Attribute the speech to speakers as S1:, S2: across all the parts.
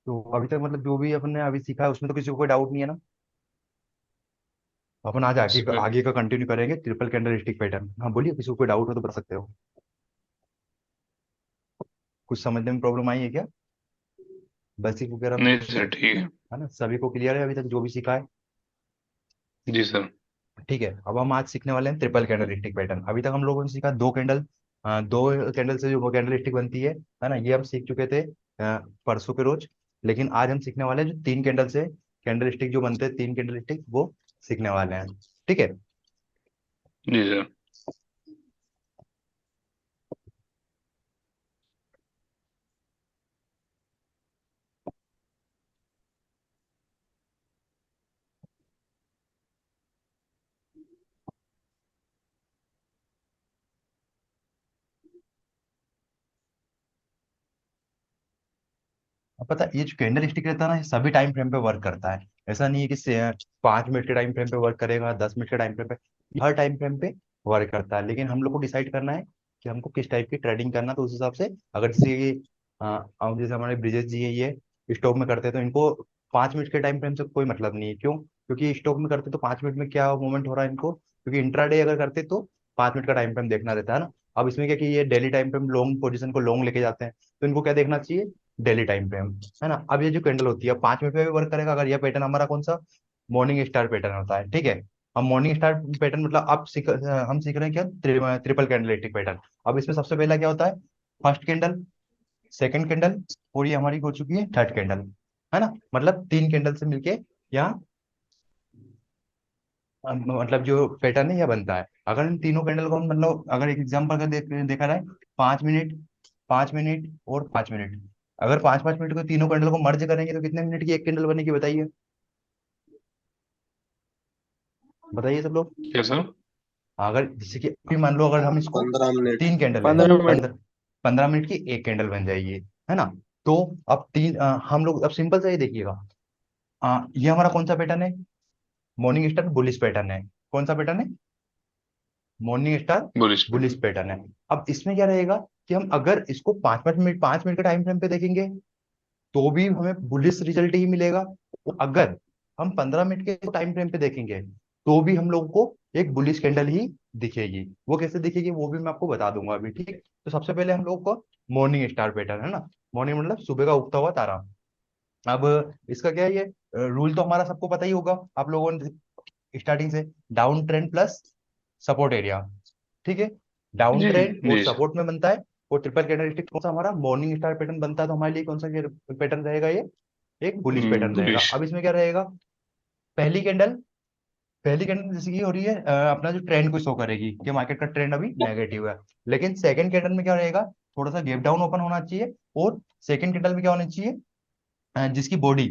S1: तो अभी तक मतलब जो भी अपन ने अभी सीखा है उसमें तो किसी को कोई डाउट नहीं है ना? अपन आज आगे
S2: सर
S1: आगे का कंटिन्यू करेंगे, ट्रिपल कैंडल स्टिक पैटर्न। हाँ बोलिए, किसी को कोई डाउट हो तो बता सकते हो। कुछ समझने में प्रॉब्लम आई है क्या? बेसिक वगैरह में
S2: नहीं
S1: कुछ?
S2: सर, ठीक है।
S1: है ना, सभी को क्लियर है अभी तक जो भी सीखा है?
S2: जी सर।
S1: ठीक है, अब हम आज सीखने वाले हैं ट्रिपल कैंडल स्टिक पैटर्न। अभी तक हम लोगों ने सीखा दो कैंडल, दो कैंडल से जो कैंडल स्टिक बनती है ना, ये हम सीख चुके थे परसों के रोज। लेकिन आज हम सीखने वाले हैं जो तीन कैंडल से कैंडल स्टिक जो बनते हैं, तीन कैंडल स्टिक वो सीखने वाले हैं। ठीक है।
S2: जी सर।
S1: अब पता है, ये जो कैंडल स्टिक रहता है ना, ये सभी टाइम फ्रेम पे वर्क करता है। ऐसा नहीं है कि 5 मिनट के टाइम फ्रेम पे वर्क करेगा, 10 मिनट के टाइम फ्रेम पे, हर टाइम फ्रेम पे वर्क करता है। लेकिन हम लोग को डिसाइड करना है कि हमको किस टाइप की ट्रेडिंग करना है। तो उस हिसाब से अगर जैसे अब जैसे हमारे ब्रिजेश जी है, ये स्टॉक में करते हैं तो इनको 5 मिनट के टाइम फ्रेम से कोई मतलब नहीं है। क्यों? क्योंकि स्टॉक में करते तो 5 मिनट में क्या मूवमेंट हो रहा है इनको, क्योंकि इंट्राडे अगर करते तो 5 मिनट का टाइम फ्रेम देखना रहता है ना। अब इसमें क्या कि ये daily time frame long position को लॉन्ग लेके जाते हैं, तो इनको क्या देखना चाहिए? Daily time frame. है ना। अब ये जो कैंडल होती है 5 मिनट में भी वर्क करेगा अगर ये पैटर्न हमारा कौन सा मॉर्निंग स्टार पैटर्न होता है। ठीक है। हम मॉर्निंग स्टार पैटर्न मतलब हम सीख रहे हैं क्या? Triple candlestick pattern. अब इसमें सबसे पहला क्या होता है? फर्स्ट कैंडल, सेकंड कैंडल, और ये हमारी हो चुकी है थर्ड कैंडल। है ना, मतलब तीन कैंडल से मिलके यहाँ मतलब जो पैटर्न है यह बनता है। अगर इन तीनों कैंडल को हम मतलब अगर एक एग्जाम्पल का देखा जाए, 5 मिनट, 5 मिनट और 5 मिनट, अगर 5 5 मिनट को तीनों कैंडल को मर्ज करेंगे तो कितने मिनट की एक कैंडल बनेगी बताइए? बताइए सब लोग।
S2: क्या सर?
S1: अगर जैसे कि अभी मान लो अगर हम इसको
S3: 15 मिनट।
S1: तीन कैंडल है,
S4: 15 मिनट।
S1: 15 15 मिनट की एक कैंडल बन जाएगी। है ना। तो अब हम लोग अब सिंपल से ये देखिएगा, ये हमारा कौन सा पैटर्न है? मॉर्निंग स्टार बुलिश पैटर्न है। कौन सा पैटर्न है? मॉर्निंग स्टार
S2: बुलिश पे।
S1: बुलिश पैटर्न है। अब इसमें क्या रहेगा कि हम अगर इसको 5 5 मिनट, 5 मिनट के टाइम फ्रेम पे देखेंगे तो भी हमें बुलिश रिजल्ट ही मिलेगा। और अगर हम 15 मिनट के टाइम फ्रेम पे देखेंगे तो भी हम लोगों को एक बुलिश कैंडल ही दिखेगी। वो कैसे दिखेगी वो भी मैं आपको बता दूंगा अभी। ठीक। तो सबसे पहले हम लोग को मॉर्निंग स्टार पैटर्न, है ना, मॉर्निंग मतलब सुबह का उगता हुआ तारा। अब इसका क्या है, ये रूल तो हमारा सबको पता ही होगा आप लोगों ने स्टार्टिंग से, down trend plus support area. ठीक है। डाउन
S2: जी
S1: ट्रेंड और
S2: जी सर।
S1: सपोर्ट में बनता है। और ट्रिपल कैंडलस्टिक कौन सा हमारा मॉर्निंग स्टार पैटर्न बनता है, तो हमारे लिए कौन सा पैटर्न रहेगा ये? एक बुलिश पैटर्न रहेगा।
S2: बुलिश।
S1: अब इसमें क्या रहेगा? पहली कैंडल, पहली कैंडल जैसे कि हो रही है अपना जो ट्रेंड को शो करेगी कि मार्केट का ट्रेंड अभी नेगेटिव है। लेकिन सेकंड कैंडल में क्या रहेगा? थोड़ा सा गैप डाउन ओपन होना चाहिए। और सेकंड कैंडल में क्या होना चाहिए? जिसकी बॉडी,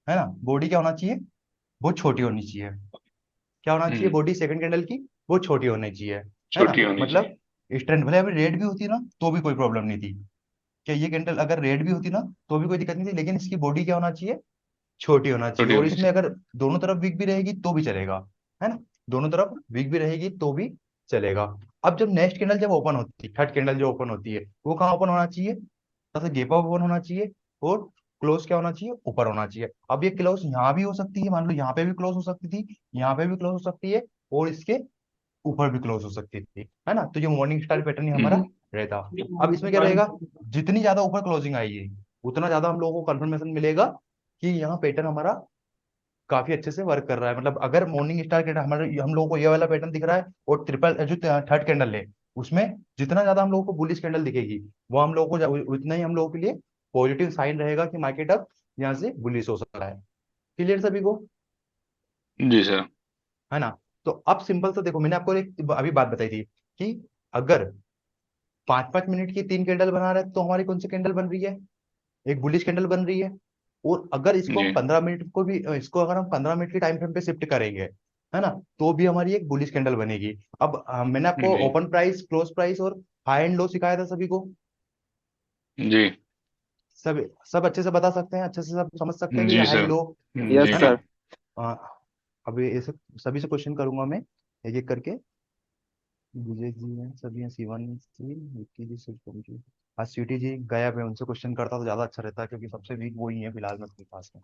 S1: है ना, बॉडी क्या होना चाहिए? वो छोटी होनी चाहिए। क्या होना चाहिए?
S2: हम्म।
S1: बॉडी सेकंड कैंडल की वो छोटी होनी चाहिए। है ना।
S2: छोटी होनी चाहिए।
S1: मतलब स्ट्रेंथ भले अभी रेड भी होती ना तो भी कोई प्रॉब्लम नहीं थी, क्या ये कैंडल अगर रेड भी होती ना तो भी कोई दिक्कत नहीं थी, लेकिन इसकी बॉडी क्या होना चाहिए? छोटी होना चाहिए।
S2: छोटी
S1: और
S2: होनी
S1: इसमें
S2: चाहिए।
S1: अगर दोनों तरफ वीक भी रहेगी तो भी चलेगा। है ना। दोनों तरफ वीक भी रहेगी तो भी चलेगा। अब जब नेक्स्ट कैंडल जब ओपन होती है, थर्ड कैंडल जो ओपन होती है, वो कहाँ ओपन होना चाहिए? थोड़ा सा गेप अप ओपन होना चाहिए। और क्लोज क्या होना चाहिए? ऊपर होना चाहिए। अब ये क्लोज यहाँ भी हो सकती है, मान लो यहाँ पे भी क्लोज हो सकती थी, यहाँ पे भी क्लोज हो सकती है, और इसके ऊपर भी क्लोज हो सकती थी। है ना। तो ये मॉर्निंग स्टार पैटर्न ही हमारा
S2: हम्म।
S1: रहता। अब इसमें क्या रहेगा? जितनी ज्यादा ऊपर क्लोजिंग आएगी उतना ज्यादा हम लोगों को कंफर्मेशन मिलेगा कि यहाँ पैटर्न हमारा काफी अच्छे से वर्क कर रहा है। मतलब अगर मॉर्निंग स्टार कैंडल हमारे हम लोगों को ये वाला पैटर्न दिख रहा है और ट्रिपल जो थर्ड कैंडल है उसमें जितना ज्यादा हम लोगों को बुलिश कैंडल दिखेगी, वो हम लोगों को उतना ही हम लोगों के लिए पॉजिटिव साइन रहेगा कि मार्केट अब यहाँ से बुलिश हो सकता है। क्लियर सभी को?
S2: जी सर।
S1: है ना। तो अब सिंपल सा देखो, मैंने आपको एक अभी बात बताई थी कि अगर 5 5 मिनट की तीन कैंडल बना रहे हैं तो हमारी कौन सी कैंडल बन रही है? एक बुलिश कैंडल बन रही है। और अगर इसको हम
S2: जी
S1: 15 मिनट को भी इसको अगर हम 15 मिनट के टाइम फ्रेम पे शिफ्ट करेंगे, है ना, तो भी हमारी एक बुलिश कैंडल बनेगी। अब मैंने आपको
S2: जी
S1: ओपन प्राइस, क्लोज प्राइस और हाई एंड लो सिखाया था सभी को।
S2: जी
S1: सब सब अच्छे से बता सकते हैं, अच्छे से सब समझ सकते हैं कि
S2: जी
S1: हाई
S2: सर।
S1: लो।
S4: यस
S2: जी
S1: है ना।
S2: सर।
S4: सर।
S1: अ, अब ये सब सभी से क्वेश्चन करूंगा मैं एक एक करके। विजय जी हैं सभी हैं, शिवानी जी, विक्की जी, शुभम जी। आज स्वीटी जी गायब है, उनसे क्वेश्चन करता तो ज्यादा अच्छा रहता, क्योंकि सबसे वीक वो ही है फिलहाल में अपने पास में।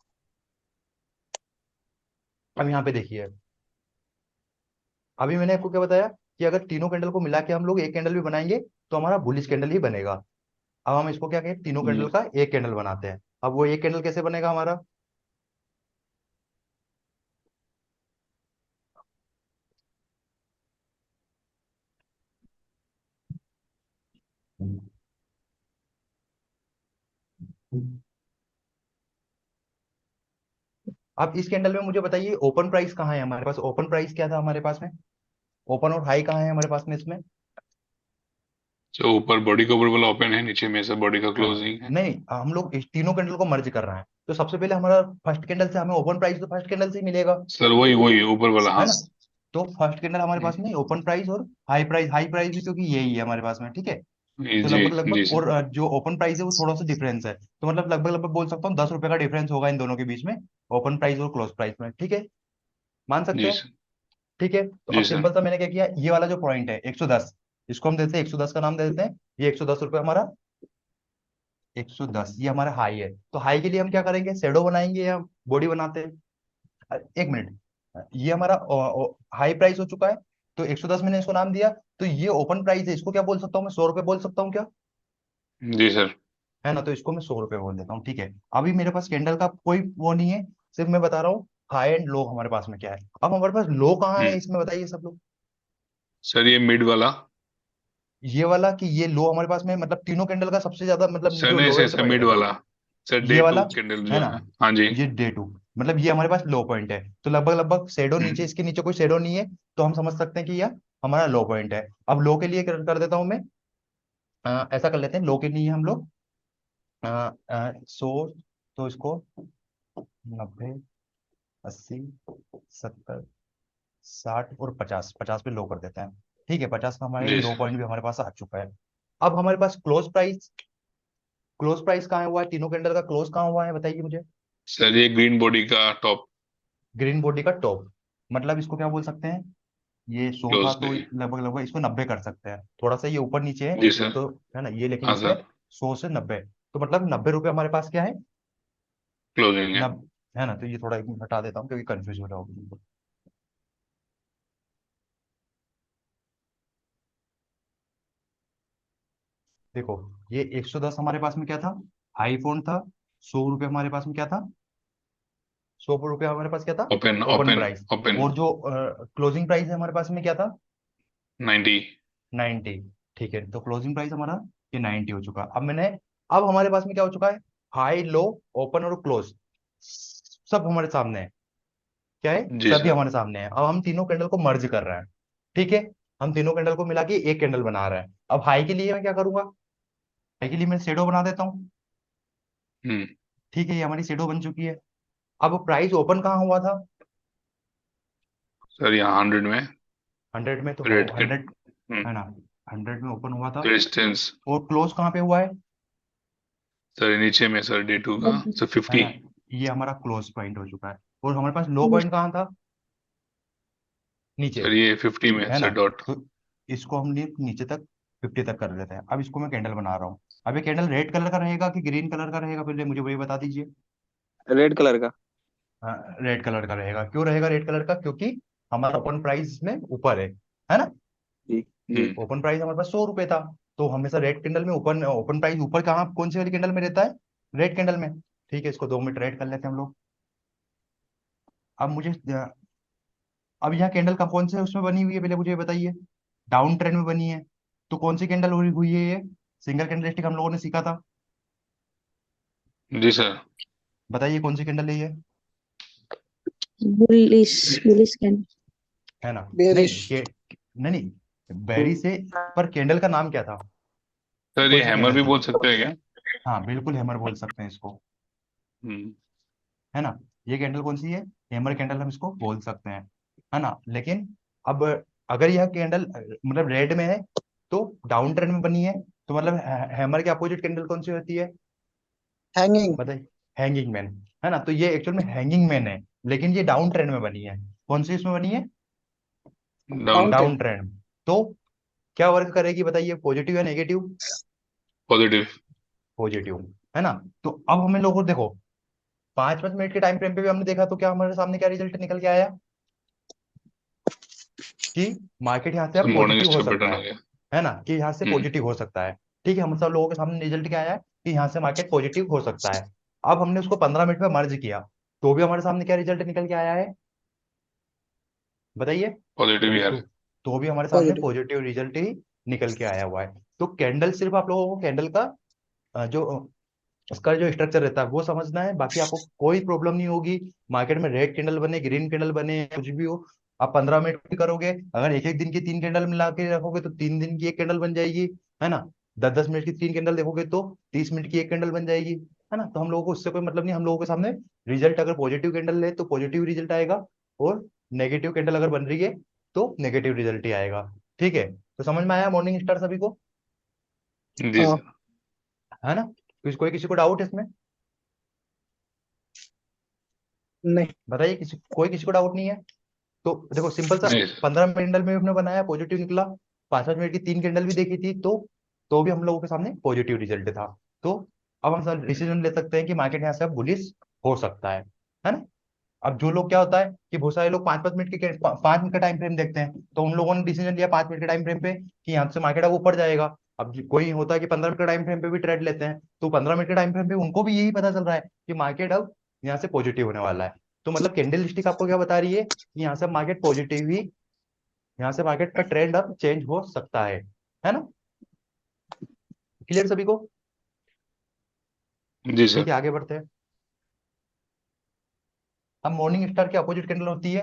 S1: अब यहाँ पे देखिए, अभी मैंने आपको क्या बताया कि अगर तीनों कैंडल को मिला के हम लोग एक कैंडल भी बनाएंगे तो हमारा बुलिश कैंडल ही बनेगा। अब हम इसको क्या कहें, तीनों कैंडल
S2: जी
S1: का एक कैंडल बनाते हैं। अब वो एक कैंडल कैसे बनेगा हमारा? अब इस कैंडल में मुझे बताइए ओपन प्राइस कहाँ है हमारे पास? ओपन प्राइस क्या था हमारे पास में? ओपन और हाई कहाँ है हमारे पास में इसमें?
S2: तो ऊपर बॉडी का ऊपर वाला ओपन है, नीचे में से बॉडी का
S1: है ना?
S2: क्लोजिंग है।
S1: नहीं, हम लोग इस तीनों कैंडल को मर्ज कर रहे हैं, तो सबसे पहले हमारा फर्स्ट कैंडल से हमें ओपन प्राइस तो फर्स्ट कैंडल से ही मिलेगा,
S2: सर वही वही ऊपर वाला,
S1: है
S2: हाँ।
S1: ना? तो फर्स्ट कैंडल हमारे
S2: हम्म,
S1: पास में ओपन प्राइस और हाई प्राइस भी, क्योंकि यही है हमारे पास में, ठीक है। तो
S2: जी
S1: लगभग
S2: जी
S1: लगभग,
S2: सर।
S1: और जो ओपन प्राइस है वो थोड़ा सा डिफरेंस है, तो मतलब लगभग लगभग बोल सकता हूँ 10 रुपए का डिफरेंस होगा इन दोनों के बीच में, ओपन प्राइस और क्लोज प्राइस में, ठीक है। मान सकते
S2: जी
S1: हैं?
S2: सर।
S1: ठीक है, तो अब
S2: जी सर।
S1: सिंपल सा मैंने क्या किया, ये वाला जो पॉइंट है 110, इसको हम देते हैं 110 का नाम दे देते हैं। ये 110 रुपये हमारा, 110 ये हमारा हाई है। तो हाई के लिए हम क्या करेंगे, शेडो बनाएंगे या बॉडी बनाते हैं? एक मिनट, ये हमारा हाई प्राइस हो चुका है, तो 110 मैंने इसको नाम दिया। तो ये ओपन प्राइस है, इसको क्या बोल सकता हूँ मैं, 100 रुपये बोल सकता हूँ क्या?
S2: जी सर।
S1: है ना? तो इसको मैं 100 रुपये बोल देता हूँ, ठीक है। अभी मेरे पास कैंडल का कोई वो नहीं है, सिर्फ मैं बता रहा हूँ हाई एंड लो हमारे पास में क्या है। अब हमारे पास लो कहाँ है
S2: हम्म।
S1: इसमें बताइए सब लोग।
S2: सर ये मिड वाला।
S1: ये वाला कि ये लो हमारे पास में, मतलब तीनों कैंडल का सबसे ज्यादा, मतलब
S2: सर
S1: जो
S2: नहीं sir,
S1: lowest
S2: sir
S1: point
S2: mid
S1: है,
S2: वाला। सर
S1: ये
S2: डे
S1: वाला,
S2: टू कैंडल
S1: है
S2: जो
S1: ना?
S2: है, हाँ जी।
S1: ये डे टू, मतलब ये हमारे पास लो पॉइंट है, तो लगभग लगभग शेडो नीचे,
S2: हम्म।
S1: इसके नीचे कोई शेडो नहीं है, तो हम समझ सकते हैं कि यह हमारा लो पॉइंट है। अब लो के लिए कर देता हूं मैं, ऐसा कर लेते हैं, लो के लिए हम लोग 100, तो इसको 90, 80, 70, 60 और 50, 50 पे लो कर देते हैं, ठीक है। 50 का हमारे
S2: जी
S1: लो
S2: सर।
S1: पॉइंट भी हमारे पास आ चुका है। अब हमारे पास क्लोज प्राइस, क्लोज प्राइस कहाँ हुआ है, तीनों कैंडल का क्लोज कहाँ हुआ है बताइए मुझे।
S2: सर ये ग्रीन बॉडी का टॉप
S1: ग्रीन बॉडी का टॉप, मतलब इसको क्या बोल सकते हैं, ये 100 था
S2: क्लोज
S1: तो
S2: है।
S1: लगभग लगभग इसको 90 कर सकते हैं, थोड़ा सा ये ऊपर नीचे है,
S2: जी सर।
S1: तो है ना ये, लेकिन
S2: हाँ
S1: इसमें
S2: सर।
S1: 100 से 90, तो मतलब 90 रुपये हमारे पास क्या है,
S2: क्लोजिंग है।
S1: नब है ना? तो ये थोड़ा एक मिनट हटा देता हूँ क्योंकि कंफ्यूज हो रहा होगा। देखो, ये 110 हमारे पास में क्या था, हाई फोन था। 100 रुपये हमारे पास में क्या था, 100 रुपये हमारे पास क्या था,
S2: open
S1: open
S2: open
S1: price.
S2: Open.
S1: और जो क्लोजिंग प्राइस है हमारे पास में क्या था,
S2: 90।
S1: 90, ठीक है। तो क्लोजिंग प्राइस हमारा ये 90 हो चुका। अब हमारे पास में क्या हो चुका है, हाई लो, ओपन और क्लोज सब हमारे सामने है, क्या है,
S2: जी
S1: सभी
S2: सर।
S1: हमारे सामने है। अब हम तीनों कैंडल को मर्ज कर रहे हैं, ठीक है। हम तीनों कैंडल को मिला के एक कैंडल बना रहे हैं। अब हाई के लिए मैं क्या करूंगा, हाई के लिए मैं शेडो बना देता हूँ,
S2: हम्म।
S1: ठीक है। ये हमारी शेडो बन चुकी है। अब प्राइस ओपन कहाँ हुआ था,
S2: सर यहाँ 100 में
S1: 100 में, तो
S2: रेड के।
S1: 100, है ना? 100 में ओपन हुआ था,
S2: रेजिस्टेंस।
S1: और क्लोज कहाँ पे हुआ है,
S2: सर नीचे में सर डे टू का सर
S1: है
S2: 50।
S1: ना? ये हमारा क्लोज पॉइंट हो चुका है। और हमारे पास लो पॉइंट कहाँ था, नीचे,
S2: सर ये 50 में
S1: है
S2: सर
S1: ना?
S2: डॉट।
S1: तो इसको हमने नीचे तक 50 तक कर देते हैं। अब इसको मैं कैंडल बना रहा हूँ। अब ये कैंडल रेड कलर का रहेगा कि ग्रीन कलर का रहेगा, पहले मुझे वही बता दीजिए।
S3: रेड कलर का।
S1: हाँ, रेड कलर का रहेगा। क्यों रहेगा रेड कलर का, क्योंकि हमारा ओपन प्राइस में ऊपर है ना?
S3: जी जी।
S2: हम्म।
S1: ओपन प्राइस हमारे पास 100 रुपये था, तो हमेशा रेड कैंडल में ओपन ओपन प्राइस ऊपर कहाँ, कौन सी वाली कैंडल में रहता है, रेड कैंडल में, ठीक है। इसको 2 मिनट रेड कर लेते हैं हम लोग। अब मुझे अब यहाँ कैंडल का कौन से उसमें बनी हुई है पहले मुझे ये बताइए, डाउन ट्रेंड में बनी है, तो कौन सी कैंडल हुई हुई है ये, सिंगल कैंडल स्टिक हम लोगों ने सीखा था,
S2: जी सर।
S1: बताइए कौन सी कैंडल है ये,
S4: बुलिश बुलिश कैंडल।
S1: है ना? नहीं
S3: बेरिश।
S1: नहीं नहीं, बैरी से, पर कैंडल का नाम क्या था,
S2: सर
S1: कौन
S2: ये
S1: सी
S2: हैमर
S1: कैंडल
S2: भी
S1: थी?
S2: बोल सकते हैं क्या?
S1: हाँ बिल्कुल, हैमर बोल सकते हैं इसको,
S2: हम्म।
S1: है ना? ये कैंडल कौन सी है, हैमर कैंडल हम इसको बोल सकते हैं, है ना? लेकिन अब अगर यह कैंडल मतलब रेड में है तो डाउन ट्रेंड में बनी है, तो मतलब हैमर के अपोजिट कैंडल कौन सी होती है,
S3: हैंगिंग।
S1: बताइए? हैंगिंग मैन, है ना? तो ये एक्चुअल में हैंगिंग मैन है, लेकिन ये डाउन ट्रेंड में बनी है। कौन सी इसमें बनी है,
S2: down.
S3: Down
S1: down
S3: trend.
S1: Trend. तो क्या वर्क करेगी बताइए, पॉजिटिव या नेगेटिव?
S2: पॉजिटिव।
S1: पॉजिटिव, है ना। तो अब हमें लोगों को देखो, 5-5 मिनट के टाइम फ्रेम पे भी हमने देखा तो क्या हमारे सामने क्या रिजल्ट निकल के आया कि मार्केट यहाँ से
S2: सर
S1: अब
S2: मॉर्निंग
S1: पॉजिटिव हो
S2: स्टार
S1: सकता
S2: पैटर्न आ गया।
S1: है ना, कि यहाँ से
S2: हम्म।
S1: पॉजिटिव हो सकता है। ठीक है, हम सब लोगों के सामने रिजल्ट क्या आया है कि यहाँ से मार्केट पॉजिटिव हो सकता है। अब हमने उसको 15 मिनट में मर्ज किया, तो भी हमारे सामने क्या रिजल्ट निकल के आया है बताइए।
S2: पॉजिटिव यार।
S1: तो तो भी हमारे सामने
S3: पॉजिटिव।
S1: पॉजिटिव रिजल्ट ही निकल के आया हुआ है। तो कैंडल सिर्फ आप लोगों को कैंडल का जो उसका जो स्ट्रक्चर रहता है वो समझना है, बाकी आपको कोई प्रॉब्लम नहीं होगी। मार्केट में रेड कैंडल बने, ग्रीन कैंडल बने, कुछ भी हो, आप 15 मिनट भी करोगे, अगर एक एक दिन की 3 कैंडल मिला के रखोगे तो 3 दिन की एक कैंडल बन जाएगी, है ना। 10-10 मिनट की 3 कैंडल देखोगे तो 30 मिनट की एक कैंडल बन जाएगी, है ना। तो हम लोगों को उससे कोई मतलब नहीं, हम लोगों के सामने रिजल्ट अगर पॉजिटिव कैंडल है तो पॉजिटिव रिजल्ट आएगा, और नेगेटिव कैंडल अगर बन रही है तो नेगेटिव रिजल्ट ही आएगा। ठीक है, तो समझ में आया मॉर्निंग स्टार सभी को,
S2: जी
S3: हाँ।
S2: सर।
S1: है ना। कोई किसी को डाउट है इसमें?
S3: नहीं।
S1: बताइए, कोई किसी को डाउट नहीं है? तो देखो सिंपल सा,
S2: नहीं सर।
S1: 15 कैंडल में हमने बनाया पॉजिटिव निकला, 5-5 मिनट की 3 कैंडल भी देखी थी, तो भी हम लोगों के सामने पॉजिटिव रिजल्ट था। तो अब हम सर डिसीजन ले सकते हैं कि मार्केट यहाँ से अब बुलिश हो सकता है ना। अब जो लोग क्या होता है कि बहुत सारे लोग 5-5 मिनट के 5 मिनट का टाइम फ्रेम देखते हैं, तो उन लोगों ने डिसीजन लिया 5 मिनट के टाइम फ्रेम पे कि यहाँ से मार्केट अब ऊपर जाएगा। अब कोई होता है कि 15 मिनट के टाइम फ्रेम पे भी ट्रेड लेते हैं, तो 15 मिनट के टाइम फ्रेम पे उनको भी यही पता चल रहा है कि मार्केट अब यहाँ से पॉजिटिव होने वाला है। तो मतलब कैंडल स्टिक आपको क्या बता रही है कि यहाँ से मार्केट पॉजिटिव ही, यहाँ से मार्केट का ट्रेंड अब चेंज हो सकता है ना। क्लियर सभी को?
S2: जी
S1: ठीक
S2: सर।
S1: है, आगे बढ़ते हैं। अब मॉर्निंग स्टार की अपोजिट कैंडल होती है,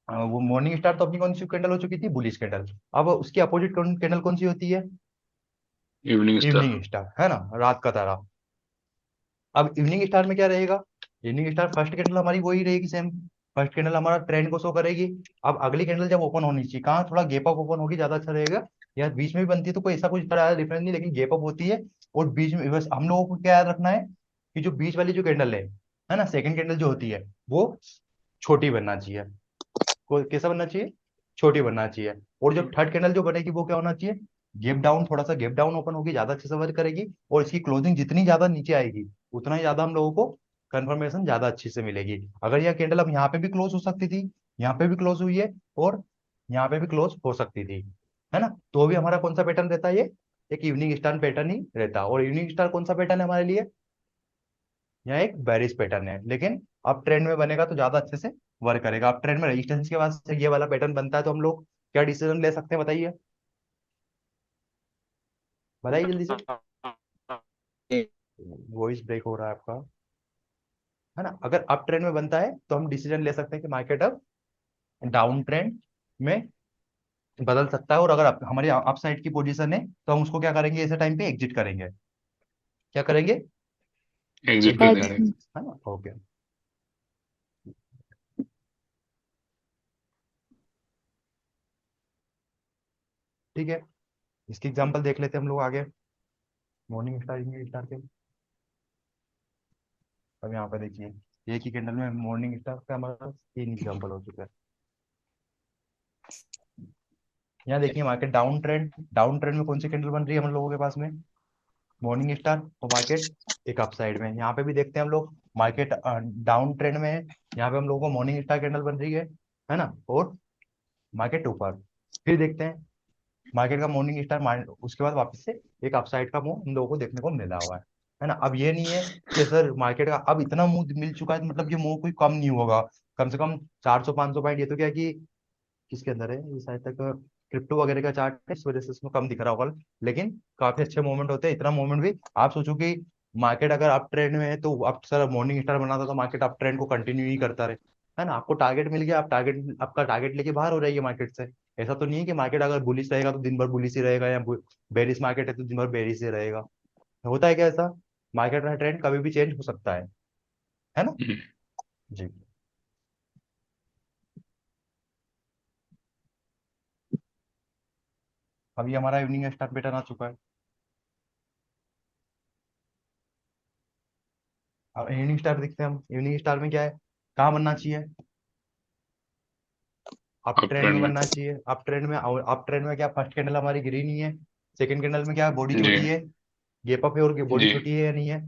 S1: वो मॉर्निंग स्टार तो अपनी कौन सी कैंडल हो चुकी थी, बुलिश कैंडल। अब उसकी अपोजिट कैंडल कौन सी होती है?
S2: Evening star.
S1: इवनिंग स्टार, है ना, रात का तारा। अब इवनिंग स्टार में क्या रहेगा? इवनिंग स्टार फर्स्ट कैंडल हमारी वही रहेगी सेम, फर्स्ट कैंडल हमारा ट्रेंड को शो करेगी। अब अगली कैंडल जब ओपन होनी चाहिए, कहाँ थोड़ा गैप अप ओपन होगी ज्यादा अच्छा रहेगा, या बीच में भी बनती है तो कोई ऐसा कुछ तरह डिफरेंस नहीं, लेकिन गैप अप होती है। और बीच में बस हम लोगों को क्या याद रखना है कि जो बीच वाली जो कैंडल है ना, सेकंड कैंडल जो होती है वो छोटी बनना चाहिए। कैसा बनना चाहिए? छोटी बनना चाहिए। और जो थर्ड कैंडल जो बनेगी वो क्या होना चाहिए? गैप डाउन, थोड़ा सा गैप डाउन ओपन होगी, ज्यादा अच्छे से वर्क करेगी, और इसकी क्लोजिंग जितनी ज्यादा नीचे आएगी उतना ही ज्यादा हम लोगों को कंफर्मेशन ज्यादा अच्छी से मिलेगी। अगर यह कैंडल अब यहाँ पे भी क्लोज हो सकती थी, यहाँ पे भी क्लोज हुई है, और यहाँ पे भी क्लोज हो सकती थी, है ना, तो भी हमारा कौन सा पैटर्न रहता है ये? एक इवनिंग स्टार पैटर्न ही रहता है। और इवनिंग स्टार कौन सा पैटर्न है हमारे लिए? यहाँ एक बेरिश पैटर्न है, लेकिन अब ट्रेंड में बनेगा तो ज्यादा अच्छे से वर्क करेगा। अब ट्रेंड में रेजिस्टेंस के बाद से ये वाला पैटर्न बनता है, तो हम लोग क्या डिसीजन ले सकते हैं बताइए, बताइए जल्दी से। वॉइस ब्रेक हो रहा है आपका, है ना। अगर अप ट्रेंड में बनता है तो हम डिसीजन ले सकते हैं कि मार्केट अब डाउन ट्रेंड में बदल सकता है, और अगर हमारी अप साइड की पोजीशन है तो हम उसको क्या करेंगे, ऐसे टाइम पे एग्जिट करेंगे। क्या करेंगे?
S2: एग्जिट कर
S1: एग्जिट
S2: देंगे।
S1: करेंगे, है ना। ओके, ठीक है, इसकी एग्जांपल देख लेते हैं हम लोग आगे, मॉर्निंग स्टार इवनिंग स्टार के। अब यहाँ पे देखिए, एक ही कैंडल में मॉर्निंग स्टार का हमारा 3 एग्जाम्पल हो चुका है। यहाँ देखिए मार्केट डाउन ट्रेंड में कौन सी कैंडल बन रही है हम लोगों के पास में? Morning star. और मार्केट एक अप साइड में, यहाँ पे भी देखते हैं हम लोग, मार्केट डाउन ट्रेंड में है, यहाँ पे हम लोगों को मॉर्निंग स्टार कैंडल बन रही है ना, और मार्केट ऊपर। फिर देखते हैं मार्केट का मॉर्निंग स्टार, उसके बाद वापस से एक अपसाइड का मुंह हम लोगों को देखने को मिला हुआ है ना। अब ये नहीं है कि सर मार्केट का अब इतना मुंह मिल चुका है तो मतलब ये मुंह कोई कम नहीं होगा, कम से कम 400-500 पॉइंट, ये तो क्या कि किसके अंदर है ये, शायद तक क्रिप्टो वगैरह का चार्ट है, इस वजह से इसमें कम दिख रहा होगा, लेकिन काफी अच्छे मूवमेंट होते हैं। इतना मूवमेंट भी आप सोचो कि मार्केट अगर अप ट्रेंड में है तो अब सर मॉर्निंग स्टार बना था तो मार्केट अप ट्रेंड को कंटिन्यू ही करता रहे, है ना। आपको टारगेट मिल गया, आप टारगेट, आपका टारगेट लेके बाहर हो जाइए मार्केट से। ऐसा तो नहीं है कि मार्केट अगर बुलिश रहेगा तो दिन भर बुलिश ही रहेगा, या बेरिश मार्केट है तो दिन भर बेरिश ही रहेगा। होता है क्या ऐसा? मार्केट का ट्रेंड कभी भी चेंज हो सकता है ना।
S2: हम्म।
S1: जी। अभी हमारा इवनिंग स्टार पैटर्न आ चुका है। अब इवनिंग स्टार देखते हैं हम, इवनिंग स्टार में क्या है, कहाँ बनना चाहिए? अप
S2: अप
S1: ट्रेंड में
S2: ट्रेंड में।
S1: बनना चाहिए। अप ट्रेंड में क्या, फर्स्ट कैंडल हमारी गिरी नहीं है, सेकंड कैंडल में क्या बॉडी
S2: जी
S1: छोटी है, गेप अप है और बॉडी
S2: जी।
S1: छोटी है या नहीं है,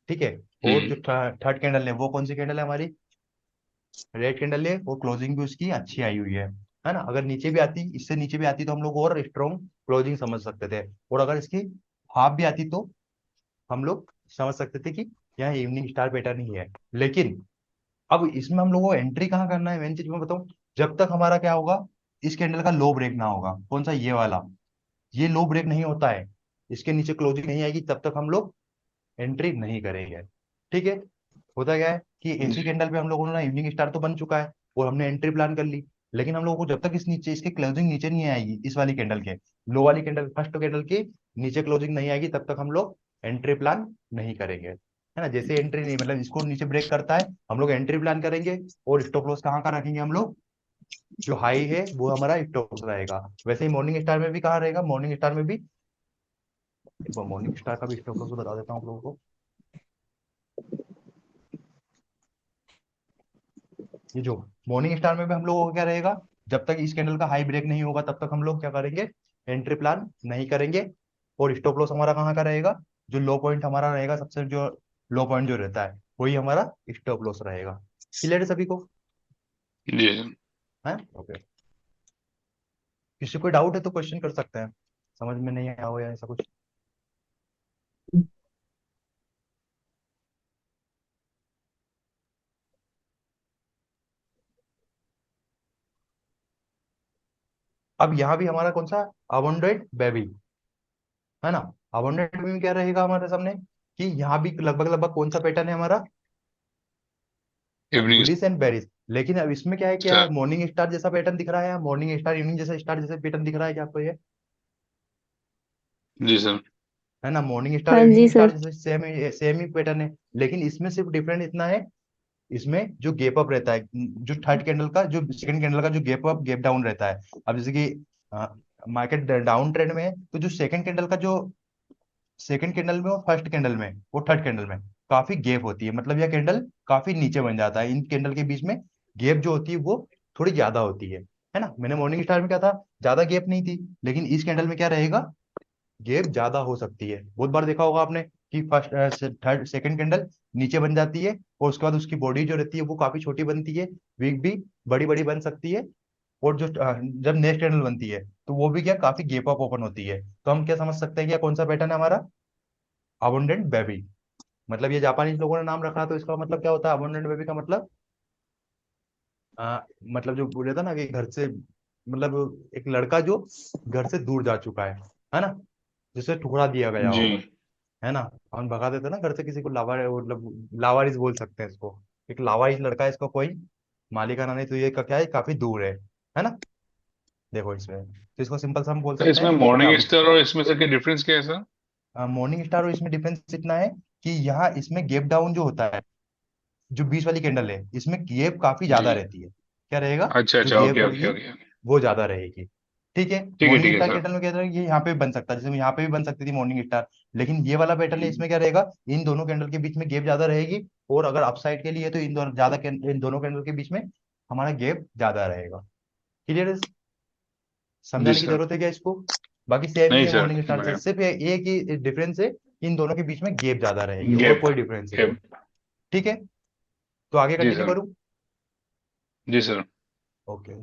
S1: ठीक है। और जो थर्ड कैंडल है वो कौन सी कैंडल है हमारी, रेड कैंडल है, वो क्लोजिंग भी उसकी अच्छी आई हुई है ना। अगर नीचे भी आती, इससे नीचे भी आती तो हम लोग और स्ट्रॉन्ग क्लोजिंग समझ सकते थे, और अगर इसकी हाफ भी आती तो हम लोग समझ सकते थे कि यहाँ इवनिंग स्टार पैटर्न ही है। लेकिन अब इसमें हम लोगों को एंट्री कहाँ करना है, मेन चीज मैं बताऊं, जब तक हमारा क्या होगा, इस कैंडल का लो ब्रेक ना होगा, कौन सा, ये वाला, ये लो ब्रेक नहीं होता है, इसके नीचे क्लोजिंग नहीं आएगी, तब तक हम लोग एंट्री नहीं करेंगे, ठीक है। होता क्या है कि ऐसी
S2: जी
S1: कैंडल पे हम लोगों ने ना इवनिंग स्टार तो बन चुका है और हमने एंट्री प्लान कर ली, लेकिन हम लोगों को जब तक इस नीचे इसके क्लोजिंग नीचे नहीं आएगी, इस वाली कैंडल के, लो वाली कैंडल, फर्स्ट कैंडल के नीचे क्लोजिंग नहीं आएगी, तब तक हम लोग एंट्री प्लान नहीं करेंगे, है ना। जैसे एंट्री नहीं, मतलब इसको नीचे ब्रेक करता है, हम लोग एंट्री प्लान करेंगे, और स्टॉप लॉस कहाँ का रखेंगे हम लोग, जो हाई है वो हमारा स्टॉप लॉस रहेगा। वैसे ही मॉर्निंग स्टार में भी कहाँ रहेगा, मॉर्निंग स्टार में भी, एक बार मॉर्निंग स्टार का भी स्टॉप लॉस बता देता हूँ आप लोगों को। ये जो मॉर्निंग स्टार में भी हम लोगों को क्या रहेगा, जब तक इस कैंडल का हाई ब्रेक नहीं होगा तब तक हम लोग क्या करेंगे, एंट्री प्लान नहीं करेंगे। और स्टॉप लॉस हमारा कहाँ का रहेगा, जो लो पॉइंट हमारा रहेगा, सबसे जो लो पॉइंट जो रहता है वही हमारा स्टॉप लॉस रहेगा। क्लियर है सभी को,
S2: जी।
S1: है ओके। किसी को डाउट है तो क्वेश्चन कर सकते हैं, समझ में नहीं आया हो या ऐसा कुछ। अब यहाँ भी हमारा कौन सा, अबंडेंट बेबी, है ना। अबंडेंट बेबी में क्या रहेगा हमारे सामने, कि यहाँ भी लगभग लगभग कौन सा पैटर्न है हमारा,
S2: इवनिंग
S1: बुलिश एंड बेरिश। लेकिन अब इसमें क्या है, क्या
S2: स्टार।
S1: मॉर्निंग स्टार जैसा पैटर्न दिख रहा है, मॉर्निंग स्टार इवनिंग जैसा स्टार जैसा पैटर्न दिख रहा है क्या आपको ये,
S2: जी सर।
S1: है ना। मॉर्निंग स्टार
S4: हाँ जी
S1: इवनिंग स्टार
S4: सर।
S1: जैसे सेम ही पैटर्न है, लेकिन इसमें सिर्फ डिफरेंट इतना है, इसमें जो गैप अप रहता है, जो थर्ड कैंडल का, जो सेकंड कैंडल का जो गैप अप गैप डाउन रहता है। अब जैसे कि मार्केट डाउन ट्रेंड में है, तो जो सेकंड कैंडल का जो सेकंड कैंडल में और फर्स्ट कैंडल में और थर्ड कैंडल में काफी गैप होती है, मतलब यह कैंडल काफी नीचे बन जाता है, इन कैंडल के बीच में गैप जो होती है वो थोड़ी ज्यादा होती है ना। मैंने मॉर्निंग स्टार में क्या था, ज्यादा गैप नहीं थी, लेकिन इस कैंडल में क्या रहेगा, गैप ज्यादा हो सकती है। बहुत बार देखा होगा आपने कि फर्स्ट थर्ड सेकंड कैंडल नीचे बन जाती है, और उसके बाद उसकी बॉडी जो रहती है वो काफी छोटी बनती है, वीक भी बड़ी बड़ी बन सकती है, और जो जब नेक्स्ट कैंडल बनती है तो वो भी क्या काफी गैप अप ओपन होती है। तो हम क्या समझ सकते हैं कि कौन सा पैटर्न है हमारा, अबंडेंट बेबी। मतलब ये जापानीज लोगों ने नाम रखा, तो इसका मतलब क्या होता है, अबंडेंट बेबी का मतलब मतलब जो बोले था ना कि घर से, मतलब एक लड़का जो घर से दूर जा चुका है ना, जिसे ठुकरा दिया गया
S2: जी
S1: हो, है ना। हम भगा देते हैं ना घर से किसी को, मतलब लावारिस बोल सकते हैं इसको, एक लावारिस लड़का है, इसको कोई मालिकाना नहीं, तो ये क्या है, काफी दूर है ना। देखो इसमें, तो इसको सिंपल सा हम बोल
S2: तो
S1: सकते
S2: इसमें
S1: हैं कि
S2: मॉर्निंग
S1: अब
S2: स्टार और इसमें से क्या डिफरेंस क्या है सर?
S1: मॉर्निंग स्टार और इसमें डिफरेंस इतना है कि यहाँ इसमें गैप डाउन जो होता है, जो बीच वाली कैंडल है इसमें गैप काफी
S2: जी।
S1: ज्यादा रहती है, क्या रहेगा,
S2: अच्छा
S1: जो
S2: अच्छा,
S1: गैप
S2: ओके ओके
S1: होगी
S2: ओके।
S1: वो ज्यादा रहेगी, ठीक है।
S2: ठीक
S1: मॉर्निंग
S2: है
S1: स्टार
S2: सर।
S1: कैंडल में क्या रहेगा, ये यहाँ पे भी बन सकता है, जैसे यहाँ पे भी बन सकती थी मॉर्निंग स्टार, लेकिन ये वाला पैटर्न है, इसमें क्या रहेगा, इन दोनों कैंडल के बीच में गैप ज्यादा रहेगी, और अगर अपसाइड के लिए तो इन दोनों कैंडल के बीच में हमारा गैप ज्यादा रहेगा। क्लियर है,
S2: जी
S1: समझाने की
S2: सर।
S1: जरूरत है क्या इसको, बाकी सेम ही
S2: नहीं
S1: है
S2: सर,
S1: मॉर्निंग स्टार से,
S2: बढ़िया।
S1: सिर्फ एक ही डिफरेंस है, इन दोनों के बीच में गैप ज्यादा रहेगी, और
S2: गैप।
S1: कोई डिफरेंस नहीं है,
S2: गैप।
S1: ठीक है। तो आगे
S2: जी
S1: कंटिन्यू
S2: सर।
S1: करूँ,
S2: जी सर।
S1: ओके।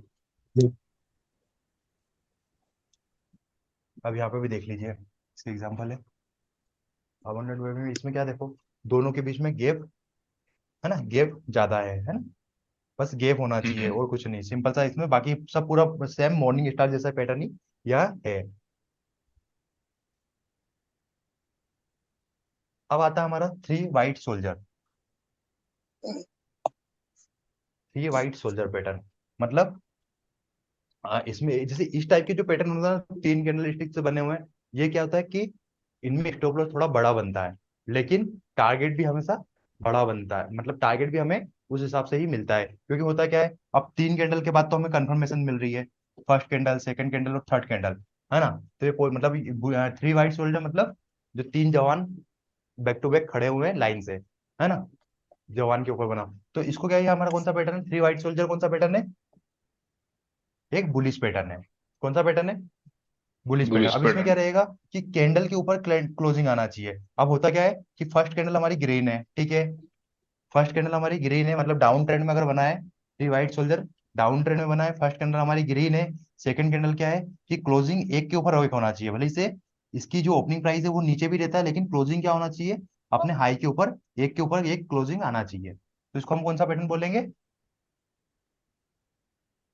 S1: अब यहाँ पे भी देख लीजिए, इसका एग्जांपल है, अब 100 में इसमें क्या देखो, दोनों के बीच में गैप, है ना, गैप ज्यादा है ना, बस गैप होना चाहिए
S2: हम्म।
S1: और कुछ नहीं, सिंपल सा, इसमें बाकी सब पूरा सेम मॉर्निंग स्टार जैसा पैटर्न ही यह है। अब आता है हमारा three white soldier, three white soldier pattern, मतलब इसमें जैसे इस टाइप के जो पैटर्न होता है ना, तीन कैंडल स्टिक से बने हुए हैं, ये क्या होता है कि इनमें स्टॉप लॉस थोड़ा बड़ा बनता है, लेकिन टारगेट भी हमेशा बड़ा बनता है, मतलब टारगेट भी हमें उस हिसाब से ही मिलता है, क्योंकि होता क्या है, अब तीन कैंडल के बाद तो हमें कंफर्मेशन मिल रही है, फर्स्ट कैंडल सेकंड कैंडल और थर्ड कैंडल, है ना। तो ये मतलब थ्री वाइट शोल्डर, मतलब जो तीन जवान बैक टू बैक खड़े हुए हैं लाइन से, है ना, जवान के ऊपर बना, तो इसको क्या है, ये हमारा कौन सा पैटर्न है, थ्री वाइट सोल्जर कौन सा पैटर्न है, एक बुलिश पैटर्न है। कौन सा पैटर्न है? Bullish pattern.
S2: बुलिश
S1: अब इसमें क्या
S2: पैटर्न।
S1: रहेगा कि कैंडल के ऊपर क्लोजिंग आना चाहिए। अब होता क्या है कि फर्स्ट कैंडल हमारी ग्रीन है, ठीक है, फर्स्ट कैंडल हमारी ग्रीन है, मतलब डाउन ट्रेंड में अगर बना है, three white soldier down trend में बना है, फर्स्ट कैंडल हमारी ग्रीन है। सेकंड कैंडल क्या है कि क्लोजिंग एक के ऊपर एक होना चाहिए, भले से इसकी जो ओपनिंग प्राइस है वो नीचे भी रहता है, लेकिन क्लोजिंग क्या होना चाहिए, अपने हाई के ऊपर एक क्लोजिंग आना चाहिए। तो इसको हम कौन सा पैटर्न बोलेंगे?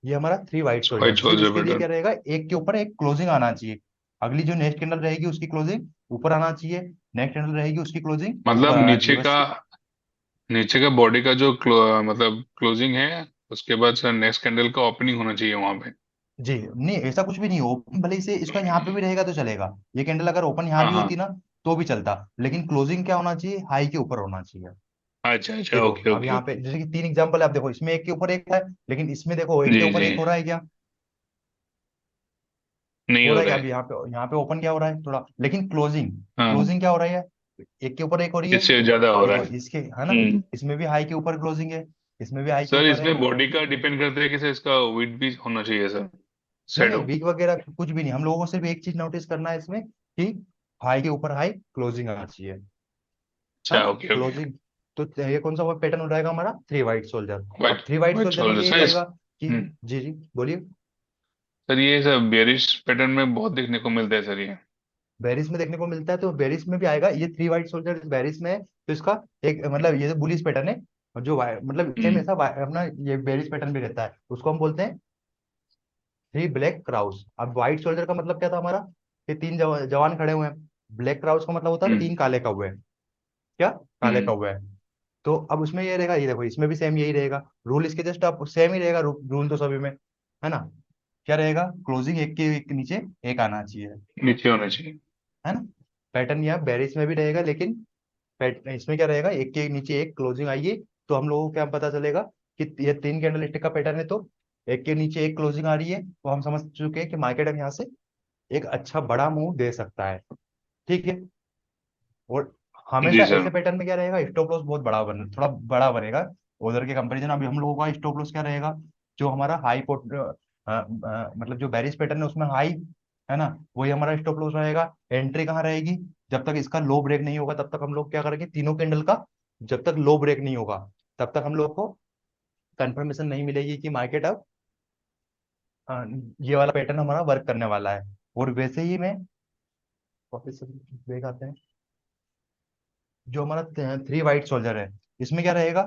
S1: ये हमारा थ्री व्हाइट सोल्जर।
S2: व्हाइट
S1: सिर्फ
S2: सोल्जर
S1: इसके लिए क्या
S2: पैटर्न।
S1: रहेगा, एक के ऊपर एक क्लोजिंग आना चाहिए। अगली जो नेक्स्ट कैंडल रहेगी उसकी क्लोजिंग ऊपर आना चाहिए, नेक्स्ट कैंडल रहेगी उसकी क्लोजिंग ऊपर
S2: मतलब
S1: आना चाहिए, बस।
S2: नीचे का बॉडी का जो मतलब क्लोजिंग है, उसके बाद सर नेक्स्ट कैंडल का ओपनिंग होना चाहिए वहां पे।
S1: जी नहीं, ऐसा कुछ भी नहीं हो, भले इसे इसका यहाँ पे भी रहेगा तो चलेगा, ये कैंडल अगर ओपन यहाँ
S2: हाँ
S1: भी
S2: हाँ।
S1: होती ना तो भी चलता, लेकिन क्लोजिंग क्या होना चाहिए, हाई के ऊपर होना चाहिए।
S2: अच्छा अच्छा,
S1: देखो
S2: ओके
S1: अब
S2: ओके
S1: यहाँ पे
S2: ओके।
S1: जैसे कि तीन एग्जांपल है, आप देखो इसमें एक के ऊपर एक है, लेकिन इसमें देखो एक के
S2: जी
S1: ऊपर
S2: जी।
S1: एक हो रहा है क्या?
S2: नहीं
S1: हो
S2: हो
S1: रहा है
S2: रहा
S1: क्या?
S2: है।
S1: अब यहाँ पे ओपन क्या हो रहा है थोड़ा, लेकिन क्लोजिंग,
S2: हाँ,
S1: क्लोजिंग क्या हो रही है, एक के ऊपर एक हो रही है।
S2: इससे ज्यादा हो रहा
S1: देखो
S2: है।
S1: इसके है ना,
S2: हम्म।
S1: इसमें भी हाई के ऊपर क्लोजिंग है, इसमें भी हाई के
S2: सर
S1: ऊपर है।
S2: इसमें बॉडी का डिपेंड करता है कि सर इसका वेट भी होना चाहिए सर,
S1: नहीं नहीं,
S2: शेडो।
S1: वीक वगैरह कुछ भी नहीं, हम लोगों को सिर्फ एक चीज नोटिस करना है इसमें कि हाई के ऊपर हाई क्लोजिंग आना चाहिए। हाँ,
S2: अच्छा, ओके ओके।
S1: क्लोजिंग। तो ये कौन सा पैटर्न हो जाएगा हमारा, थ्री व्हाइट सोल्जर। अब
S2: white
S1: three white
S2: white
S1: soldier में
S2: सोल्जर
S1: यही
S2: सर
S1: रहेगा कि,
S2: हम्म।
S1: जी जी बोलिए।
S2: सर ये सर बेरिश पैटर्न में बहुत देखने को मिलता है सर ये।
S1: बेरिस में देखने को मिलता है, तो बेरिस में भी आएगा, ये थ्री व्हाइट सोल्जर बेरिस में है, तो इसका एक मतलब ये बुलिश पैटर्न है। और जो मतलब सेम
S2: हम्म
S1: ऐसा अपना ये बेरिस पैटर्न भी रहता है, उसको हम बोलते हैं थ्री ब्लैक क्राउस। अब व्हाइट सोल्जर का मतलब क्या था हमारा, ये तीन जवान खड़े हुए हैं। ब्लैक क्राउस का मतलब होता है
S2: हम्म
S1: तीन काले कौवे। क्या? काले
S2: हम्म।
S1: कौवे। तो अब उसमें ये रहेगा, ये देखो इसमें भी सेम यही रहेगा, रूल इसके जस्ट आप सेम ही रहेगा, रूल तो सभी में है ना। क्या रहेगा, क्लोजिंग एक के एक नीचे एक आना चाहिए,
S2: नीचे होना चाहिए।
S1: है ना। पैटर्न यहाँ बेरिस में भी रहेगा, लेकिन इसमें क्या रहेगा, एक के नीचे एक क्लोजिंग आइए, तो हम लोगों को क्या पता चलेगा कि ये तीन कैंडलस्टिक का पैटर्न है, तो एक के नीचे एक क्लोजिंग आ रही है, तो हम समझ चुके हैं कि मार्केट अब यहाँ से एक अच्छा बड़ा मूव दे सकता है, ठीक है। और हमेशा
S2: जी सर।
S1: ऐसे पैटर्न में क्या रहेगा, स्टॉप लॉस बहुत बड़ा थोड़ा बड़ा बनेगा उधर के कंपैरिजन। अभी हम लोगों का स्टॉप लॉस क्या रहेगा, जो हमारा हाई पोर्ट मतलब जो बेरिस पैटर्न है उसमें हाई है ना, वही हमारा स्टॉप लॉस रहेगा। एंट्री कहाँ रहेगी, जब तक इसका लो ब्रेक नहीं होगा तब तक हम लोग क्या करेंगे, तीनों कैंडल का जब तक लो ब्रेक नहीं होगा तब तक हम लोग को कंफर्मेशन नहीं मिलेगी कि मार्केट अब अ, ये वाला पैटर्न हमारा वर्क करने वाला है। और वैसे ही मैं वापस से देख आते हैं, जो हमारा थ्री वाइट सोल्जर है, इसमें क्या रहेगा,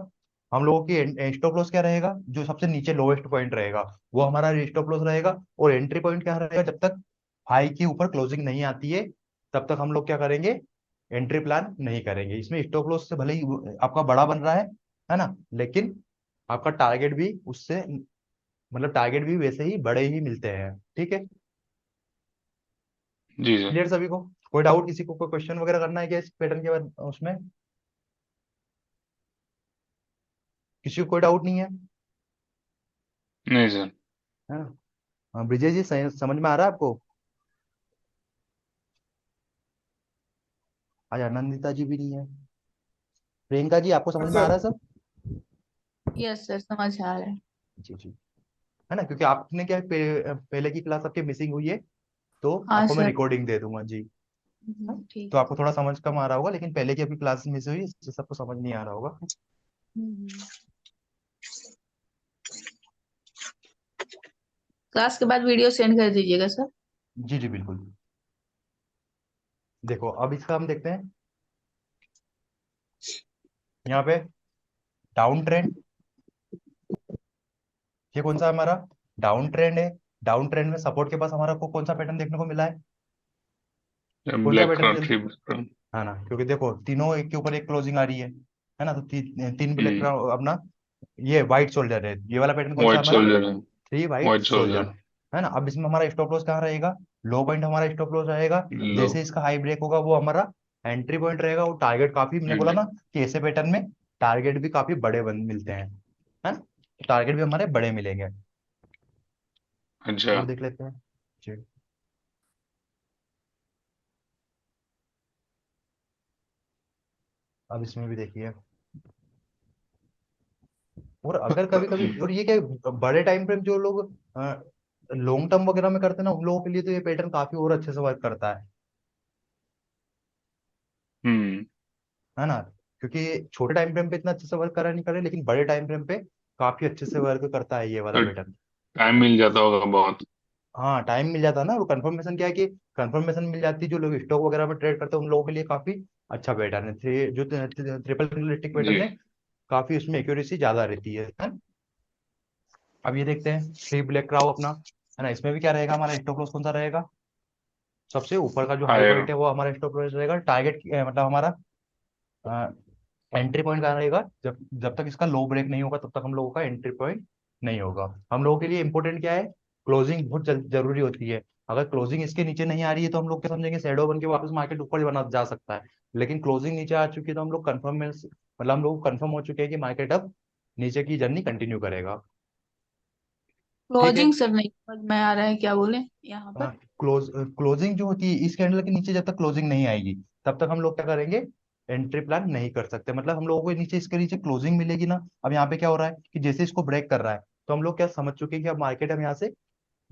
S1: हम लोगों की स्टॉप लॉस क्या रहेगा, जो सबसे नीचे लोवेस्ट पॉइंट रहेगा वो हमारा स्टॉप लॉस रहेगा। और एंट्री पॉइंट क्या रहेगा, जब तक हाई के ऊपर क्लोजिंग नहीं आती है तब तक हम लोग क्या करेंगे, एंट्री प्लान नहीं करेंगे। इसमें स्टॉप लॉस से भले ही आपका बड़ा बन रहा है ना, लेकिन आपका टारगेट भी उससे मतलब टारगेट भी वैसे ही बड़े ही मिलते हैं, ठीक है।
S2: जी सर।
S1: क्लियर सभी को? कोई डाउट किसी को, कोई क्वेश्चन वगैरह करना है क्या इस पैटर्न के बाद उसमें? किसी को कोई डाउट नहीं है?
S2: नहीं सर।
S1: है ना। हाँ, ब्रिजेश जी समझ में आ रहा है आपको? आज आनंदिता जी भी नहीं है। प्रियंका जी आपको समझ में आ रहा है सब?
S4: यस सर, समझ आ रहा है।
S1: जी जी। है ना, क्योंकि आपने क्या है, पहले की क्लास आपकी मिसिंग हुई है, तो
S4: हाँ
S1: आपको मैं
S4: सर।
S1: रिकॉर्डिंग दे दूंगा जी। हाँ?
S4: ठीक
S1: तो
S4: है।
S1: आपको थोड़ा समझ कम आ रहा होगा, लेकिन पहले की अभी क्लास मिस हुई इससे सबको समझ नहीं आ रहा होगा।
S4: क्लास के बाद वीडियो सेंड कर दीजिएगा सर।
S1: जी जी बिल्कुल। देखो अब इसका हम देखते हैं, यहाँ पे डाउन ट्रेंड, ये कौन सा है हमारा, डाउन ट्रेंड है। डाउन ट्रेंड में सपोर्ट के पास हमारा को कौन सा पैटर्न देखने को मिला है, कौन सा
S2: ब्लैक
S1: पैटर्न
S2: क्राउन
S1: जल्दी,
S2: थ्री ब्लैक क्राउन।
S1: है ना, क्योंकि देखो तीनों एक के ऊपर एक क्लोजिंग आ रही है ना, तो तीन ब्लैक अपना ये व्हाइट शोल्डर है, ये वाला पैटर्न कौन सा है
S2: व्हाइट
S1: हमारा,
S2: सोल्जर है।
S1: Three white
S2: white
S1: shoulder,
S2: soldier.
S1: है ना। अब इसमें हमारा स्टॉप लॉस कहाँ रहेगा, लो पॉइंट हमारा स्टॉप लॉस रहेगा,
S2: लो।
S1: जैसे इसका हाई ब्रेक होगा वो हमारा एंट्री पॉइंट रहेगा। वो टारगेट काफी, मैंने बोला ना कि ऐसे पैटर्न में टारगेट भी काफी बड़े बन मिलते हैं, है ना, टारगेट भी हमारे बड़े मिलेंगे।
S2: अच्छा।
S1: और देख लेते हैं जी। अब इसमें भी देखिए, और अगर कभी कभी, और ये क्या बड़े टाइम फ्रेम जो लोग लॉन्ग टर्म वगैरह में करते हैं ना उन लोगों के लिए तो ये पैटर्न काफी और अच्छे से वर्क करता
S2: हम्म।
S1: है ना। क्योंकि छोटे टाइम फ्रेम पे इतना अच्छे से वर्क करा नहीं करे, लेकिन बड़े टाइम फ्रेम पे काफी अच्छे से वर्क करता है ये वाला
S2: तो
S1: पैटर्न।
S2: टाइम मिल जाता होगा बहुत।
S1: हाँ टाइम मिल जाता है ना, वो कंफर्मेशन क्या है कि कंफर्मेशन मिल जाती है, जो लोग स्टॉक वगैरह में ट्रेड करते हैं उन लोगों के लिए काफी अच्छा पैटर्न है। जो ट्रिपल कैंडलस्टिक पैटर्न
S2: जी।
S1: है काफी उसमें एक्यूरेसी ज्यादा रहती है। अब ये देखते हैं थ्री ब्लैक क्राउ अपना, है ना। इसमें भी क्या रहेगा, हमारा स्टॉप लॉस कौन सा रहेगा, सबसे ऊपर का जो हाई
S2: हायर।
S1: पॉइंट है वो हमारा स्टॉप लॉस रहेगा। टारगेट मतलब हमारा एंट्री पॉइंट कहाँ रहेगा, जब जब तक इसका लो ब्रेक नहीं होगा तब तक हम लोगों का एंट्री पॉइंट नहीं होगा। हम लोगों के लिए इंपॉर्टेंट क्या है, क्लोजिंग बहुत जरूरी होती है। अगर क्लोजिंग इसके नीचे नहीं आ रही है तो हम लोग क्या समझेंगे, शैडो बन के वापस मार्केट ऊपर बना जा सकता है। लेकिन क्लोजिंग नीचे आ चुकी है तो हम लोग कंफर्म मतलब हम लोग कंफर्म हो चुके हैं कि मार्केट अब नीचे की जर्नी कंटिन्यू करेगा। ठीक है।
S4: क्लोजिंग सर नहीं समझ में आ रहा है, क्या बोले यहाँ पर।
S1: क्लोजिंग जो होती है इस कैंडल के नीचे जब तक क्लोजिंग नहीं आएगी तब तक हम लोग क्या करेंगे, एंट्री प्लान नहीं कर सकते। मतलब हम लोगों को नीचे इसके नीचे क्लोजिंग मिलेगी ना, अब यहाँ पे क्या हो रहा है कि जैसे इसको ब्रेक कर रहा है तो हम लोग क्या समझ चुके हैं कि अब मार्केट हम यहाँ से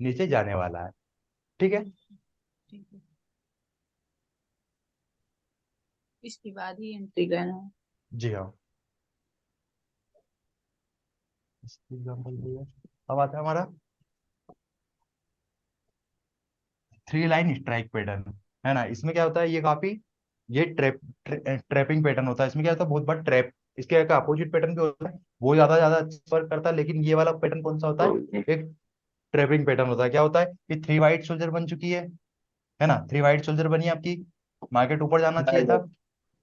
S1: नीचे जाने वाला है। ठीक है।
S4: ठीक है, इसके बाद ही एंट्री लेना है।
S1: जी हाँ। एग्जाम्पल दिया। अब आता है हमारा थ्री लाइन स्ट्राइक पैटर्न, है ना। इसमें क्या होता है, ये काफी ये ट्रैपिंग पैटर्न होता है। इसमें क्या होता है, बहुत बड़ा ट्रैप। इसके एक अपोजिट पैटर्न भी होता है, वो ज्यादा ज्यादा अच्छा वर्क करता है। लेकिन ये वाला पैटर्न कौन सा होता है, एक ट्रैपिंग पैटर्न होता है। क्या होता है कि थ्री वाइट सोल्जर बन चुकी है ना, थ्री वाइट सोल्जर बनी आपकी, मार्केट ऊपर जाना चाहिए था।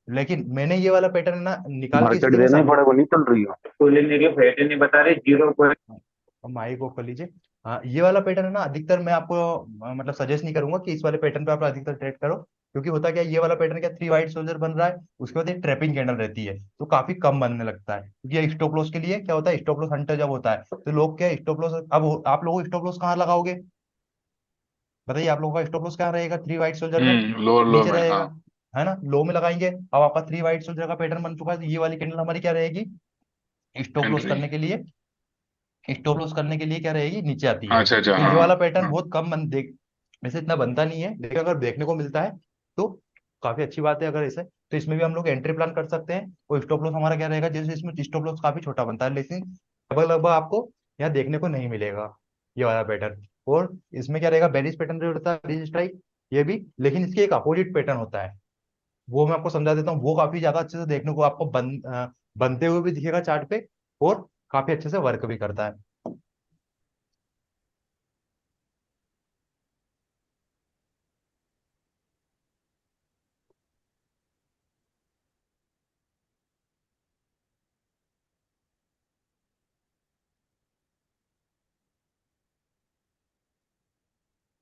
S1: लेकिन मैंने ये वाला पैटर्न ना निकाल के
S5: मार्केट
S1: इसकी मैं
S5: देना ही
S1: सब
S5: पड़ेगा, नहीं चल रही हो तो लेने के फायदे नहीं बता रहे, 0
S1: माइक ऑफ कर लीजिए। हाँ ये वाला पैटर्न है ना, अधिकतर मैं आपको मतलब सजेस्ट नहीं करूंगा कि इस वाले पैटर्न पे आप अधिकतर ट्रेड करो। क्योंकि होता क्या है, ये वाला पैटर्न क्या थ्री वाइट सोल्जर बन रहा है, उसके बाद एक ट्रैपिंग कैंडल रहती है तो काफी कम बनने लगता है। क्योंकि ये स्टॉप लॉस के लिए क्या होता है, स्टॉप लॉस हंटर जब होता है तो लोग क्या स्टॉप लॉस, अब आप लोग स्टॉप लॉस कहाँ लगाओगे, बताइए आप लोगों का स्टॉप लॉस कहाँ रहेगा थ्री वाइट सोल्जर में,
S2: लोअर लो
S1: नीचे
S2: में,
S1: रहेगा,
S2: हाँ।
S1: है ना, लो में लगाएंगे। अब आपका थ्री वाइट सोल्जर का पैटर्न बन चुका है तो ये वाली कैंडल हमारी क्या रहेगी, स्टॉप लॉस
S2: एंट्री।
S1: करने के लिए, स्टॉप लॉस करने के लिए क्या रहेगी, नीचे आती है।
S2: अच्छा अच्छा,
S1: तो ये
S2: हाँ
S1: वाला पैटर्न
S2: हाँ।
S1: बहुत कम बन देख, वैसे इतना बनता नहीं है, लेकिन अगर देखने को मिलता है तो काफी अच्छी बात है। अगर ऐसे तो इसमें भी हम लोग एंट्री प्लान कर सकते हैं। और स्टॉप लॉस हमारा क्या रहेगा, जैसे इसमें स्टॉप लॉस काफी छोटा बनता है, लेकिन लगभग लगभग आपको यहाँ देखने को नहीं मिलेगा ये वाला पैटर्न। और इसमें क्या रहेगा, बेरिश पैटर्न जो होता है, बेरिश स्ट्राइक, ये भी, लेकिन इसके एक अपोजिट पैटर्न होता है, वो मैं आपको समझा देता हूँ। वो काफी ज्यादा अच्छे से देखने को आपको बनते हुए भी दिखेगा चार्ट पे, और काफी अच्छे से वर्क भी करता है।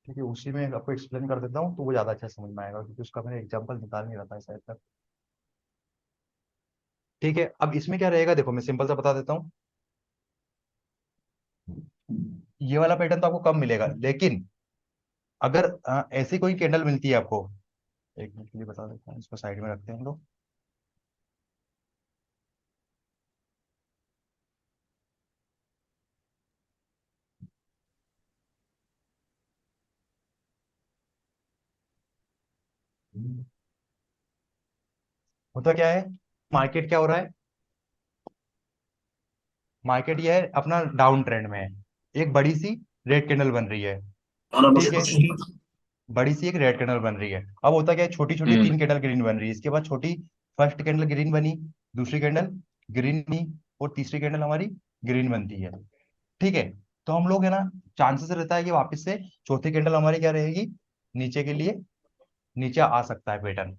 S1: ठीक है, उसी में आपको एक्सप्लेन कर देता हूँ तो वो ज्यादा अच्छा समझ में आएगा, क्योंकि उसका मैंने एग्जांपल निकाल नहीं रहा था शायद तक। ठीक है, अब इसमें क्या रहेगा, देखो मैं सिंपल सा बता देता हूँ। ये वाला पैटर्न तो आपको कम मिलेगा, लेकिन अगर ऐसी कोई कैंडल मिलती है आपको, एक मिनट के लिए बता देता हूँ, इसको साइड में रखते हैं हम लोग। होता क्या है, मार्केट क्या हो रहा है, मार्केट ये है अपना डाउन ट्रेंड में है, एक बड़ी सी रेड कैंडल बन रही है। ठीक है, बड़ी सी एक रेड कैंडल बन रही है। अब होता क्या है, छोटी छोटी
S2: हम्म।
S1: तीन कैंडल ग्रीन बन रही है, इसके बाद छोटी फर्स्ट कैंडल ग्रीन बनी, दूसरी कैंडल ग्रीन बनी, और तीसरी कैंडल हमारी ग्रीन बनती है। ठीक है, तो हम लोग है ना, चांसेस रहता है कि वापस से चौथी कैंडल हमारी क्या रहेगी, नीचे के लिए नीचे आ सकता है पैटर्न।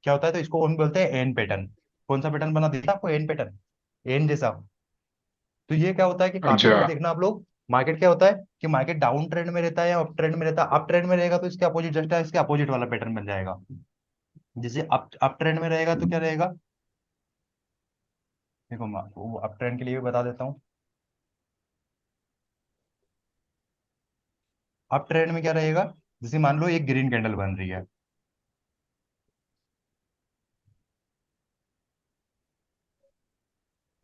S1: क्या होता है, तो इसको हम बोलते हैं एन पैटर्न। कौन सा पैटर्न बना देता है आपको, एन पैटर्न, एन जैसा। तो ये क्या होता है कि काफी
S2: अच्छा।
S1: बार देखना आप लोग, मार्केट क्या होता है कि मार्केट डाउन ट्रेंड में रहता है या अप ट्रेंड में रहता है। अप ट्रेंड में रहेगा तो इसके अपोजिट, जस्ट इसके अपोजिट वाला पैटर्न बन जाएगा। जैसे अप ट्रेंड में रहेगा तो क्या रहेगा, देखो वो अप ट्रेंड के लिए भी बता देता हूँ। अप ट्रेंड में क्या रहेगा, जैसे मान लो एक ग्रीन कैंडल बन रही है,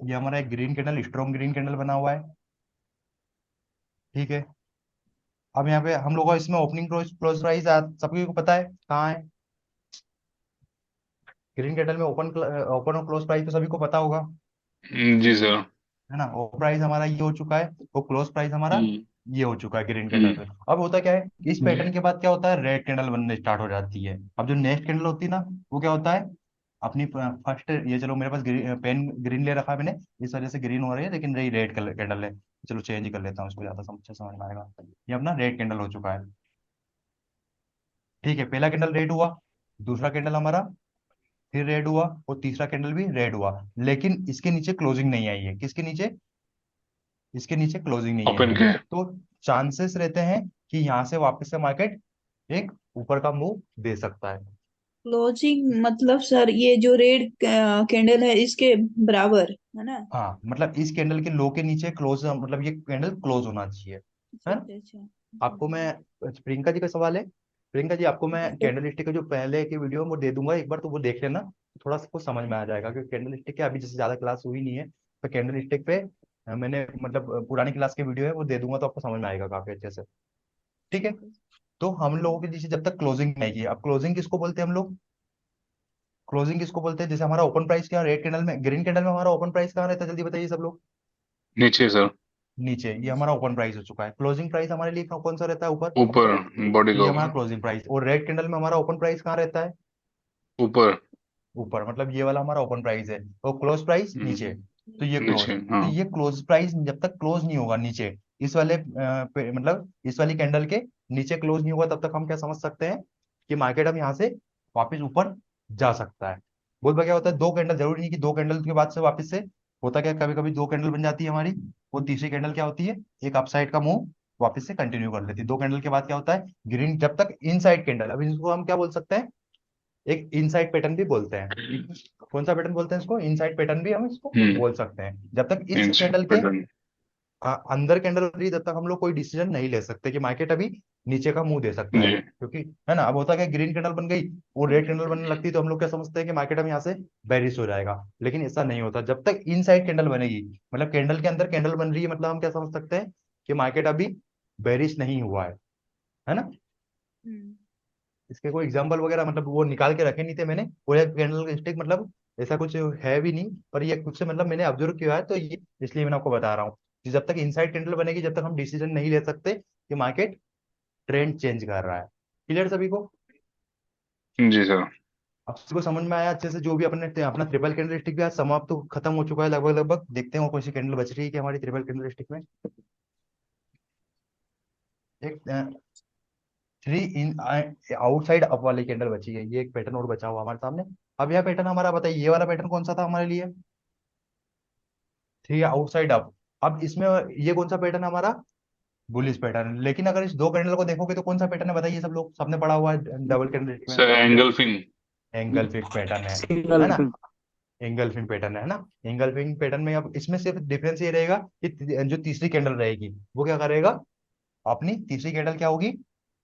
S1: ये हमारा एक green candle, strong green candle बना हुआ है। ठीक है, अब यहाँ पे हम लोग को इसमें ओपनिंग क्लोज क्लोज प्राइस सभी को पता है कहाँ है। ग्रीन कैंडल में ओपन और क्लोज प्राइस तो सभी को पता होगा,
S2: जी सर।
S1: है ना। ओपन प्राइस हमारा ये हो चुका है, वो क्लोज प्राइस हमारा
S2: हम्म।
S1: ये हो चुका है ग्रीन कैंडल
S2: हम्म।
S1: पे। अब होता क्या है, इस
S2: जी।
S1: पैटर्न के बाद क्या होता है, रेड कैंडल बनने स्टार्ट हो जाती है। अब जो नेक्स्ट कैंडल होती है ना, वो क्या होता है, अपनी फर्स्ट, ये चलो मेरे पास पेन ग्रीन ले रखा है मैंने, इस वजह से ग्रीन हो रही है, लेकिन रही रेड कलर कैंडल है। चलो चेंज कर लेता हूँ, इसको ज्यादा समझ में आएगा। ये अपना रेड कैंडल हो चुका है। ठीक है, पहला कैंडल रेड हुआ, दूसरा कैंडल हमारा फिर रेड हुआ, और तीसरा कैंडल भी रेड हुआ, लेकिन इसके नीचे क्लोजिंग नहीं आई है। किसके नीचे, इसके नीचे क्लोजिंग नहीं आई
S2: ओपन
S1: है।
S2: के।
S1: तो चांसेस रहते हैं कि यहाँ से वापस से मार्केट एक ऊपर का मूव दे सकता है।
S4: क्लोजिंग मतलब सर ये जो रेड कैंडल है इसके बराबर है ना?
S1: हाँ, मतलब इस कैंडल के लो के नीचे क्लोज, मतलब ये कैंडल क्लोज होना चाहिए,
S4: अच्छा
S1: है ना।
S4: अच्छा अच्छा।
S1: आपको मैं, प्रियंका जी का सवाल है, प्रियंका जी आपको मैं
S4: जी सर।
S1: कैंडल स्टिक का जो पहले की वीडियो है वो दे दूंगा एक बार, तो वो देख लेना, थोड़ा सा कुछ समझ में आ जाएगा। क्योंकि कैंडल स्टिक के अभी जैसे ज्यादा क्लास हुई नहीं है, तो कैंडल स्टिक पे मैंने मतलब पुरानी क्लास की वीडियो है वो दे दूंगा, तो आपको समझ में आएगा काफी अच्छे से। ठीक है,
S4: ठीक है।
S1: तो हम लोगों के जैसे जब तक क्लोजिंग नहीं की, अब क्लोजिंग किसको बोलते हैं हम लोग, क्लोजिंग किसको बोलते हैं, जैसे हमारा ओपन प्राइस क्या, रेड कैंडल में, ग्रीन कैंडल में हमारा ओपन प्राइस कहाँ रहता है, जल्दी बताइए सब लोग।
S2: नीचे सर।
S1: नीचे, ये
S4: नीचे।
S1: हमारा ओपन प्राइस हो चुका है। क्लोजिंग प्राइस हमारे लिए कौन सा रहता है, ऊपर।
S2: ऊपर। बॉडी
S1: तो
S2: का
S1: ये हमारा
S2: ऊपर।
S1: क्लोजिंग प्राइस, और रेड कैंडल में हमारा ओपन प्राइस कहाँ रहता है,
S2: ऊपर।
S1: ऊपर, मतलब ये वाला हमारा ओपन प्राइस है, और क्लोज प्राइस नीचे। तो ये क्लोज,
S2: नीचे हाँ।
S1: तो ये क्लोज प्राइस जब तक क्लोज नहीं होगा नीचे, इस वाले मतलब इस वाली कैंडल के नीचे क्लोज नहीं होगा, तब तक हम क्या समझ सकते हैं कि मार्केट अब यहाँ से वापस ऊपर जा सकता है। बहुत बार क्या होता है, दो कैंडल, जरूरी नहीं कि दो कैंडल के बाद से वापस से, होता क्या, कभी कभी दो कैंडल बन जाती है हमारी, वो तीसरी कैंडल क्या होती है, एक अपसाइड का मूव वापस से कंटिन्यू कर लेती है। दो कैंडल के बाद क्या होता है, ग्रीन, जब तक इनसाइड कैंडल, अब इसको हम क्या बोल सकते हैं, एक इनसाइड पैटर्न भी बोलते हैं। कौन सा पैटर्न बोलते हैं इसको, इनसाइड पैटर्न भी हम इसको
S2: हम्म।
S1: बोल सकते हैं। जब तक इस
S2: इंच
S1: कैंडल के
S2: पैटर्न।
S1: अंदर कैंडल हो रही है, तब तक हम लोग कोई डिसीजन नहीं ले सकते कि मार्केट अभी नीचे का मुंह दे सकता है,
S2: जी।
S1: क्योंकि, है ना। अब होता है कि ग्रीन कैंडल बन गई, वो रेड कैंडल बनने लगती है, तो हम लोग क्या समझते हैं कि मार्केट अब यहाँ से बेरिश हो जाएगा। लेकिन ऐसा नहीं होता, जब तक इनसाइड कैंडल बनेगी, मतलब कैंडल के अंदर कैंडल बन रही है, मतलब हम क्या समझ सकते हैं कि मार्केट अभी बेरिश नहीं हुआ है ना।
S4: हम्म।
S1: इसके कोई एग्जांपल वगैरह मतलब वो निकाल के रखे नहीं थे मैंने, वो एक कैंडल स्टिक मतलब ऐसा कुछ है भी नहीं, पर ये कुछ से मतलब मैंने ऑब्जर्व किया है, तो ये इसलिए मैंने आपको बता रहा हूँ कि जब तक इनसाइड कैंडल बनेगी, जब तक हम डिसीजन नहीं ले सकते कि मार्केट ट्रेंड चेंज कर रहा है। क्लियर सभी को।
S2: जी सर।
S1: अब सभी को समझ में आया अच्छे से, जो भी अपने अपना ट्रिपल कैंडल स्टिक भी आज समाप्त तो खत्म हो चुका है लगभग लगभग। देखते हैं और कोई सी कैंडल बच रही है कि हमारी ट्रिपल कैंडल स्टिक में। एक थ्री इन आउटसाइड अप वाली कैंडल बची है, ये एक पैटर्न और बचा हुआ हमारे सामने। अब यह पैटर्न हमारा, बताइए ये वाला पैटर्न कौन सा था हमारे लिए, थ्री आउटसाइड अप। अब इसमें ये कौन सा पैटर्न हमारा, बुलिश पैटर्न। लेकिन अगर इस दो कैंडल को देखोगे तो कौन सा पैटर्न है, बताइए सब लोग, सबने पढ़ा हुआ है डबल कैंडल में,
S2: sir engulfing.
S1: Angle fix pattern है
S3: सिंगल
S1: ना। एंगल फिंग पैटर्न है ना। एंगल फिंग पैटर्न में अब इसमें सिर्फ डिफरेंस ये रहेगा कि जो तीसरी कैंडल रहेगी वो क्या करेगा, अपनी तीसरी कैंडल क्या होगी,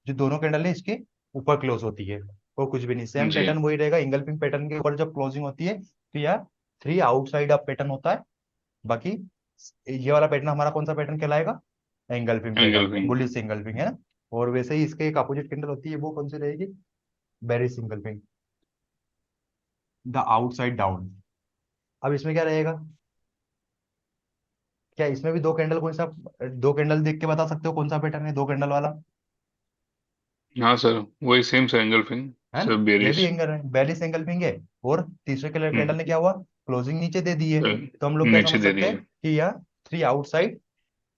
S1: जो दोनों कैंडल है इसके ऊपर क्लोज होती है, और कुछ भी नहीं, सेम
S2: जी।
S1: पैटर्न वही रहेगा। एंगल फिंग पैटर्न के ऊपर जब क्लोजिंग होती है, तो यह थ्री आउटसाइड अप पैटर्न होता है। बाकी ये वाला पैटर्न हमारा कौन सा पैटर्न कहलाएगा, engulfing pattern,
S2: engulfing.
S1: Bullish engulfing, है ना। और वैसे ही इसके एक अपोजिट कैंडल होती है, वो कौन सी रहेगी, bearish engulfing, the outside down. अब इसमें क्या रहेगा, क्या इसमें भी दो कैंडल, कौन सा, दो कैंडल देख के बता सकते हो कौन सा पैटर्न है दो कैंडल वाला,
S2: हाँ सर, वही सेम सर एंगल्फिंग।
S1: है ना।
S2: सर
S1: ये भी
S2: बेरिश।
S1: एंगल है, बेरिश एंगल्फिंग है। और तीसरे कैंडल कैंडल ने
S2: हम्म।
S1: क्या हुआ, क्लोजिंग नीचे दे दी है,
S2: सर
S1: तो हम लोग क्या
S2: नीचे
S1: समझ
S2: दे
S1: सकते हैं
S2: दिए।
S1: कि यह थ्री आउटसाइड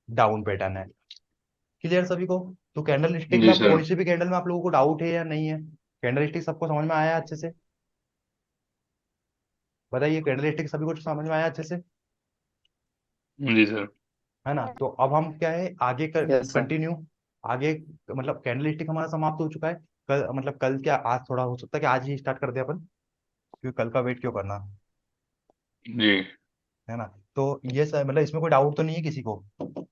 S1: डाउन पैटर्न है। क्लियर सभी को। तो कैंडल स्टिक में
S2: जी
S1: अब
S2: सर।
S1: कोई सी भी कैंडल में आप लोगों को डाउट है या नहीं है, कैंडल स्टिक सबको समझ में आया अच्छे से, बताइए कैंडल स्टिक सभी को समझ में आया अच्छे से,
S2: जी सर।
S1: है ना। तो अब हम क्या है आगे
S3: यस सर।
S1: कंटिन्यू, आगे, मतलब कैंडल स्टिक हमारा समाप्त हो चुका है। कल, मतलब कल क्या, आज थोड़ा हो सकता है कि आज ही स्टार्ट कर दे अपन, क्योंकि कल का वेट क्यों करना,
S2: जी।
S1: है ना। तो ये सब मतलब इसमें कोई डाउट तो नहीं है किसी को,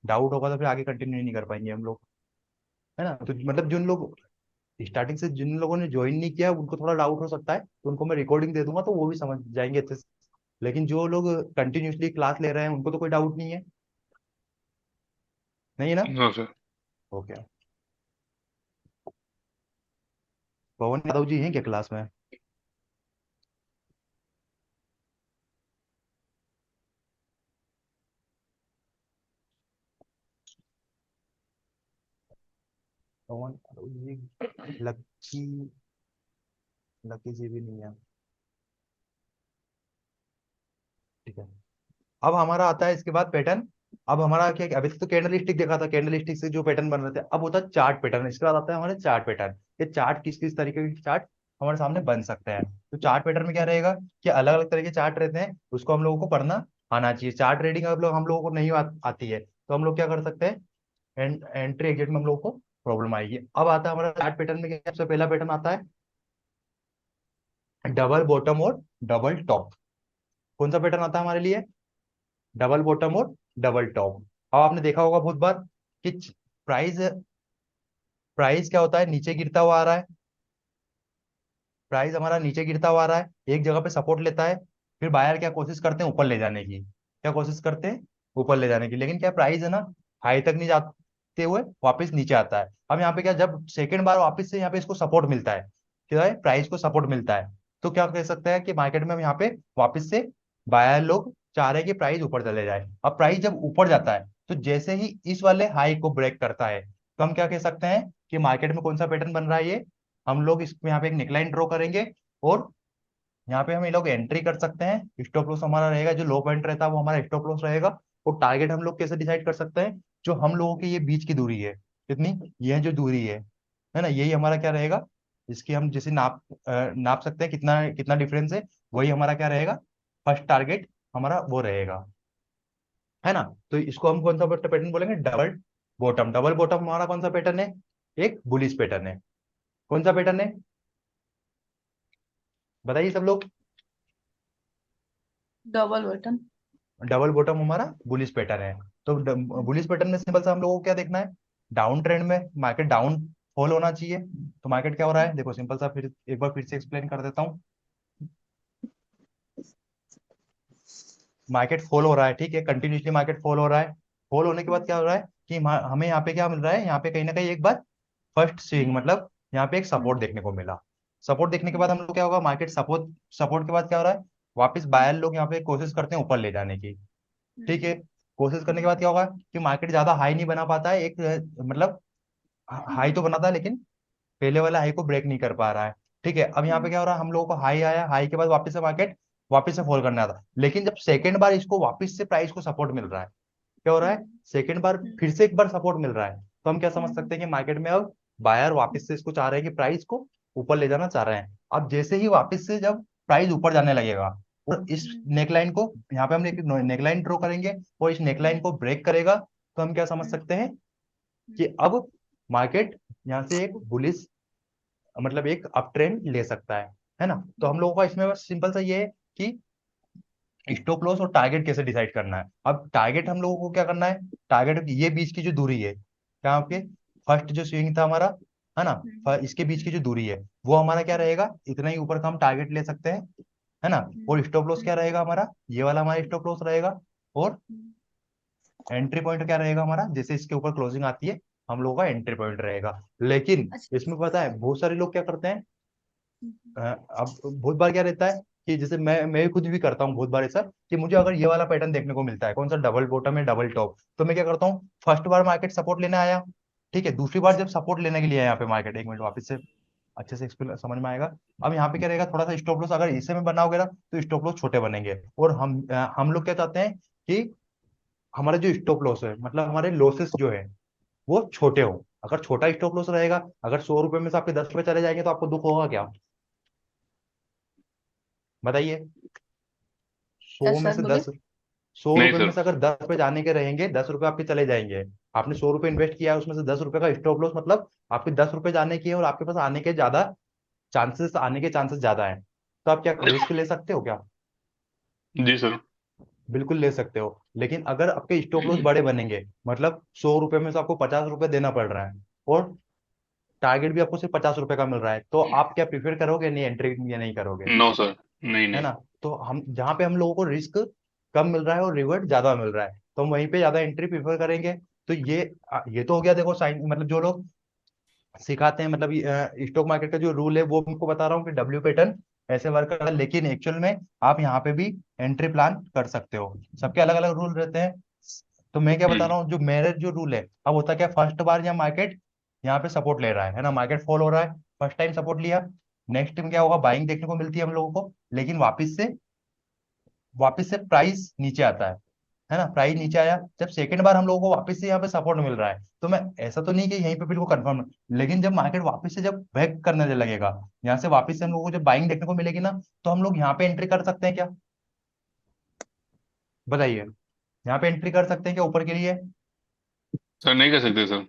S1: डाउट होगा तो फिर आगे कंटिन्यू नहीं कर पाएंगे हम लोग, है ना। तो मतलब जिन लोग स्टार्टिंग से, जिन लोगों ने ज्वाइन नहीं किया उनको थोड़ा डाउट हो सकता है, तो उनको मैं रिकॉर्डिंग दे दूंगा तो वो भी समझ जाएंगे अच्छे से। लेकिन जो लोग कंटिन्यूसली क्लास ले रहे हैं उनको तो कोई डाउट नहीं है, नहीं है ना।
S2: No sir.
S1: Okay. Pavan Yadav ji हैं क्या क्लास में? पवन यादव जी, लक्की, लकी जी भी नहीं है। ठीक है, अब हमारा आता है इसके बाद पैटर्न। अब हमारा क्या, अभी तक तो कैंडल स्टिक देखा था, कैंडल स्टिक से जो पैटर्न बन रहे थे, अब होता है चार्ट पैटर्न। इसके बाद आता है हमारे चार्ट पैटर्न। ये चार्ट किस किस तरीके के चार्ट हमारे सामने बन सकते हैं। तो चार्ट पैटर्न में क्या रहेगा कि अलग अलग तरह के चार्ट रहते हैं, उसको हम लोगों को पढ़ना आना चाहिए। चार्ट रीडिंग हम लोगों को नहीं आती है, तो हम लोग क्या कर सकते हैं, एंट्री एग्जिट में हम लोग को प्रॉब्लम आएगी। अब आता है हमारा चार्ट पैटर्न में, क्या सबसे पहला पैटर्न आता है डबल बॉटम और डबल टॉप। कौन सा पैटर्न आता है हमारे लिए? डबल बॉटम और डबल टॉप। अब आपने देखा होगा बहुत बार कि प्राइस प्राइस क्या होता है, नीचे गिरता हुआ आ रहा है। प्राइस हमारा नीचे गिरता हुआ आ रहा है, एक जगह पे सपोर्ट लेता है, फिर बायर क्या कोशिश करते हैं, ऊपर ले जाने की। क्या कोशिश करते हैं? ऊपर ले जाने की। लेकिन क्या प्राइस है ना, हाई तक नहीं जाते हुए वापस नीचे आता है। अब यहाँ पे क्या, जब सेकेंड बार वापस से यहाँ पे इसको सपोर्ट मिलता है, क्या है, प्राइस को सपोर्ट मिलता है, तो क्या कह सकते हैं कि मार्केट में हम यहाँ पे वापस से बायर लोग चाह रहे हैं कि प्राइस ऊपर चले जाए। अब प्राइस जब ऊपर जाता है, तो जैसे ही इस वाले हाई को ब्रेक करता है, तो हम क्या कह सकते हैं कि मार्केट में कौन सा पैटर्न बन रहा है ये। हम लोग इसमें यहाँ पे एक नेकलाइन ड्रॉ करेंगे, और यहाँ पे हम ये लोग एंट्री कर सकते हैं। स्टॉप लॉस हमारा रहेगा, जो लो पॉइंट रहता है वो हमारा स्टॉप लॉस रहेगा। और टारगेट हम लोग कैसे डिसाइड कर सकते हैं, जो हम लोगों की ये बीच की दूरी है, कितनी, ये जो दूरी है ना, यही हमारा क्या रहेगा, इसकी हम जैसे नाप सकते हैं कितना कितना डिफरेंस है, वही हमारा क्या रहेगा, फर्स्ट टारगेट हमारा वो रहेगा, है ना। तो इसको हम कौन सा पैटर्न बोलेंगे, डबल बॉटम। डबल बॉटम हमारा कौन सा पैटर्न है, एक बुलिश पैटर्न है। कौन सा पैटर्न है, बताइए सब लोग।
S4: Double button.
S1: डबल बॉटम हमारा बुलिश पैटर्न है। तो बुलिश पैटर्न में सिंपल सा हम लोगों को क्या देखना है, डाउन ट्रेंड में मार्केट डाउन फॉल होना चाहिए। तो मार्केट क्या हो रहा है, देखो सिंपल सा, फिर एक बार फिर से एक्सप्लेन कर देता हूँ। मार्केट फॉल हो रहा है, ठीक है, कंटिन्यूसली मार्केट फॉल हो रहा है। फॉल होने के बाद क्या हो रहा है कि हमें यहाँ पे क्या मिल रहा है, यहाँ पे कहीं ना कहीं एक बार फर्स्ट स्विंग, मतलब यहाँ पे एक सपोर्ट देखने को मिला। सपोर्ट देखने के बाद हम लोग क्या होगा, मार्केट सपोर्ट सपोर्ट के बाद क्या हो रहा है, वापस बायर लोग यहाँ पे कोशिश करते हैं ऊपर ले जाने की। ठीक है, कोशिश करने के बाद क्या होगा कि मार्केट ज्यादा हाई नहीं बना पाता है, एक मतलब हाई तो बनाता है, लेकिन पहले वाला हाई को ब्रेक नहीं कर पा रहा है। ठीक है, अब यहाँ पे क्या हो रहा है, हम लोगों को हाई आया, हाई के बाद वापस से मार्केट वापस से फॉल करने आता, लेकिन जब सेकंड बार इसको वापस से प्राइस को सपोर्ट मिल रहा है, क्या हो रहा है, सेकंड बार फिर से एक बार सपोर्ट मिल रहा है, तो हम क्या समझ सकते हैं कि मार्केट में अब बायर वापस से इसको चाह रहे हैं कि प्राइस को ऊपर ले जाना चाह रहे हैं। अब जैसे ही वापस से जब प्राइस ऊपर जाने लगेगा, और इस नेकलाइन को यहाँ पे हम एक नेकलाइन ड्रॉ करेंगे, और इस नेकलाइन को ब्रेक करेगा, तो हम क्या समझ सकते हैं कि अब मार्केट यहाँ से एक बुलिश, मतलब एक अप ट्रेंड ले सकता है ना। तो हम लोगों का इसमें बस सिंपल सा ये है कि स्टॉप लॉस और टारगेट कैसे डिसाइड करना है। अब टारगेट हम लोगों को क्या करना है, टारगेट ये बीच की जो दूरी है, क्या आपके फर्स्ट जो स्विंग था हमारा, है ना, इसके बीच की जो दूरी है वो हमारा क्या रहेगा, इतना ही ऊपर का हम टारगेट ले सकते हैं, है ना। और स्टॉप लॉस क्या रहेगा हमारा, ये वाला हमारा स्टॉप लॉस रहेगा। और एंट्री पॉइंट क्या रहेगा हमारा, जैसे इसके ऊपर क्लोजिंग आती है, हम लोगों का एंट्री पॉइंट रहेगा। लेकिन इसमें पता है बहुत सारे लोग क्या करते हैं, अब बहुत बार क्या रहता है कि जैसे मैं खुद भी करता हूँ बहुत बार ऐसा, कि मुझे अगर ये वाला पैटर्न देखने को मिलता है, कौन सा, डबल बॉटम है डबल टॉप, तो मैं क्या करता हूँ, फर्स्ट बार मार्केट सपोर्ट लेने आया, ठीक है, दूसरी बार जब सपोर्ट लेने के लिए आया यहाँ पे मार्केट, एक मिनट वापस से अच्छे से एक्सप्लेन समझ में आएगा। अब यहाँ पे क्या रहेगा, थोड़ा सा स्टॉप लॉस अगर इसे में बनाओगे ना, तो स्टॉप लॉस छोटे बनेंगे। और हम लोग क्या चाहते हैं कि हमारे जो स्टॉप लॉस है, मतलब हमारे लॉसेस जो है वो छोटे हो। अगर छोटा स्टॉप लॉस रहेगा, अगर 100 रुपए में से आपके 10 रुपए चले जाएंगे, तो आपको दुख होगा क्या, बताइए।
S4: क्या
S1: 100 में
S4: सर
S1: से
S4: बोले?
S1: 10, सौ
S2: नहीं
S1: रुपए में
S2: सर।
S1: से अगर 10 रुपए जाने के रहेंगे, 10 रुपए आपके चले जाएंगे। आपने 100 रुपए इन्वेस्ट किया है, उसमें से 10 रुपए का स्टॉप लॉस, मतलब आपके 10 रुपए जाने की है, और आपके पास आने के चांसेस ज्यादा है। तो आप क्या रिस्क ले सकते हो क्या,
S2: जी सर।
S1: बिल्कुल ले सकते हो। लेकिन अगर आपके स्टॉप लॉस बड़े बनेंगे, मतलब 100 रुपए में से आपको 50 रुपए देना पड़ रहा है, और टारगेट भी आपको सिर्फ 50 रुपए का मिल रहा है, तो आप क्या प्रीफर करोगे, नहीं एंट्री या नहीं करोगे,
S2: नो सर। नहीं
S1: है
S2: नहीं।
S1: ना। तो हम जहाँ पे हम लोगों को रिस्क कम मिल रहा है और रिवर्ट ज्यादा मिल रहा है, तो हम वहीं पे ज्यादा एंट्री प्रीफर करेंगे। तो ये तो हो गया, देखो साइन, मतलब जो लोग सिखाते हैं, मतलब स्टॉक मार्केट का जो रूल है वो उनको बता रहा हूँ कि डब्ल्यू पैटर्न ऐसे वर्क करता है, लेकिन एक्चुअल में आप यहाँ पे भी एंट्री प्लान कर सकते हो। सबके अलग अलग रूल रहते हैं। तो मैं क्या बता
S2: हम्म।
S1: रहा हूँ, जो मेरे जो रूल है, अब होता क्या, फर्स्ट बार यहाँ मार्केट यहाँ पे सपोर्ट ले रहा है ना, मार्केट फॉल हो रहा है, फर्स्ट टाइम सपोर्ट लिया, नेक्स्ट टाइम क्या होगा, बाइंग देखने को मिलती है हम लोगों को, लेकिन वापस से प्राइस नीचे आता है ना, प्राइस नीचे आया, जब सेकंड बार हम लोगों को वापस से यहाँ पे सपोर्ट मिल रहा है, तो मैं ऐसा तो नहीं कि यहीं पे बिल्कुल कंफर्म, लेकिन जब मार्केट वापस से जब बैक करने लगेगा, यहाँ से वापस से हम लोगों को जब बाइंग देखने को मिलेगी ना, तो हम लोग यहाँ पे एंट्री कर सकते हैं क्या, बताइए, यहाँ पे एंट्री कर सकते हैं क्या ऊपर के लिए,
S2: सर नहीं कर सकते सर।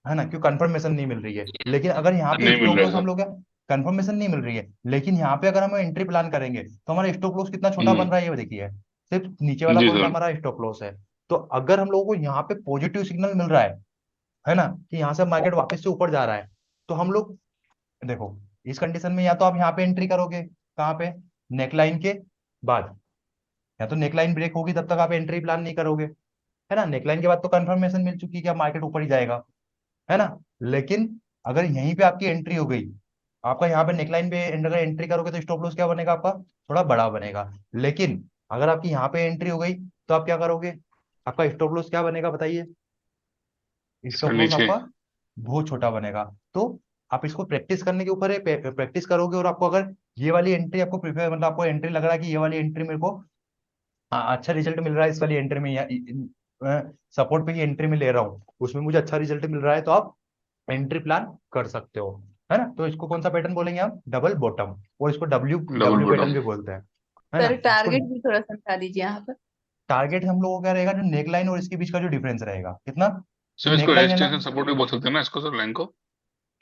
S1: है ना, क्यों, कंफर्मेशन नहीं मिल रही है। लेकिन अगर यहाँ पे
S2: नहीं मिल
S1: स्टॉप
S2: रहा है
S1: लॉस हम
S2: सर।
S1: लोग क्या, कंफर्मेशन नहीं मिल रही है, लेकिन यहाँ पे अगर हम एंट्री प्लान करेंगे तो हमारा स्टॉप लॉस कितना छोटा बन
S2: हम्म।
S1: रहा है, ये देखिए, सिर्फ नीचे वाला
S2: जी
S1: कौन सा
S2: सर।
S1: हमारा स्टॉप लॉस है। तो अगर हम लोगों को यहाँ पे पॉजिटिव सिग्नल मिल रहा है ना, कि यहाँ से मार्केट वापस से ऊपर जा रहा है, तो हम लोग, देखो, इस कंडीशन में या तो आप यहाँ पे एंट्री करोगे, कहाँ पे, नेकलाइन के बाद, या तो नेकलाइन ब्रेक होगी तब तक आप एंट्री प्लान नहीं करोगे, है ना, नेकलाइन के बाद तो कंफर्मेशन मिल चुकी है कि अब मार्केट ऊपर ही जाएगा, है ना। लेकिन अगर यहीं पे आपकी एंट्री हो गई, आपका यहाँ पे नेकलाइन पे अगर एंट्री करोगे तो स्टॉप लॉस क्या बनेगा आपका, थोड़ा बड़ा बनेगा। लेकिन अगर आपकी यहाँ पे एंट्री हो गई तो आप क्या करोगे, आपका स्टॉप लॉस क्या बनेगा बताइए,
S2: सर
S1: स्टॉप लॉस
S2: नीचे।
S1: आपका बहुत छोटा बनेगा। तो आप इसको प्रैक्टिस करने के ऊपर है, प्रैक्टिस करोगे, और आपको अगर ये वाली एंट्री आपको प्रिफेयर, मतलब आपको एंट्री लग रहा है कि ये वाली एंट्री मेरे को अच्छा रिजल्ट मिल रहा है, इस वाली एंट्री में, या सपोर्ट पे ही एंट्री में ले रहा हूँ, उसमें मुझे अच्छा रिजल्ट मिल रहा है, तो आप एंट्री प्लान कर सकते हो, है ना। तो इसको कौन सा पैटर्न बोलेंगे हम, डबल बॉटम, और इसको W
S2: double
S1: W pattern
S2: bottom.
S1: भी बोलते हैं, है
S6: सर
S1: ना। इसको
S6: टारगेट भी थोड़ा समझा दीजिए यहाँ पर।
S1: टारगेट हम लोगों का क्या रहेगा, जो नेक लाइन और इसके बीच का जो डिफरेंस रहेगा, कितना, जो
S2: सर इसको
S1: नेक लाइन है ना,
S2: रेजिस्टेंस सपोर्ट भी बोल सकते हैं ना इसको सर, लाइन को।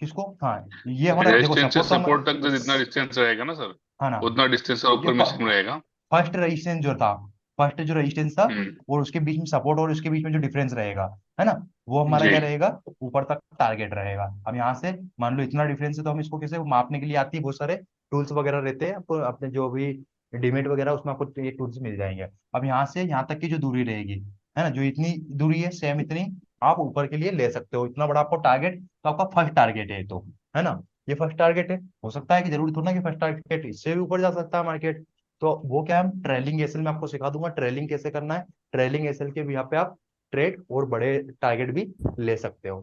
S1: किसको, हाँ, ये हमारा देखो
S2: रेजिस्टेंस से
S1: सपोर्ट तो हम,
S2: सपोर्ट तक का जितना डिस्टेंस रहेगा ना सर,
S1: हाँ ना,
S2: उतना डिस्टेंस सर
S1: जो
S2: ऊपर में सेम रहेगा।
S1: फर्स्ट रेजिस्टेंस जो था, फर्स्ट जो रेजिस्टेंस था,
S2: हम्म।
S1: और उसके बीच में सपोर्ट और उसके बीच में जो डिफरेंस रहेगा, है ना, वो हमारा
S2: जी।
S1: क्या रहेगा, ऊपर तक टारगेट रहेगा। अब यहाँ से मान लो इतना डिफरेंस है, तो हम इसको कैसे मापने के लिए आती है, बहुत सारे टूल्स वगैरह रहते हैं, आपको अपने जो भी डिमेट वगैरह उसमें आपको ये टूल्स मिल जाएंगे। अब यहाँ से यहाँ तक की जो दूरी रहेगी, है ना, जो इतनी दूरी है सेम इतनी आप ऊपर के लिए ले सकते हो, इतना बड़ा आपको टारगेट, तो आपका फर्स्ट टारगेट है, तो है ना, ये फर्स्ट टारगेट है। हो सकता है कि जरूरी थोड़ा ना कि फर्स्ट टारगेट, इससे भी ऊपर जा सकता है मार्केट। तो वो क्या है, हम ट्रेलिंग एसएल में आपको सिखा दूंगा, ट्रेलिंग कैसे करना है, ट्रेलिंग एसएल के भी यहाँ पे आप ट्रेड और बड़े टारगेट भी ले सकते हो,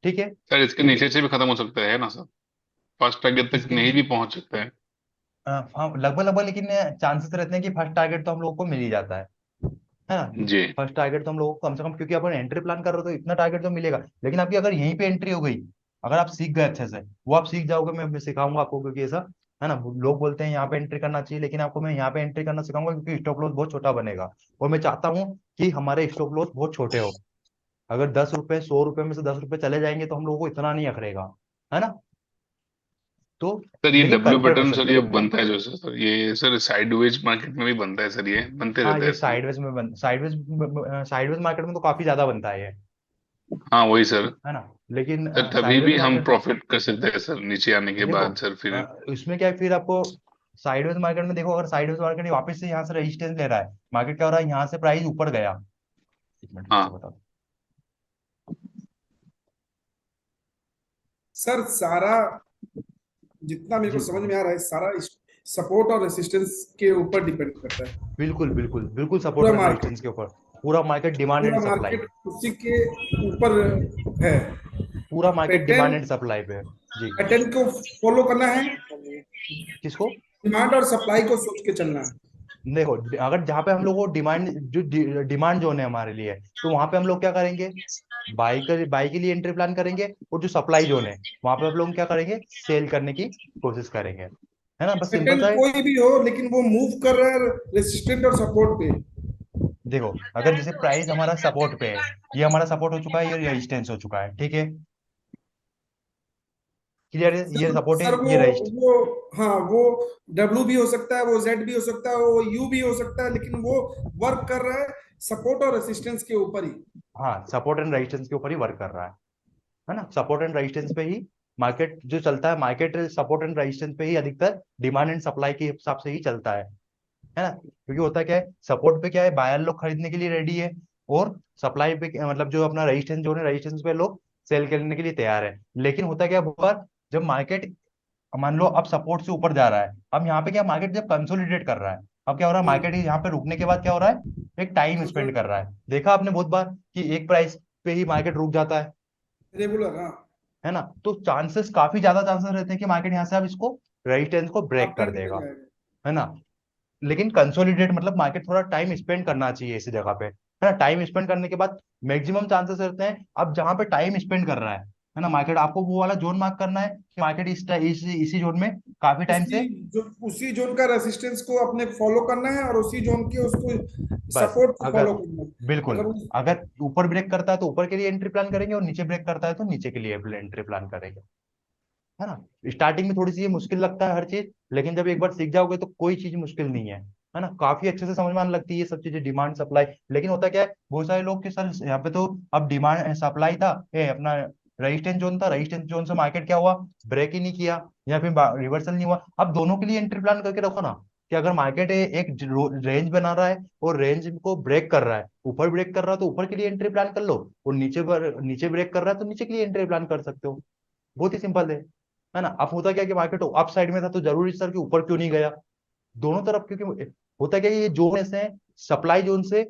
S1: ठीक है।
S2: सर इसके नीचे से भी खत्म हो सकता है ना सर, फर्स्ट टारगेट तक
S1: इसके
S2: नहीं भी पहुंच सकता है।
S1: हाँ, लगभग लगभग, लेकिन चांसेस रहते हैं कि फर्स्ट टारगेट तो हम लोगों को मिल ही जाता है ना।
S2: जी।
S1: फर्स्ट टारगेट तो हम लोगों को कम से कम, क्योंकि अपन एंट्री प्लान कर रहे हो तो इतना टारगेट तो मिलेगा। लेकिन आपकी अगर यहीं पे एंट्री हो गई, अगर आप सीख गए अच्छे से, वो आप सीख जाओगे, मैं सिखाऊंगा आपको, क्योंकि ऐसा, है ना, लोग बोलते हैं यहाँ पे एंट्री करना चाहिए, लेकिन आपको मैं यहाँ पे एंट्री करना सिखाऊंगा, क्योंकि स्टॉप लॉस बहुत छोटा बनेगा, और मैं चाहता हूँ कि हमारे स्टॉप लॉस बहुत छोटे हो। अगर 10 रुपए 100 रुपए में से 10 रुपए चले जाएंगे तो हम लोगों को इतना नहीं अखरेगा, है ना। तो
S2: सर ये
S1: देखिए,
S2: डब्ल्यू बटन
S1: कंफर्मेशन,
S2: सर ये बनता है जो सर, ये सर साइडवेज मार्केट में भी बनता है सर, ये बनते
S1: हाँ,
S2: रहता
S1: ये
S2: है सर।
S1: साइडवेज मार्केट में तो काफी ज्यादा बनता है ये,
S2: हाँ वही सर।
S1: है ना। लेकिन
S2: सर तभी
S1: साइडवेज
S2: भी हम
S1: मार्केट,
S2: प्रॉफिट कर सकते हैं सर नीचे आने के
S1: देखो,
S2: बाद सर फिर।
S1: इसमें क्या है फिर आपको, साइडवेज मार्केट में देखो, अगर साइडवेज मार्केट वापस से यहाँ से रेजिस्टेंस ले रहा है, मार्केट क्या हो रहा है, यहाँ से प्राइस ऊपर गया, एक मिनट फिर से
S2: हाँ।
S1: बता दो।
S3: सर सारा जितना मेरे को
S1: जी,
S3: समझ में आ रहा है, सारा सपोर्ट और रेसिस्टेंस के ऊपर डिपेंड करता है।
S1: बिल्कुल बिल्कुल बिल्कुल,
S3: पूरा
S1: सपोर्ट एंड
S3: मार्केट
S1: रेजिस्टेंस के ऊपर, पूरा मार्केट डिमांड
S3: पूरा
S1: एंड सप्लाई,
S3: मार्केट उसी के ऊपर है।
S1: पूरा market
S3: pattern
S1: demand and supply पे है। जी,
S3: पैटर्न को फॉलो करना है,
S1: किसको,
S3: डिमांड और सप्लाई को सोच के चलना है।
S1: देखो, अगर जहाँ पे हम लोग को डिमांड, जो डिमांड जोन है हमारे लिए, तो वहां पे हम लोग क्या करेंगे, बाई के लिए एंट्री प्लान करेंगे, और जो सप्लाई जोन है वहां पे हम लोग क्या करेंगे, सेल करने की कोशिश करेंगे, है ना, बस सिंपल
S3: पैटर्न
S1: सा है।
S3: कोई भी हो, लेकिन वो मूव कर रहा है रेसिस्टेंट और सपोर्ट पे।
S1: देखो, अगर जैसे प्राइस हमारा सपोर्ट पे है, ये हमारा सपोर्ट हो चुका है, ये रेजिस्टेंस हो चुका है, ठीक है, क्लियर है, ये
S3: सर
S1: सपोर्ट है,
S3: सर
S1: ये रेजिस्ट,
S3: वो हाँ, वो डब्ल्यू भी हो सकता है, वो जेड भी हो सकता है, वो यू भी हो सकता है, लेकिन वो वर्क कर रहा है सपोर्ट और रेसिस्टेंस के ऊपर ही।
S1: हाँ, सपोर्ट एंड रेजिस्टेंस के ऊपर ही वर्क कर रहा है ना, सपोर्ट एंड रेजिस्टेंस पे ही मार्केट जो चलता है, मार्केट सपोर्ट एंड रेजिस्टेंस पे ही अधिकतर डिमांड एंड सप्लाई के हिसाब से ही चलता है ना, क्योंकि होता क्या है, सपोर्ट पे क्या है, बायर लोग खरीदने के लिए रेडी है, और सप्लाई पे मतलब जो अपना रेजिस्टेंस जोन है, रेजिस्टेंस पे लोग सेल करने के लिए तैयार है। लेकिन होता क्या बहुत, जब मार्केट मान लो अब सपोर्ट से ऊपर जा रहा है, अब यहाँ पे क्या मार्केट जब कंसोलिडेट कर रहा है, अब क्या हो रहा है मार्केट यहाँ पे रुकने के बाद क्या हो रहा है, एक टाइम स्पेंड कर रहा है। देखा आपने बहुत बार कि एक प्राइस पे ही मार्केट रुक जाता
S3: रेगुलर, हाँ।
S1: है ना। तो चांसेस, काफी ज्यादा चांसेस रहते हैं कि मार्केट यहाँ से अब इसको रेजिस्टेंस को ब्रेक कर
S3: अपट्रेंड में
S1: देगा,
S3: जाएगा।
S1: है ना। लेकिन कंसोलिडेट मतलब मार्केट थोड़ा टाइम स्पेंड करना चाहिए इसी जगह पे, है ना। टाइम स्पेंड करने के बाद मैक्सिमम चांसेस रहते हैं, अब जहां पे टाइम स्पेंड कर रहा है ना मार्केट, आपको वो वाला जोन मार्क करना है कि मार्केट इसी जोन में काफी टाइम
S3: उसी
S1: से,
S3: जो उसी जोन का रेसिस्टेंस को अपने फॉलो करना है, और उसी जोन के उसको
S1: बस।
S3: सपोर्ट को
S1: अगर
S3: फॉलो करना है।
S1: बिल्कुल,
S3: अगर उस
S1: अगर ऊपर ब्रेक करता है तो ऊपर के लिए एंट्री प्लान करेंगे, और नीचे ब्रेक करता है तो नीचे के लिए एंट्री प्लान करेंगे, है ना। स्टार्टिंग में थोड़ी सी ये मुश्किल लगता है हर चीज, लेकिन जब एक बार सीख जाओगे तो कोई चीज मुश्किल नहीं है ना। काफी अच्छे से समझ में आने लगती है ये सब चीजें, डिमांड सप्लाई। लेकिन होता क्या है, बहुत सारे लोग के सर यहाँ पे तो अब डिमांड सप्लाई था, ये अपना रेजिस्टेंस जोन था, रेजिस्टेंस जोन से मार्केट क्या हुआ, ब्रेक ही नहीं किया या फिर रिवर्सल नहीं हुआ। अब दोनों के लिए एंट्री प्लान करके रखो ना, कि अगर मार्केट एक रेंज बना रहा है और रेंज को ब्रेक कर रहा है, ऊपर ब्रेक कर रहा है तो ऊपर के लिए एंट्री प्लान कर लो, और नीचे ब्रेक कर रहा है तो नीचे के लिए एंट्री प्लान कर सकते हो। बहुत ही सिंपल है ना। अब होता क्या कि मार्केट अप साइड में था तो जरूरी सर कि ऊपर क्यों नहीं गया, दोनों तरफ, क्योंकि होता क्या है ये जोन ऐसे है, सप्लाई जोन से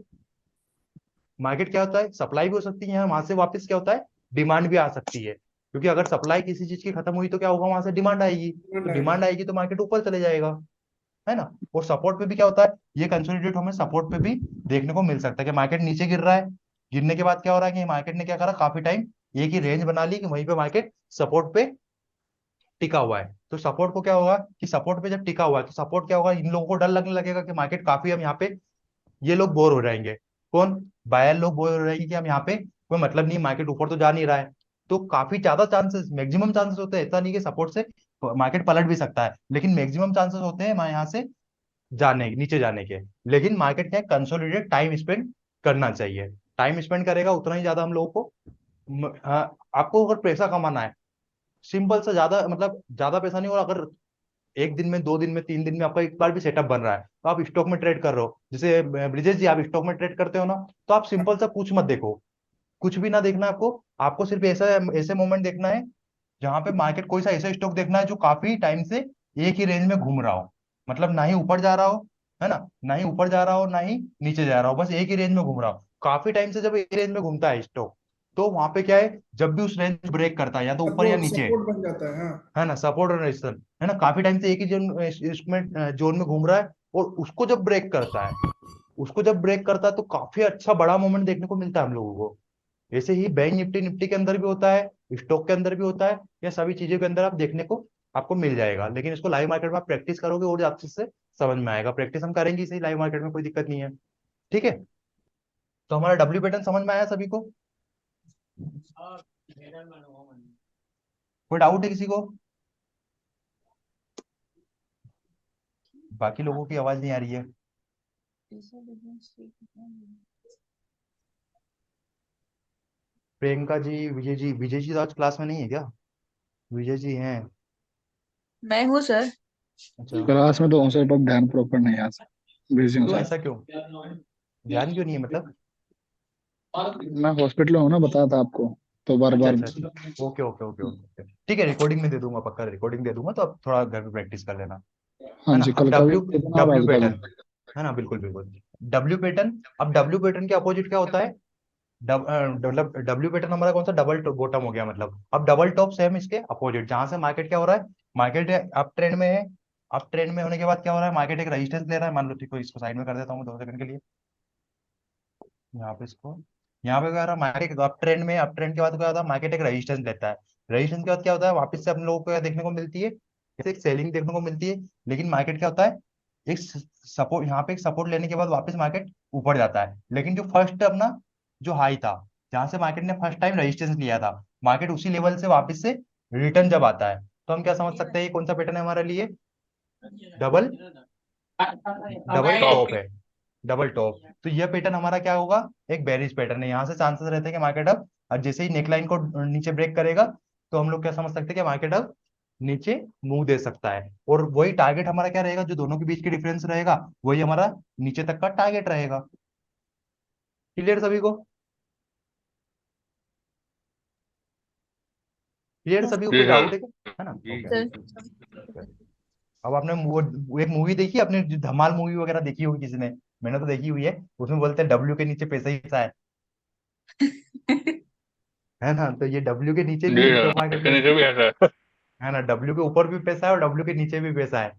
S1: मार्केट क्या होता है, सप्लाई भी हो सकती है यहाँ, वहां से वापस क्या होता है, डिमांड भी आ सकती है। क्योंकि अगर सप्लाई किसी चीज की खत्म हुई तो क्या होगा, वहां से डिमांड आएगी, तो
S3: डिमांड आएगा।
S1: डिमांड आएगी तो मार्केट ऊपर चले जाएगा, है ना। और सपोर्ट पे भी क्या होता है, ये कंसोलिडेट हमें सपोर्ट पे भी देखने को मिल सकता है कि मार्केट नीचे गिर रहा है, गिरने के बाद क्या हो रहा है कि मार्केट ने क्या करा, काफी टाइम एक ही रेंज बना ली कि वहीं पे मार्केट सपोर्ट पे टिका हुआ है। तो सपोर्ट को क्या होगा कि सपोर्ट पे जब टिका हुआ है तो सपोर्ट क्या होगा, इन लोगों को डर लगने लगेगा कि मार्केट काफी, हम यहाँ पे, ये लोग बोर हो जाएंगे, कौन, बायर लोग बोर हो जाएंगे कि हम यहाँ पे कोई मतलब नहीं, मार्केट ऊपर तो जा नहीं रहा है। तो काफी ज्यादा चांसेस, मैक्सिमम चांसेस होते हैं, ऐसा नहीं कि सपोर्ट से मार्केट पलट भी सकता है, लेकिन मैक्सिमम चांसेस होते हैं यहाँ से जाने, नीचे जाने के। लेकिन मार्केट क्या है, कंसोलिडेट टाइम स्पेंड करना चाहिए, टाइम स्पेंड करेगा उतना ही ज्यादा हम लोगों को आपको अगर पैसा कमाना है, सिंपल सा, ज्यादा मतलब ज्यादा पैसा नहीं, और अगर एक दिन में, 2 दिन में, 3 दिन में आपका एक बार भी सेटअप बन रहा है, तो आप स्टॉक में ट्रेड कर रहे हो, जैसे ब्रिजेश जी आप स्टॉक में ट्रेड करते हो ना, तो आप सिंपल सा कुछ मत देखो, कुछ भी ना देखना है आपको, आपको सिर्फ ऐसा ऐसे मोमेंट देखना है जहां पे मार्केट, कोई सा ऐसा स्टॉक देखना है जो काफी टाइम से एक ही रेंज में घूम रहा हो, मतलब ना ही ऊपर जा रहा हो, है ना, ना ही ऊपर जा रहा हो ना ही नीचे जा रहा हो, बस एक ही रेंज में घूम रहा हो। काफी टाइम से जब एक रेंज में घूमता है स्टॉक, तो वहां पे क्या है, जब भी उस रेंज ब्रेक करता है या तो ऊपर या
S3: सपोर्ट
S1: नीचे,
S3: सपोर्ट बन जाता है, हाँ।
S1: है ना, सपोर्ट और रेजिस्टेंस, है ना, काफी टाइम से एक ही जोन, इसमें जोन में घूम रहा है, और उसको जब ब्रेक करता है, उसको जब ब्रेक करता है तो काफी अच्छा बड़ा मोमेंट देखने को मिलता है हम लोगों को। ऐसे ही बैंक निफ्टी, निफ्टी के अंदर भी होता है, स्टॉक के अंदर भी होता है, या सभी चीजों के अंदर आप देखने को आपको मिल जाएगा। लेकिन इसको लाइव मार्केट में आप प्रैक्टिस करोगे और अच्छे से समझ में आएगा, प्रैक्टिस हम करेंगे इसे लाइव मार्केट में, कोई दिक्कत नहीं है। ठीक है, तो हमारा डब्ल्यू पैटर्न समझ में आया सभी को, कोई डाउट है किसी को, बाकी लोगों की आवाज नहीं आ रही है। प्रियंका जी, विजय जी, विजय जी तो आज क्लास में नहीं है क्या, विजय जी हैं,
S6: मैं हूँ सर।
S1: अच्छा,
S7: क्लास में तो हूँ सर, पर ध्यान प्रॉपर नहीं है, बिजी हूँ
S1: क्यों,
S7: सर।
S1: ऐसा क्यों, ध्यान क्यों नहीं है मतलब,
S7: मैं हॉस्पिटल में हूँ ना, बताया था आपको, तो बार
S1: अच्छा
S7: बार।
S1: अच्छा अच्छा, ओके ओके ओके ओके, ठीक है, रिकॉर्डिंग में दे दूंगा, पक्का रिकॉर्डिंग दे दूंगा, तो आप थोड़ा घर में प्रैक्टिस कर लेना,
S7: हाँ
S1: है ना।
S7: जी,
S1: अब
S7: कल का भी
S1: डब्ल्यू,
S7: दे देना और
S1: डब्ल्यू
S7: आज का भी।
S1: पैटर्न, है ना, बिल्कुल बिल्कुल, डब्ल्यू पैटर्न, अब डब्ल्यू पैटर्न के अपोजिट क्या होता है, डब्ल्यू पैटर्न हमारा कौन सा, डबल बॉटम हो गया, मतलब अब डबल टॉप सेम इसके अपोजिट, जहां से मार्केट क्या हो रहा है, मार्केट अप ट्रेंड में है, अप ट्रेंड में होने के बाद क्या हो रहा है, मार्केट एक रेजिस्टेंस ले रहा है, मान लो, ठीक है, इसको साइड में कर देता हूँ 2 सेकंड के लिए, यहाँ पे इसको, यहाँ पे क्या हो रहा है, मार्केट अप ट्रेंड में, अप ट्रेंड के बाद क्या होता है, मार्केट एक रेजिस्टेंस लेता है, रेजिस्टेंस के बाद क्या होता है, वापस से अपने लोगों को क्या देखने को मिलती है, जैसे एक सेलिंग देखने को मिलती है। लेकिन मार्केट क्या होता है, एक सपोर्ट, यहाँ पे एक सपोर्ट लेने के बाद वापस मार्केट ऊपर जाता है, लेकिन जो फर्स्ट अपना जो हाई था, जहां से मार्केट ने फर्स्ट टाइम रेजिस्टेंस लिया था, मार्केट उसी लेवल से वापस से रिटर्न जब आता है, तो हम क्या समझ सकते हैं, ये कौन सा पैटर्न है हमारे लिए, डबल, डबल टॉप है, डबल टॉप। तो यह पैटर्न हमारा क्या होगा, एक बेरिश पैटर्न है, यहाँ से चांसेस रहते हैं कि मार्केट अब, और जैसे ही नेकलाइन को नीचे ब्रेक करेगा, तो हम लोग क्या समझ सकते हैं कि मार्केट अब नीचे मुंह दे सकता है, और वही टारगेट हमारा क्या रहेगा, जो दोनों के बीच की डिफरेंस रहेगा, वही हमारा नीचे तक का टारगेट रहेगा। क्लियर सभी को, क्लियर सभी को?
S2: जी
S1: कोई
S2: सर।
S1: डाउट है क्या? है ना?
S2: जी
S1: ओके।
S6: सर
S1: अब आपने वो एक मूवी देखी है, आपने जो धमाल मूवी वगैरह देखी होगी किसी ने? मैंने तो देखी हुई है। उसमें बोलते हैं डब्ल्यू के नीचे पैसा ही पैसा है ना? तो ये डब्ल्यू के नीचे भी
S2: जी
S1: स्टॉक
S2: सर,
S1: मार्केट
S2: इसके
S1: में
S2: नीचे भी ऐसा है।
S1: है ना, डब्ल्यू के ऊपर भी पैसा है और डब्ल्यू के नीचे भी पैसा है।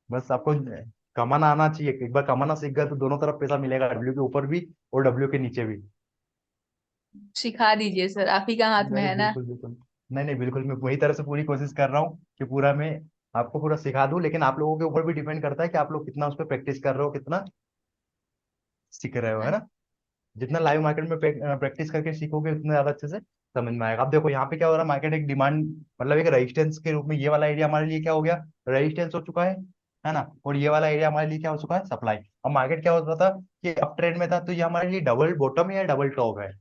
S1: बस आपको कमाना आना चाहिए, एक बार कमाना सीख गए तो दोनों तरफ पैसा मिलेगा, डब्ल्यू के ऊपर भी और डब्ल्यू के नीचे भी।
S6: सिखा दीजिए सर, आप ही का हाथ में
S1: नहीं
S6: है ना।
S1: बिल्कुल बिल्कुल। नहीं नहीं बिल्कुल, मैं वही तरह से पूरी कोशिश कर रहा हूँ कि पूरा मैं आपको पूरा सिखा दूं, लेकिन आप लोगों के ऊपर भी डिपेंड करता है कि आप लोग कितना उस पर प्रैक्टिस कर रहे हो, कितना सीख रहे हो, है ना? जितना लाइव मार्केट में प्रैक्टिस करके सीखोगे उतना ज्यादा अच्छे से समझ में आएगा। अब देखो यहाँ पे क्या हो रहा है, मार्केट एक डिमांड मतलब एक रेजिस्टेंस के रूप में ये वाला एरिया हमारे लिए क्या हो गया, रेजिस्टेंस हो चुका है ना? और ये वाला एरिया हमारे लिए क्या हो चुका है, सप्लाई। अब मार्केट क्या होता था कि अप ट्रेंड में था, तो ये हमारे लिए डबल बॉटम या डबल टॉप है?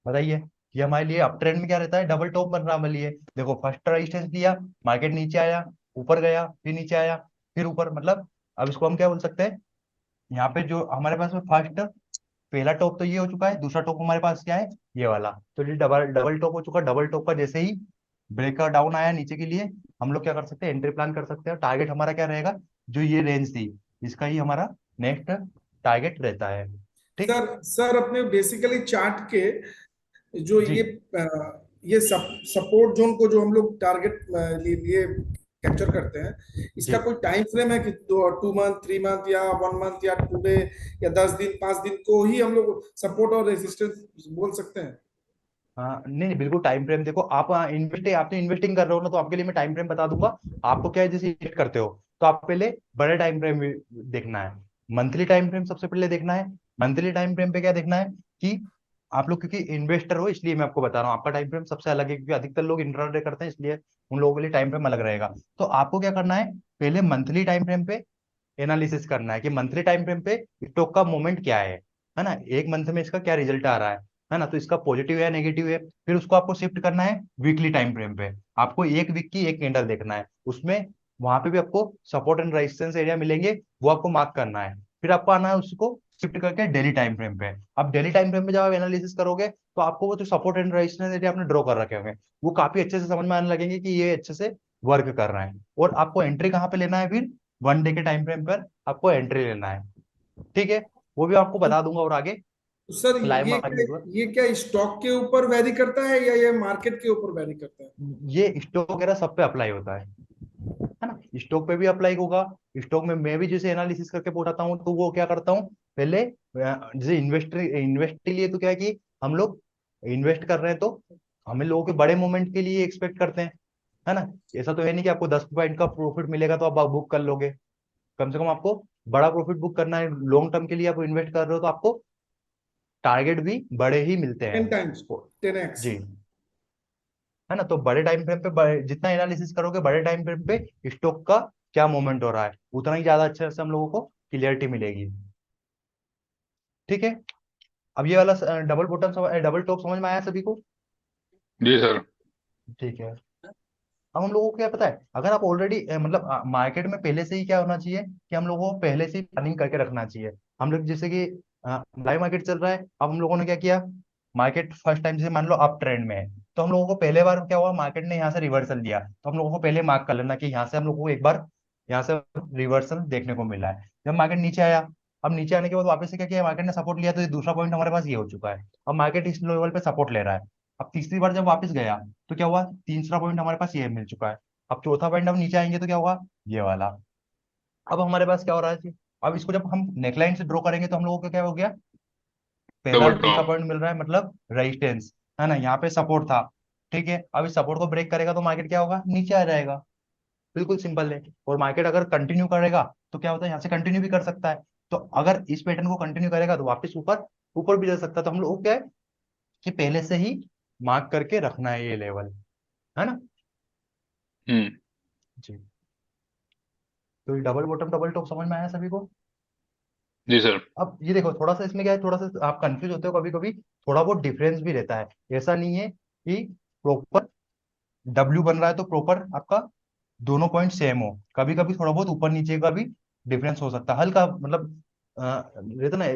S1: बताइए। ये हमारे लिए अप ट्रेंड में क्या रहता है, डबल टॉप बन रहा है हमारे लिए। देखो फर्स्ट रेजिस्टेंस दिया, मार्केट नीचे आया, ऊपर गया, फिर नीचे आया, फिर ऊपर, मतलब अब इसको हम क्या बोल सकते हैं, यहाँ पे जो हमारे पास में फर्स्ट पहला टॉप तो ये हो चुका है, दूसरा टॉप हमारे पास क्या है, ये वाला। तो ये डबल डबल टॉप हो चुका है। डबल टॉप का जैसे ही ब्रेकर डाउन आया नीचे के लिए, हम लोग क्या कर सकते हैं, एंट्री प्लान कर सकते हैं। टारगेट हमारा क्या रहेगा, जो ये रेंज थी इसका ही हमारा नेक्स्ट टारगेट रहता है। ठीक।
S3: सर अपने बेसिकली चार्ट के जो
S1: जी
S3: ये सपोर्ट जोन को जो हम लोग टारगेट लिए कैप्चर करते हैं, इसका
S1: जी।
S3: कोई टाइम फ्रेम है कि 2 मंथ 3 मंथ या 1 मंथ या टुडे या 10 दिन 5 दिन को ही हम लोग सपोर्ट और रेजिस्टेंस बोल सकते हैं?
S1: हाँ नहीं नहीं बिल्कुल टाइम फ्रेम देखो, आप आपने इन्वेस्टिंग कर रहे हो ना, तो आपके लिए मैं टाइम फ्रेम बता दूंगा। आपको क्या है, जैसे इन्वेस्ट करते हो तो आप पहले बड़े टाइम फ्रेम देखना है, मंथली टाइम फ्रेम सबसे पहले देखना है। मंथली टाइम फ्रेम पे क्या देखना है कि आप लोग क्योंकि इन्वेस्टर हो, इसलिए मैं आपको बता रहा हूँ आपका टाइम फ्रेम सबसे अलग है, क्योंकि अधिकतर लोग इंट्राडे करते हैं, इसलिए उन लोगों के लिए टाइम फ्रेम अलग रहेगा। तो आपको क्या करना है, पहले मंथली टाइम फ्रेम पे एनालिसिस करना है कि मंथली टाइम फ्रेम पे स्टॉक का मूवमेंट क्या है ना, एक मंथ में इसका क्या रिजल्ट आ रहा है ना, तो इसका पॉजिटिव है नेगेटिव है। फिर उसको आपको शिफ्ट करना है वीकली टाइम फ्रेम पे। आपको एक वीक की एक कैंडल देखना है, उसमें वहां पे भी आपको सपोर्ट एंड रेजिस्टेंस एरिया मिलेंगे, वो आपको मार्क करना है। फिर आपको आना है उसको शिफ्ट करके डेली टाइम फ्रेम पे। अब डेली टाइम फ्रेम पे जब आप एनालिसिस करोगे तो आपको वो जो सपोर्ट एंड रेजिस्टेंस एरिया आपने ड्रॉ कर रखे होंगे, वो काफी अच्छे से समझ में आने लगेंगे कि ये अच्छे से वर्क कर रहा है। और आपको एंट्री कहाँ पे लेना है, फिर 1 डे के टाइम फ्रेम पर आपको एंट्री लेना है। ठीक है, वो भी आपको
S3: तो
S1: बता दूंगा और आगे
S3: सर
S1: लाइव
S3: ये
S1: मार्केट पर।
S3: ये क्या स्टॉक के ऊपर वेरी करता है या ये मार्केट के ऊपर वेरी करता है?
S1: ये स्टॉक वगैरह सब पे अप्लाई होता है ना? स्टॉक पे भी अप्लाई होगा। स्टॉक में मैं भी जैसे एनालिसिस करके पढ़ाता हूँ, तो वो क्या करता हूँ पहले जैसे इन्वेस्टर इन्वेस्ट के लिए तो क्या है कि हम लोग इन्वेस्ट कर रहे हैं, तो हमें लोगों के बड़े मूवमेंट के लिए एक्सपेक्ट करते हैं, है ना? ऐसा तो है नहीं कि आपको 10 पॉइंट का प्रॉफिट मिलेगा तो आप बुक कर लोगे। कम से कम आपको बड़ा प्रॉफिट बुक करना है, लॉन्ग टर्म के लिए आप इन्वेस्ट कर रहे हो तो आपको टारगेट भी बड़े ही मिलते हैं।
S3: 10 टाइम्स 10x।
S1: जी, है ना? तो बड़े टाइम फ्रेम पे जितना एनालिसिस करोगे बड़े टाइम फ्रेम पे स्टॉक का क्या मूवमेंट हो रहा है, उतना ही ज्यादा अच्छे से हम लोगों को क्लियरिटी मिलेगी। ठीक है। अब ये वाला डबल बॉटम डबल टॉप समझ में आया सभी को?
S2: जी सर।
S1: ठीक है। अब हम लोगों को क्या पता है, अगर आप ऑलरेडी मतलब मार्केट में पहले से ही क्या होना चाहिए कि हम लोगों को पहले से ही प्लानिंग करके रखना चाहिए। हम लोग जैसे कि लाइव मार्केट चल रहा है, अब हम लोगों ने क्या किया, मार्केट फर्स्ट टाइम जैसे मान लो अप ट्रेंड में है, तो हम लोगों को पहले बार क्या हुआ, मार्केट ने यहाँ से रिवर्सल दिया, तो हम लोगों को पहले मार्क कर लेना कि यहाँ से हम लोगों को एक बार यहाँ से रिवर्सल देखने को मिला है। जब मार्केट नीचे आया, अब नीचे आने के बाद वापस से क्या किया, मार्केट ने सपोर्ट लिया, तो ये दूसरा पॉइंट हमारे पास ये हो चुका है। अब मार्केट इस लेवल पे सपोर्ट ले रहा है। अब तीसरी बार जब वापस गया तो क्या हुआ, तीसरा पॉइंट हमारे पास ये मिल चुका है। अब चौथा पॉइंट हम नीचे आएंगे तो क्या होगा, ये वाला। अब हमारे पास क्या हो रहा है जी, अब इसको जब हम नेकलाइन से ड्रॉ करेंगे तो हम लोगों को क्या हो गया, पहला
S2: डबल
S1: तीसरा
S2: टॉप।
S1: पॉइंट मिल रहा है, मतलब रेजिस्टेंस, है ना? यहाँ पे सपोर्ट था। ठीक है, अब इस सपोर्ट को ब्रेक करेगा तो मार्केट क्या होगा, नीचे आ जाएगा। बिल्कुल सिंपल है। और मार्केट अगर कंटिन्यू करेगा तो क्या होता है, यहाँ से कंटिन्यू भी कर सकता है। तो अगर इस पैटर्न को कंटिन्यू करेगा तो वापस ऊपर ऊपर भी जा सकता है। तो हम लोग को क्या है कि पहले से ही मार्क करके रखना है ये लेवल, है ना?
S2: हम्म।
S1: जी। तो ये डबल बॉटम डबल टॉप समझ में आया सभी को?
S2: जी सर।
S1: अब ये देखो थोड़ा सा इसमें क्या है, थोड़ा सा आप कंफ्यूज होते हो कभी कभी, थोड़ा बहुत डिफरेंस भी रहता है। ऐसा नहीं है कि प्रॉपर डब्ल्यू बन रहा है तो प्रॉपर आपका दोनों पॉइंट सेम हो। कभी कभी थोड़ा बहुत ऊपर नीचे का भी डिफरेंस हो सकता है, हल्का मतलब रहता ना,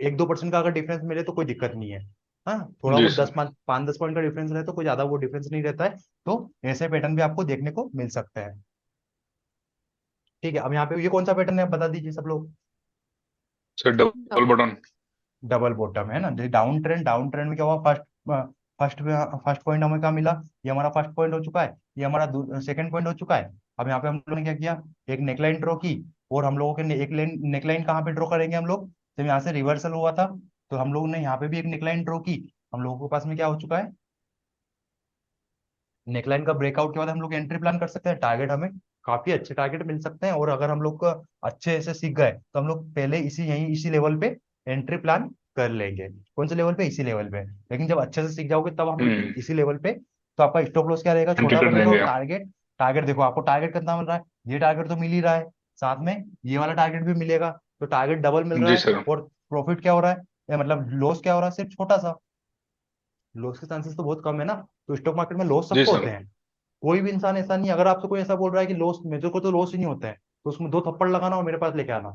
S1: 1-2% का अगर डिफरेंस मिले तो कोई दिक्कत नहीं है। हाँ, थोड़ा
S2: जी
S1: बहुत
S2: सर।
S1: 5-10 पॉइंट का डिफरेंस रहे तो कोई ज्यादा वो डिफरेंस नहीं रहता है। तो ऐसे पैटर्न भी आपको देखने को मिल सकता है। ठीक है, अब यहाँ पे ये कौन सा पैटर्न है आप बता दीजिए सब लोग।
S2: Sir double button.
S1: Double bottom है ना, डाउन ट्रेंड में क्या हुआ, फर्स्ट फर्स्ट पॉइंट हमें क्या मिला, ये हमारा फर्स्ट पॉइंट हो चुका है, ये हमारा सेकंड पॉइंट हो चुका है। अब यहाँ पे हम लोगों ने क्या किया, एक नेकलाइन ड्रॉ की, और हम लोगों के एक नेकलाइन कहाँ पे ड्रॉ करेंगे हम लोग, जब यहाँ से रिवर्सल हुआ था तो हम लोगों ने यहाँ पे भी एक नेकलाइन ड्रॉ की। हम लोगों के पास में क्या हो चुका है, नेकलाइन का ब्रेकआउट के बाद हम लोग एंट्री प्लान कर सकते हैं। टारगेट हमें काफी अच्छे टारगेट मिल सकते हैं, और अगर हम लोग को अच्छे से सीख गए तो हम लोग पहले इसी लेवल पे एंट्री प्लान कर लेंगे। कौन से लेवल पे, इसी लेवल पे। लेकिन जब अच्छे से सीख जाओगे तब हम
S2: हम्म।
S1: इसी लेवल पे, तो आपका स्टॉप लॉस क्या रहेगा,
S2: एंट्री
S1: छोटा
S2: कर
S1: बनेगा, और
S2: लेंगे।
S1: टारगेट टारगेट देखो आपको टारगेट कितना मिल रहा है, ये टारगेट तो मिल ही रहा है, साथ में ये वाला टारगेट भी मिलेगा, तो टारगेट डबल मिल रहा
S2: जी
S1: है।
S2: सर।
S1: और प्रॉफिट क्या हो रहा है, या मतलब लॉस क्या हो रहा है, सिर्फ छोटा सा। लॉस के चांसेस तो बहुत कम है ना। तो स्टॉक मार्केट में लॉस
S2: जी
S1: सबको
S2: सर।
S1: होते हैं। कोई भी इंसान ऐसा नहीं है, अगर आपसे कोई ऐसा बोल रहा है कि लॉस मेरे को तो लॉस ही नहीं होता है, तो उसमें 2 थप्पड़ लगाना और मेरे पास लेके आना,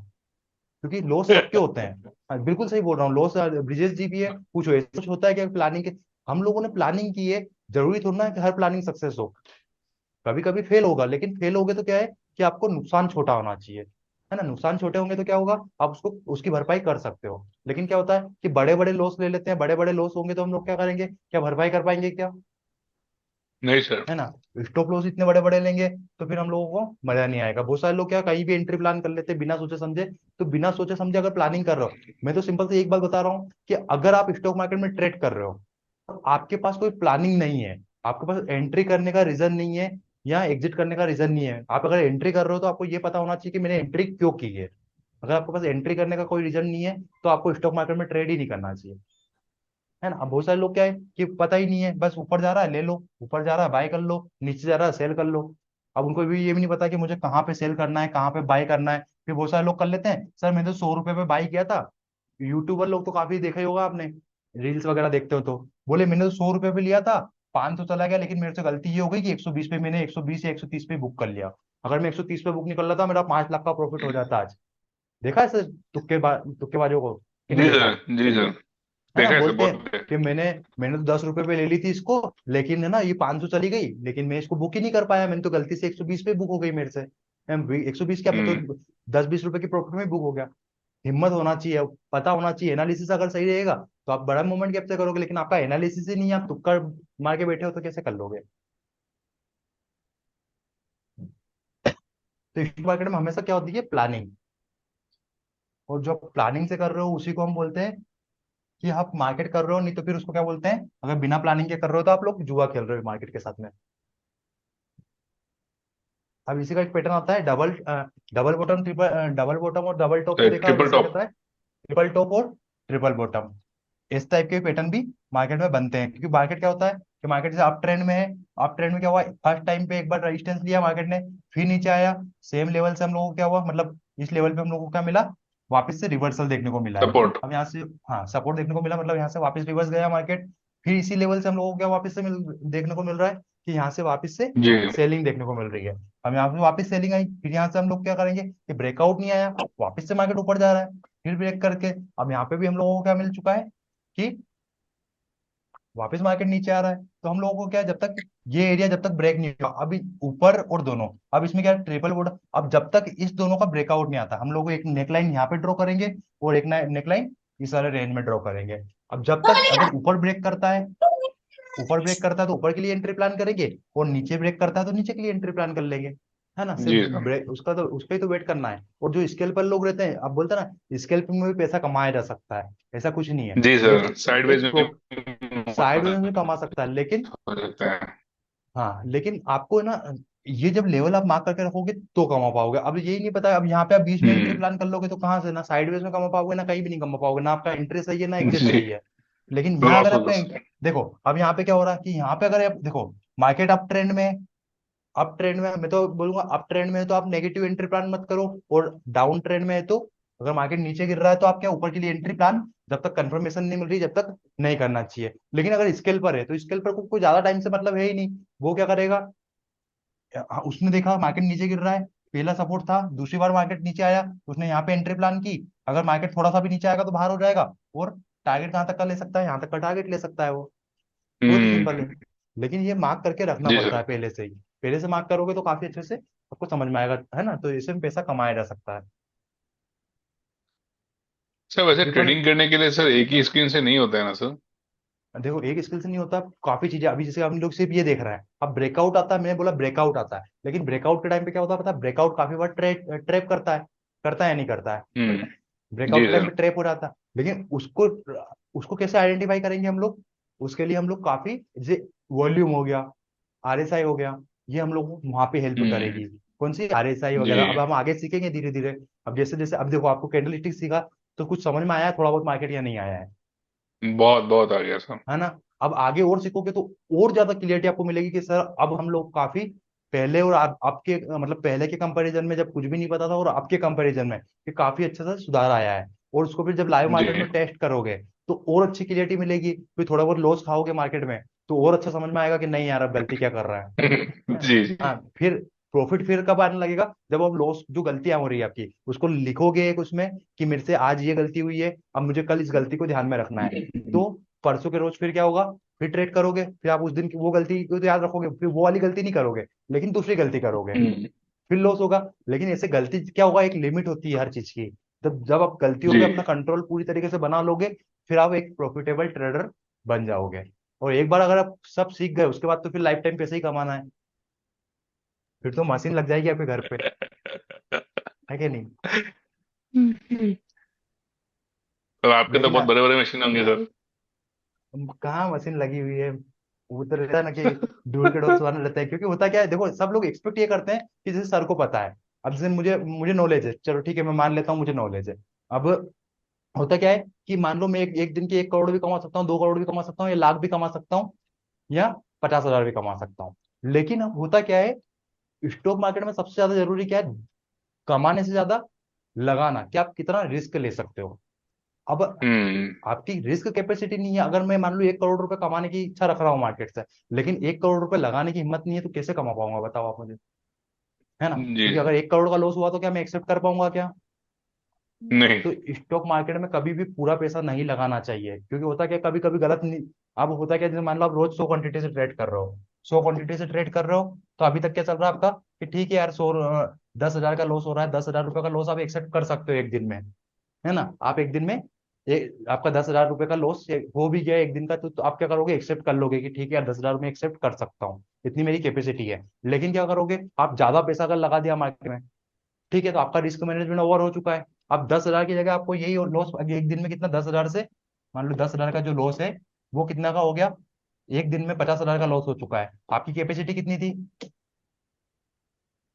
S1: क्योंकि लॉस सबके होते हैं। हाँ, बिल्कुल सही बोल रहा हूँ, लॉस ब्रिजेश जी भी है, कुछ ऐसा कुछ होता है कि प्लानिंग के, हम लोगों ने प्लानिंग की है, जरूरी थोड़ा ना है कि हर प्लानिंग सक्सेस हो। कभी कभी फेल होगा, लेकिन फेल होगे तो क्या है कि आपको नुकसान छोटा होना चाहिए, है ना। नुकसान छोटे होंगे तो क्या होगा, आप उसको उसकी भरपाई कर सकते हो। लेकिन क्या होता है कि बड़े बड़े लॉस ले लेते हैं, बड़े बड़े लॉस होंगे तो हम लोग क्या करेंगे, क्या भरपाई कर पाएंगे क्या,
S2: नहीं सर।
S1: है ना। स्टॉप लॉस इतने बड़े बड़े लेंगे तो फिर हम लोगों को मजा नहीं आएगा। बहुत सारे लोग क्या कहीं भी एंट्री प्लान कर लेते हैं बिना सोचे समझे। तो बिना सोचे समझे अगर प्लानिंग कर रहे हो, मैं तो सिंपल से एक बात बता रहा हूँ कि अगर आप स्टॉक मार्केट में ट्रेड कर रहे हो, तो आपके पास कोई प्लानिंग नहीं है, आपके पास एंट्री करने का रीजन नहीं है, या एग्जिट करने का रीजन नहीं है। आप अगर एंट्री कर रहे हो तो आपको ये पता होना चाहिए कि मैंने एंट्री क्यों की है। अगर आपके पास एंट्री करने का कोई रीजन नहीं है तो आपको स्टॉक मार्केट में ट्रेड ही नहीं करना चाहिए, है ना। अब बहुत सारे लोग क्या है कि पता ही नहीं है, बस ऊपर जा रहा है ले लो, ऊपर जा रहा है बाय कर लो, नीचे जा रहा है सेल कर लो। अब उनको भी ये भी नहीं पता कि मुझे कहाँ पे सेल करना है, कहाँ पे बाय करना है। फिर बहुत सारे लोग कर लेते हैं, सर मैंने तो 100 रुपए पे बाय किया था। यूट्यूबर लोग तो काफी देखा ही होगा आपने, रील्स वगैरह देखते हो तो, बोले मैंने तो 100 रुपए पे लिया था, 500 चला गया, लेकिन मेरे से गलती ये हो गई कि 120 पे मैंने 120 या 130 पे बुक कर लिया। अगर मैं 130 पे बुक निकल रहा था, मेरा 5 लाख का प्रॉफिट हो जाता आज। देखा है सर तुक्केबाजों को कि नहीं
S2: जी
S1: देखा,
S2: सर। जी सर।
S1: है ना।
S2: देखा है सर,
S1: बोलते हैं
S2: बहुत है।
S1: कि मैंने तो 10 रुपए पे ले ली थी इसको, लेकिन है ना ये 500 चली गई, लेकिन मैं इसको बुक ही नहीं कर पाया, मैंने तो गलती से 120 पे बुक हो गई मेरे से। 120 क्या, मैं तो
S2: हम्म।
S1: 10-20 रुपए की प्रॉफिट में बुक हो गया। हिम्मत होना चाहिए, पता होना चाहिए, एनालिसिस अगर सही रहेगा तो आप बड़ा मूवमेंट कैप्चर करोगे, लेकिन आपका एनालिसिस ही नहीं है, आप तुक्का मार के बैठे हो तो कैसे कर लोगे। तो स्टॉक मार्केट में हमेशा क्या होती है, प्लानिंग। और जो प्लानिंग से कर रहे हो उसी को हम बोलते हैं कि आप मार्केट कर रहे हो, नहीं तो फिर उसको क्या बोलते हैं, अगर बिना प्लानिंग के कर रहे हो तो आप लोग जुआ खेल रहे हो मार्केट के साथ में। अब इसी का एक पैटर्न आता है, डबल बॉटम, डबल बॉटम और डबल टॉप
S2: तो
S1: को देखा
S2: ट्रिपल
S1: कैसे
S2: टॉप।
S1: रहता है, ट्रिपल टॉप और ट्रिपल बॉटम। इस टाइप के पैटर्न भी मार्केट में बनते हैं, क्योंकि मार्केट क्या होता है कि मार्केट जैसे अप ट्रेंड में है, अप ट्रेंड में क्या हुआ, फर्स्ट टाइम पे एक बार रेजिस्टेंस लिया मार्केट ने, फिर नीचे आया, सेम लेवल से हम लोगों को क्या हुआ, मतलब इस लेवल पे हम लोगों को क्या मिला, वापस से रिवर्सल देखने को मिला है।
S2: सपोर्ट।
S1: अब यहाँ से, हाँ सपोर्ट देखने को मिला, मतलब यहाँ से वापस रिवर्स गया मार्केट, फिर इसी लेवल से हम लोगों को क्या वापस से देखने को मिल रहा है कि यहाँ से वापस से
S2: जी।
S1: सेलिंग देखने को मिल रही है। अब यहाँ पे वापस सेलिंग आई, फिर यहाँ से हम लोग क्या करेंगे कि ब्रेकआउट नहीं आया, वापस से मार्केट ऊपर जा रहा है, फिर ब्रेक करके अब यहाँ पे भी हम लोगों को क्या मिल चुका है कि वापस मार्केट नीचे आ रहा है। तो हम लोगों को क्या है, जब तक ये एरिया जब तक ब्रेक नहीं हुआ, अभी ऊपर और दोनों, अब इसमें क्या है ट्रिपल बॉटम, अब जब तक इस दोनों का ब्रेकआउट नहीं आता, हम लोग एक नेकलाइन यहाँ पे ड्रॉ करेंगे और एक नेकलाइन इस वाले रेंज में ड्रॉ करेंगे। अब जब तक अगर ऊपर ब्रेक करता है, ऊपर ब्रेक करता है तो ऊपर के लिए एंट्री प्लान करेंगे, और नीचे ब्रेक करता है तो नीचे के लिए एंट्री प्लान कर लेंगे, है ना। सिर्फ
S2: जी सर।
S1: ब्रेक उसका तो उसका ही तो वेट करना है। और जो स्केल्पर लोग रहते हैं, अब बोलते हैं ना स्केल्पिंग में भी पैसा कमाया जा सकता है, ऐसा कुछ नहीं है।
S2: जी सर,
S1: लेकिन
S2: साइडवेज
S1: एक
S2: में
S1: साइड में कमा सकता है, लेकिन
S2: हो सकता है।
S1: हाँ, लेकिन आपको है ना, ये जब लेवल आप मार्क करके रखोगे तो कमा पाओगे। अब यही नहीं पता, अब यहाँ पे आप बीच में एंट्री
S2: हम्म।
S1: प्लान कर लोगे तो कहाँ से, ना साइडवेज में कमा पाओगे, ना कहीं भी नहीं कमा पाओगे, ना आपका एंट्री सही है ना एग्जिट
S2: जी।
S1: सही है। लेकिन यहाँ
S2: लॉस
S1: अगर
S2: होगा
S1: आपका
S2: सर।
S1: देखो, अब यहाँ पे क्या हो रहा है कि यहाँ पे अगर आप देखो, मार्केट अप ट्रेंड में है, अप ट्रेंड में मैं तो बोलूंगा अप ट्रेंड में है तो आप नेगेटिव एंट्री प्लान मत करो, और डाउन ट्रेंड में है तो अगर मार्केट नीचे गिर रहा है तो आप क्या ऊपर के लिए एंट्री प्लान जब तक कंफर्मेशन नहीं मिल रही जब तक नहीं करना चाहिए। लेकिन अगर स्केल पर है तो स्केल पर को कोई ज्यादा टाइम से मतलब है ही नहीं, वो क्या करेगा, उसने देखा मार्केट नीचे गिर रहा है, पहला सपोर्ट था, दूसरी बार मार्केट नीचे आया तो उसने यहाँ पे एंट्री प्लान की। अगर मार्केट थोड़ा सा भी नीचे आएगा तो बाहर हो जाएगा, और टारगेट कहाँ तक का ले सकता है, यहाँ तक का टारगेट ले सकता है वो। बहुत ही सिंपल है।
S2: हम्म।
S1: लेकिन ये मार्क करके रखना
S2: जी
S1: पड़ता
S2: सर।
S1: है पहले से ही। पहले से मार्क करोगे तो काफी अच्छे से आपको समझ में आएगा, है ना, तो इसमें पैसा कमाया जा सकता है।
S2: सर वैसे
S1: ट्रिपल,
S2: ट्रेडिंग करने के लिए सर एक ही स्क्रीन से नहीं होता है ना सर?
S1: देखो एक स्किल से नहीं होता, काफी चीजें अभी जैसे हम लोग सिर्फ ये देख रहे हैं। अब ब्रेकआउट आता है, मैंने बोला ब्रेकआउट आता है, लेकिन ब्रेकआउट के टाइम पे क्या होता है पता है, ब्रेकआउट काफी बार ट्रैप करता है या नहीं करता है। ब्रेकआउट
S2: जी
S1: के टाइम
S2: सर।
S1: पे ट्रैप हो जाता है, लेकिन उसको उसको कैसे आइडेंटिफाई करेंगे हम लोग। उसके लिए हम लोग काफी जैसे वॉल्यूम हो गया, आरएसआई हो गया, ये हम लोग को वहां पे हेल्प
S2: हम्म।
S1: करेगी। कौन सी आरएसआई
S2: जी।
S1: वगैरह, अब हम आगे सीखेंगे धीरे धीरे। अब जैसे जैसे अब देखो आपको कैंडल स्टिक सीखा, तो कुछ समझ में आया है थोड़ा बहुत मार्केट या नहीं आया है।
S2: बहुत बहुत आ गया सर।
S1: है ना। अब आगे और सीखोगे तो और ज्यादा क्लियरिटी आपको मिलेगी कि सर अब हम लोग काफी पहले और आपके मतलब पहले के कंपैरिजन में जब कुछ भी नहीं पता था, और आपके कंपैरिजन में कि काफी अच्छा सा सुधार आया है। और उसको फिर जब लाइव
S2: जी।
S1: मार्केट में टेस्ट करोगे तो और अच्छी क्लियरिटी मिलेगी। फिर थोड़ा बहुत लॉस खाओगे मार्केट में तो और अच्छा समझ में आएगा कि नहीं यार अब गलती क्या कर रहा है।
S2: जी जी।
S1: हाँ, फिर प्रॉफिट फिर कब आने लगेगा, जब आप लॉस जो गलतियां हो रही है आपकी उसको लिखोगे एक उसमें, कि मेरे से आज ये गलती हुई है, अब मुझे कल इस गलती को ध्यान में रखना है। तो परसों के रोज फिर क्या होगा, फिर ट्रेड करोगे, फिर आप उस दिन की वो गलती को तो याद रखोगे, फिर वो वाली गलती नहीं करोगे, लेकिन दूसरी गलती करोगे,
S2: हम्म।
S1: फिर लॉस होगा। लेकिन ऐसे गलती क्या होगा, एक लिमिट होती है हर चीज की। जब जब आप गलतियों
S2: जी।
S1: पे अपना कंट्रोल पूरी तरीके से बना लोगे, फिर आप एक प्रॉफिटेबल ट्रेडर बन जाओगे। और एक बार अगर आप सब सीख गए उसके बाद तो फिर लाइफ टाइम पैसे ही कमाना है। फिर तो मशीन लग जाएगी आपके घर पे, है कि नहीं।
S2: तो आपके तो
S1: लेकिन
S2: बहुत बड़े बड़े मशीन होंगे सर।
S1: कहाँ मशीन लगी हुई है। वो तो रहता है ना कि डूल के डोर सुधारना रहता है, क्योंकि होता क्या है, देखो सब लोग एक्सपेक्ट ये करते हैं कि जैसे सर को पता है। अब जैसे मुझे मुझे नॉलेज है, चलो ठीक है मैं मान लेता हूँ मुझे नॉलेज है। अब होता क्या है कि मान लो मैं एक दिन के 1 करोड़ भी कमा सकता हूँ, 2 करोड़ भी कमा सकता हूँ, या लाख भी कमा सकता हूँ, या 50,000 भी कमा सकता हूँ। लेकिन अब होता क्या है, स्टॉक मार्केट में सबसे ज्यादा जरूरी क्या है, कमाने से ज्यादा लगाना, कि आप कितना रिस्क ले सकते हो। अब
S2: हम्म।
S1: आपकी रिस्क कैपेसिटी नहीं है। अगर मैं मान लो 1 करोड़ रुपए कमाने की इच्छा रख रहा हूँ मार्केट से, लेकिन 1 करोड़ रुपए लगाने की हिम्मत नहीं है, तो कैसे कमा पाऊंगा बताओ आप मुझे। है ना,
S2: जी
S1: क्योंकि अगर
S2: सर।
S1: 1 करोड़ का लॉस हुआ तो क्या मैं एक्सेप्ट कर पाऊंगा क्या।
S2: नहीं।
S1: तो स्टॉक मार्केट में कभी भी पूरा पैसा नहीं लगाना चाहिए, क्योंकि होता क्या कभी कभी गलत नहीं। अब होता क्या, जैसे मान लो आप रोज 100 क्वांटिटी से ट्रेड कर रहे हो, 100 क्वांटिटी से ट्रेड कर रहे हो, तो अभी तक क्या चल रहा है आपका, कि ठीक है यार 10,000 का लॉस हो रहा है, 10,000 रुपए का लॉस आप एक्सेप्ट कर सकते हो एक दिन में। है ना, आप एक दिन में आपका 10,000 रुपए का लॉस हो भी गया एक दिन का, तो आप क्या करोगे, एक्सेप्ट कर लोगे कि ठीक है यार 10,000 में एक्सेप्ट कर सकता हूँ, इतनी मेरी कैपेसिटी है। लेकिन क्या करोगे, आप ज्यादा पैसा अगर लगा दिया मार्केट में, ठीक है, तो आपका रिस्क मैनेजमेंट ओवर हो चुका है। अब 10,000 की जगह आपको यही लॉस एक दिन में कितना, 10,000 से मान लो 10,000 का जो लॉस है वो कितना का हो गया, एक दिन में 50,000 का लॉस हो चुका है। आपकी कैपेसिटी कितनी थी,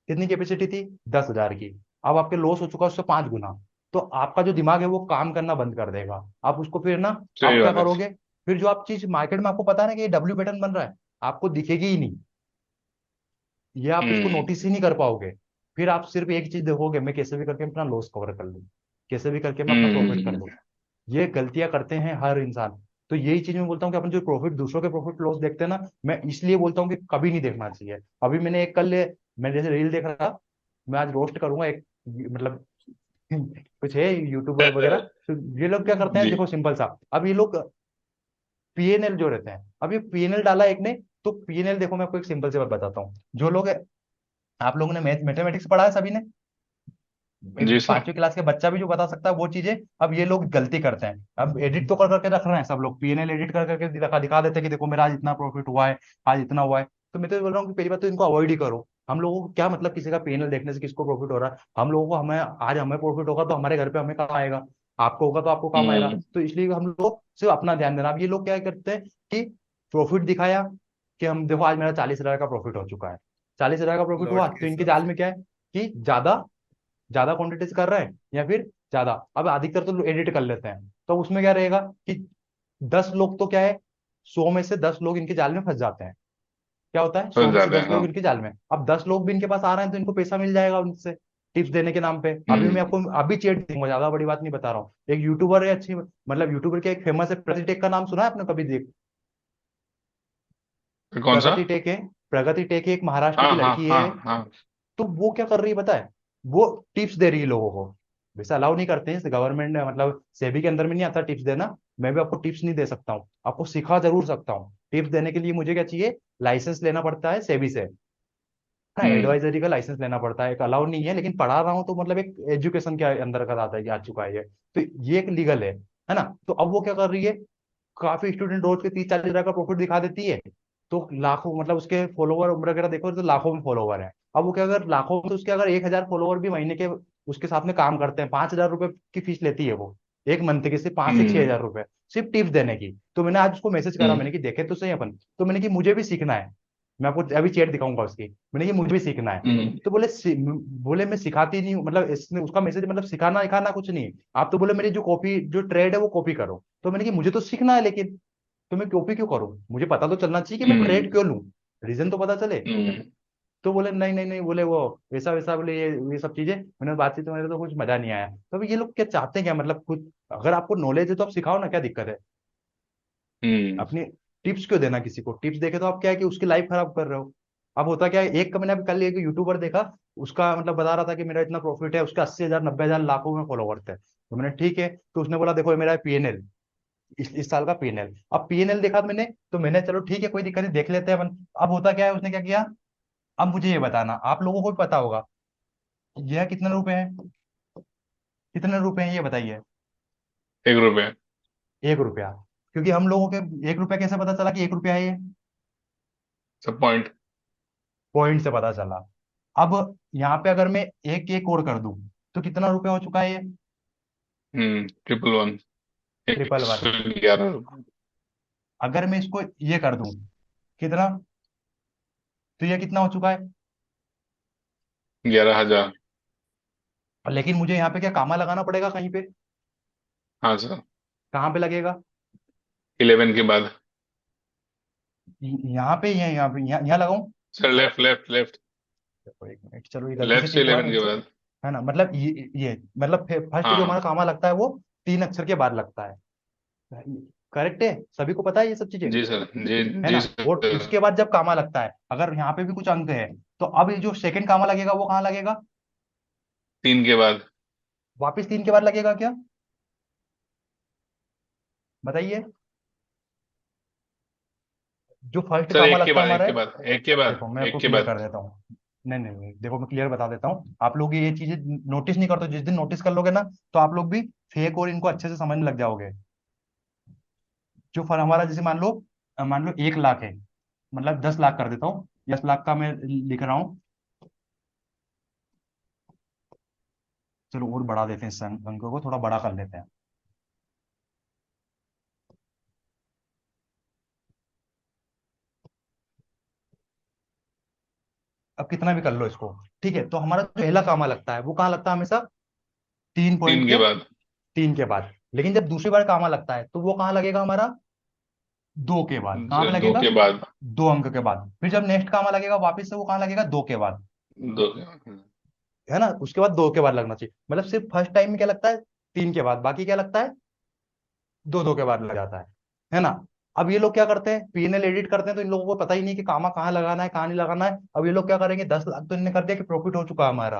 S1: कितनी कैपेसिटी थी, 10,000 की। अब आपके लॉस हो चुका है उससे 5 गुना। तो आपका जो दिमाग है वो काम करना बंद कर देगा। आप उसको फिर ना,
S2: सही
S1: आप क्या
S2: बात है।
S1: करोगे, फिर जो आप चीज मार्केट में आपको पता है ना कि ये डब्ल्यू पैटर्न बन रहा है, आपको दिखेगी ही नहीं, ये आप इसको
S2: हम्म।
S1: नोटिस ही नहीं कर पाओगे। फिर आप सिर्फ एक चीज देखोगे, मैं कैसे भी करके अपना लॉस कवर कर लूँ, कैसे भी करके मैं अपना प्रॉफिट कर
S2: हम्म।
S1: लूँ। ये गलतियां करते हैं हर इंसान। तो यही चीज मैं बोलता हूँ कि अपन जो प्रॉफिट, दूसरों के प्रॉफिट लॉस देखते हैं ना, मैं इसलिए बोलता हूँ कि कभी नहीं देखना चाहिए। अभी मैंने एक कल मैं जैसे रील देख रहा था, मैं आज रोस्ट करूंगा एक, मतलब कुछ है यूट्यूबर वगैरह, तो ये लोग क्या करते हैं,
S2: जी।
S1: देखो सिंपल सा, अब ये लोग पीएनएल जो रहते हैं, अब ये पीएनएल डाला एक ने, तो पीएनएल देखो मैं आपको एक सिंपल सी बात बताता हूँ, जो लोग आप लोगों ने मैथमेटिक्स पढ़ा है सभी ने, एक
S2: जी सर।
S1: 5वीं क्लास के बच्चा भी जो बता सकता है वो चीजें। अब ये लोग गलती करते हैं, अब एडिट तो कर करके रख रहे हैं सब लोग, पीएनएल एडिट कर करके दिखा दिखा देते हैं कि देखो मेरा आज इतना प्रॉफिट हुआ है, आज इतना हुआ है। तो मैं तो बोल रहा हूँ कि पहली बात तो इनको अवॉइड ही करो। हम लोगों को क्या मतलब किसी का पीएनएल देखने से किसको प्रॉफिट हो रहा है, हम लोगों को, हमें आज हमें प्रॉफिट होगा तो हमारे घर पे हमें काम आएगा, आपको होगा तो आपको काम आएगा।
S2: हम्म।
S1: तो इसलिए हम लोग सिर्फ अपना ध्यान देना। अब ये लोग क्या करते हैं कि प्रॉफिट दिखाया, कि हम देखो आज मेरा 40,000 का प्रॉफिट हो चुका है, 40,000 का प्रॉफिट हुआ,
S3: लौट
S1: तो
S3: के
S1: इनके
S3: सर।
S1: जाल में क्या है कि ज्यादा ज्यादा क्वांटिटी से कर रहे हैं, या फिर ज्यादा, अब अधिकतर तो एडिट कर लेते हैं, तो उसमें क्या रहेगा कि 10 लोग तो क्या है, 100 में से 10 लोग इनके जाल में फंस जाते हैं। क्या होता है, सौ
S2: फंस
S1: में से
S2: जाते
S1: दस
S2: हैं हाँ।
S1: लोग इनके जाल में, अब 10 लोग भी इनके पास आ रहे हैं तो इनको पैसा मिल जाएगा उनसे, टिप्स देने के नाम पे। अभी मैं
S2: हम्म।
S1: आपको अभी चेट दूंगा, ज्यादा बड़ी बात नहीं बता रहा हूँ। एक यूट्यूबर है अच्छी, मतलब यूट्यूबर के एक फेमस है, प्रगति टेक का नाम सुना है आपने कभी, देख,
S2: कौन सा?
S1: प्रगति टेक है, प्रगति टेक है, एक महाराष्ट्र
S2: हाँ
S1: की
S2: हाँ
S1: लड़की
S2: हाँ
S1: है।
S2: हाँ।
S1: तो वो क्या कर रही है पता है, वो टिप्स दे रही है लोगों को। वैसे अलाउ नहीं करते हैं गवर्नमेंट ने, मतलब सेबी के अंदर में नहीं आता टिप्स देना। मैं भी आपको टिप्स नहीं दे सकता हूँ, आपको सिखा जरूर सकता हूँ। टिप्स देने के लिए मुझे क्या चाहिए, लाइसेंस लेना पड़ता है सेबी से। हाँ,
S2: हम्म
S1: एडवाइजरी का लाइसेंस लेना पड़ता है, एक अलाउ नहीं है, लेकिन पढ़ा रहा हूँ तो मतलब एक एजुकेशन के अंदर का आता है, आ चुका है ये। तो ये एक लीगल है ना। तो अब वो क्या कर रही है, काफी स्टूडेंट रोज के 30-40 हजार का प्रॉफिट दिखा देती है। तो लाखों, मतलब उसके फॉलोवर वगैरह देखो तो लाखों में फॉलोवर है। अब वो क्या, अगर लाखों में तो उसके अगर 1,000 फॉलोवर भी महीने के उसके साथ में काम करते हैं, 5,000 रुपए की फीस लेती है वो एक मंथ की, सिर्फ 5 से 6 हजार रुपए सिर्फ टिप्स देने की। तो मैंने आज उसको मैसेज करा,
S2: हम्म
S1: मैंने कि देखे तो सही अपन। तो मैंने कि मुझे भी सीखना है, मैं आपको अभी चैट दिखाऊंगा उसकी। मैंने कि मुझे भी सीखना है।
S2: हम्म
S1: तो बोले बोले मैं सिखाती नहीं हूँ, मतलब इसने उसका मैसेज मतलब सिखाना सिखाना कुछ नहीं है। आप तो बोले मेरी जो कॉपी जो ट्रेड है वो कॉपी करो। तो मैंने कि मुझे तो सीखना है, लेकिन तो मैं कॉपी क्यों करूं, मुझे पता तो चलना चाहिए कि मैं
S2: हम्म
S1: ट्रेड क्यों लूं, रीजन तो पता चले।
S2: हम्म
S1: तो बोले नहीं नहीं नहीं, बोले वो वैसा वैसा, बोले ये सब चीजें। मैंने बातचीत तो मेरे तो कुछ मजा नहीं आया। तो अभी ये लोग क्या चाहते हैं क्या, मतलब कुछ अगर आपको नॉलेज है तो आप सिखाओ ना, क्या दिक्कत है।
S2: हम्म
S1: अपनी टिप्स क्यों देना किसी को, टिप्स देके तो आप क्या है कि उसकी लाइफ खराब कर रहे हो। अब होता क्या है, एक का मैंने अभी कल एक यूट्यूबर देखा, उसका मतलब बता रहा था कि मेरा इतना प्रॉफिट है, उसका 80,000 90,000 लाखों में फॉलोवर्स थे। तो मैंने ठीक है, तो उसने बोला देखो ये मेरा पीएनएल, इस साल का पीएनएल। अब पीएनएल देखा मैंने, तो मैंने चलो ठीक है कोई दिक्कत नहीं, देख लेते हैं अपन। अब होता क्या है, उसने क्या किया, अब मुझे ये बताना, आप लोगों को भी पता होगा यह कितने रुपए है, कितने रुपए हैं ये बताइए।
S2: 1 रुपया।
S1: 1 रुपया। क्योंकि हम लोगों के 1 रुपया कैसे पता चला कि 1 रुपया है ये,
S2: सब पॉइंट।
S1: पॉइंट से पता चला। अब यहाँ पे अगर मैं एक एक और कर दूं, तो कितना रुपए हो चुका है ये,
S2: 111। एक
S1: 111।
S2: सौ ग्यारह रुपये
S1: अगर मैं इसको ये कर दूं, कितना, तो ये कितना हो चुका है।
S2: 11,000।
S1: लेकिन मुझे यहाँ पे क्या कामा लगाना पड़ेगा कहीं पे,
S2: हाँ सर।
S1: कहाँ पे लगेगा,
S2: 11 के बाद।
S1: यहाँ पे, यहाँ पे, यहाँ लगाऊं।
S2: Sir left left left.
S1: देखो एक मिनट, चलो ये गलती से
S2: लेफ्ट से
S1: टिक हुआ
S2: 11
S1: मेरे
S2: के
S1: से,
S2: बाद।
S1: है ना। मतलब ये मतलब फर्स्ट जो
S2: हाँ
S1: हमारा कामा लगता है वो 3 अक्षर के बाद लगता है। करेक्ट है, सभी को पता है ये सब चीजें,
S2: जी सर। जी
S1: है
S2: जी
S1: ना। और
S2: सर।
S1: उसके बाद जब कामा लगता है, अगर यहाँ पे भी कुछ अंक है, तो अब ये जो सेकंड कामा लगेगा वो कहाँ लगेगा,
S2: 3 के बाद।
S1: वापिस 3 के बाद लगेगा क्या, बताइए। जो फर्स्ट
S2: सर
S1: कामा
S2: एक के
S1: लगता है
S2: बाद, एक
S1: हमारा
S2: के
S1: है,
S2: बाद, एक के बाद,
S1: देखो मैं आपको
S2: एक के
S1: क्लियर
S2: बाद।
S1: कर देता हूँ। नहीं नहीं नहीं, देखो मैं क्लियर बता देता हूँ, आप लोग ये चीजें नोटिस नहीं करते, जिस दिन नोटिस कर लोगे ना, तो आप लोग भी फेक और इनको अच्छे से समझने लग जाओगे। जो फल हमारा, जैसे मान लो 1 लाख है, मतलब 10 लाख कर देता हूँ, 10 लाख का मैं लिख रहा हूँ। चलो और बढ़ा देते हैं, इस अंकों को थोड़ा बड़ा कर लेते हैं। अब कितना भी कर लो इसको, ठीक है। तो हमारा जो पहला कामा लगता है वो कहाँ लगता है हमेशा, 3 पॉइंट
S2: 3 के
S1: के
S2: बाद।
S1: 3 के बाद। लेकिन जब दूसरी बार कामा लगता है तो वो कहाँ लगेगा हमारा, 2 के बाद। कहाँ पे
S2: दो
S1: लगेगा,
S2: के बाद।
S1: 2 अंक के बाद। फिर जब नेक्स्ट कामा लगेगा वापिस से वो कहाँ लगेगा, 2 के बाद,
S2: दो।
S1: है ना। उसके बाद 2 के बाद लगना चाहिए, मतलब सिर्फ फर्स्ट टाइम में क्या लगता है, 3 के बाद, बाकी क्या लगता है, 2 2 के बाद लग जाता है ना। अब ये लोग क्या करते हैं, पीएनएल एडिट करते हैं, तो इन लोगों को पता ही नहीं कि कामा कहाँ लगाना है कहाँ नहीं लगाना है। अब ये लोग क्या करेंगे, 10 लाख तो इन्होंने कर दिया कि प्रॉफिट हो चुका है हमारा,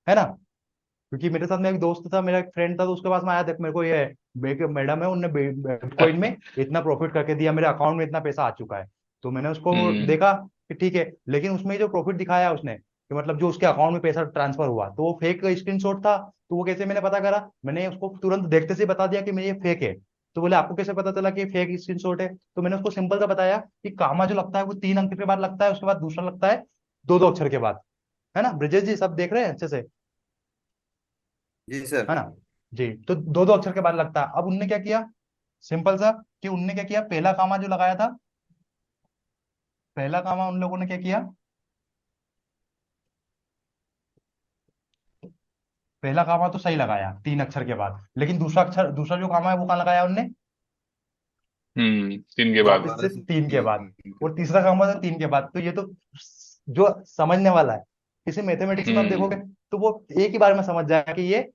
S1: है ना। क्योंकि मेरे साथ में एक दोस्त था, मेरा एक फ्रेंड था, तो उसके पास में आया, देख मेरे को ये मैडम है, उनने बिटकॉइन में इतना प्रॉफिट करके दिया, मेरे अकाउंट में इतना पैसा आ चुका है। तो मैंने उसको
S2: हम्म
S1: देखा कि ठीक है, लेकिन उसमें जो प्रॉफिट दिखाया उसने, कि मतलब जो उसके अकाउंट में पैसा ट्रांसफर हुआ, तो वो फेक स्क्रीनशॉट था। तो वो कैसे मैंने पता करा, मैंने उसको तुरंत देखते से बता दिया कि मैं ये फेक है। तो बोले आपको कैसे पता चला कि फेक स्क्रीनशॉट है। तो मैंने उसको सिंपल सा बताया कि कामा जो लगता है वो 3 अंक के बाद लगता है, उसके बाद दूसरा लगता है 2 2 अक्षर के बाद, है ना। ब्रिजेश जी सब देख रहे हैं अच्छे से,
S8: जी सर।
S1: है ना। जी, तो 2 2 अक्षर के बाद लगता है। अब उनने क्या किया, सिंपल सा, कि उनने क्या किया, पहला कामा जो लगाया था, पहला कामा उन लोगों ने क्या किया, पहला कामा तो सही लगाया 3 अक्षर के बाद, लेकिन दूसरा अक्षर, दूसरा जो कामा है वो कहाँ लगाया उनने,
S2: 3 के बाद।
S1: वापस से 3 के बाद। और तीसरा कामा था 3 के बाद। तो ये तो जो समझने वाला है, इसे मैथमेटिक्स में आप
S2: हम्म
S1: देखोगे, तो वो एक ही बार में समझ जाएगा कि ये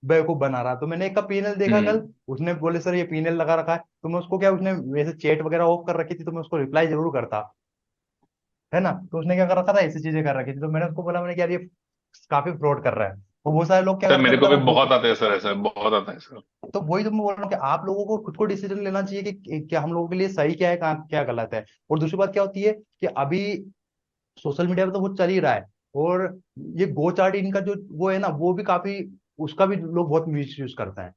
S1: बेवकूफ बना रहा। तो मैंने एक का पीएनएल देखा
S2: हम्म
S1: कल, उसने बोले सर ये पीएनएल लगा रखा है, तो मैं उसको क्या, उसने वैसे चैट वगैरह ऑफ कर रखी थी, तो मैं उसको रिप्लाई जरूर करता, है ना। तो उसने क्या कर रखा था, ऐसी चीजें कर रखी थी। तो मैंने उसको बोला, मैंने कि यार ये काफी फ्रॉड कर रहा है। और बहुत सारे लोग क्या
S2: सर
S1: करते
S2: मेरे
S1: हैं
S2: को
S1: पता
S2: भी
S1: है, वो
S2: बहुत आता है सर, ऐसा बहुत आता है सर।
S1: तो वही तो मैं बोल रहा हूँ कि आप लोगों को खुद को डिसीजन लेना चाहिए कि क्या हम लोगों के लिए सही क्या है, कहाँ क्या गलत है। और दूसरी बात क्या होती है कि अभी सोशल मीडिया पे तो वो चल ही रहा है, और ये गो चार्ट इनका जो वो है ना, वो भी काफी, उसका भी लोग बहुत मिस यूज करते हैं।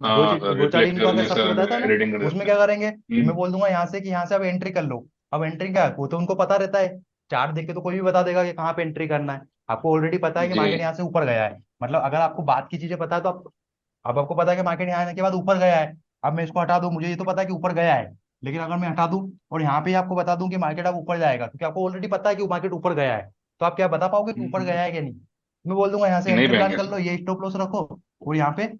S2: हाँ सर,
S1: गोचारी
S2: रिप्लेस
S1: इनको अगर
S2: करने
S1: सबको बताया था
S2: सर
S1: ना,
S2: एडिटिंग कर
S1: उसमें
S2: देते
S1: क्या
S2: हैं।
S1: करेंगे कि मैं बोल दूंगा यहाँ से कि यहाँ से अब एंट्री कर लो। अब एंट्री क्या है, वो तो उनको पता रहता है, चार्ट देख के तो कोई भी बता देगा कि कहाँ पे एंट्री करना है। आपको ऑलरेडी पता है कि
S2: जी।
S1: मार्केट यहाँ से ऊपर गया है, मतलब अगर आपको बात की चीजें पता है तो आप, अब आपको पता है कि मार्केट यहाँ आने के बाद ऊपर गया है। अब मैं इसको हटा दूं, मुझे ये तो पता है कि ऊपर गया है, लेकिन अगर मैं हटा दूं और यहाँ पे आपको बता दूं कि मार्केट अब ऊपर जाएगा, क्योंकि आपको ऑलरेडी पता है कि मार्केट ऊपर गया है, तो आप क्या बता पाओगे कि ऊपर
S2: हम्म,
S1: गया है कि नहीं। मैं बोल दूंगा यहाँ से
S2: नहीं
S1: एंट्री प्लान
S2: पाएंगे
S1: कर लो,
S2: सर।
S1: ये स्टॉप लॉस रखो, और यहाँ पे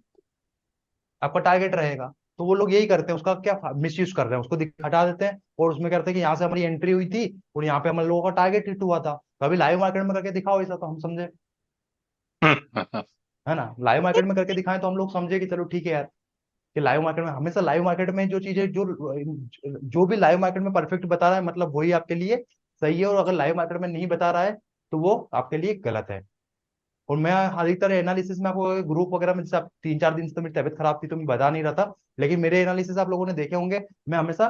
S1: आपका टारगेट रहेगा। तो वो लोग यही करते हैं, उसका क्या मिस यूज कर रहे हैं, उसको हटा देते हैं, और उसमें करते हैं कि यहाँ से हमारी एंट्री हुई थी और यहाँ पे हम लोगों का टारगेट हिट हुआ था। तो अभी लाइव मार्केट में करके दिखाओ ऐसा, तो हम समझे, है ना, लाइव मार्केट में करके दिखाएं तो हम लोग समझे कि चलो ठीक है यार, कि लाइव मार्केट में हमेशा, लाइव मार्केट में जो चीजें जो जो भी लाइव मार्केट में परफेक्ट बता रहा है, मतलब वही आपके लिए सही है, और अगर लाइव मार्केट में नहीं बता रहा है तो वो आपके लिए गलत है। और मैं अधिकतर एनालिसिस में आपको ग्रुप वगैरह में, जैसे आप 3-4 दिन से तो मेरी तबीयत खराब थी तो मैं बता नहीं रहा था, लेकिन मेरे एनालिसिस आप लोगों ने देखे होंगे, मैं हमेशा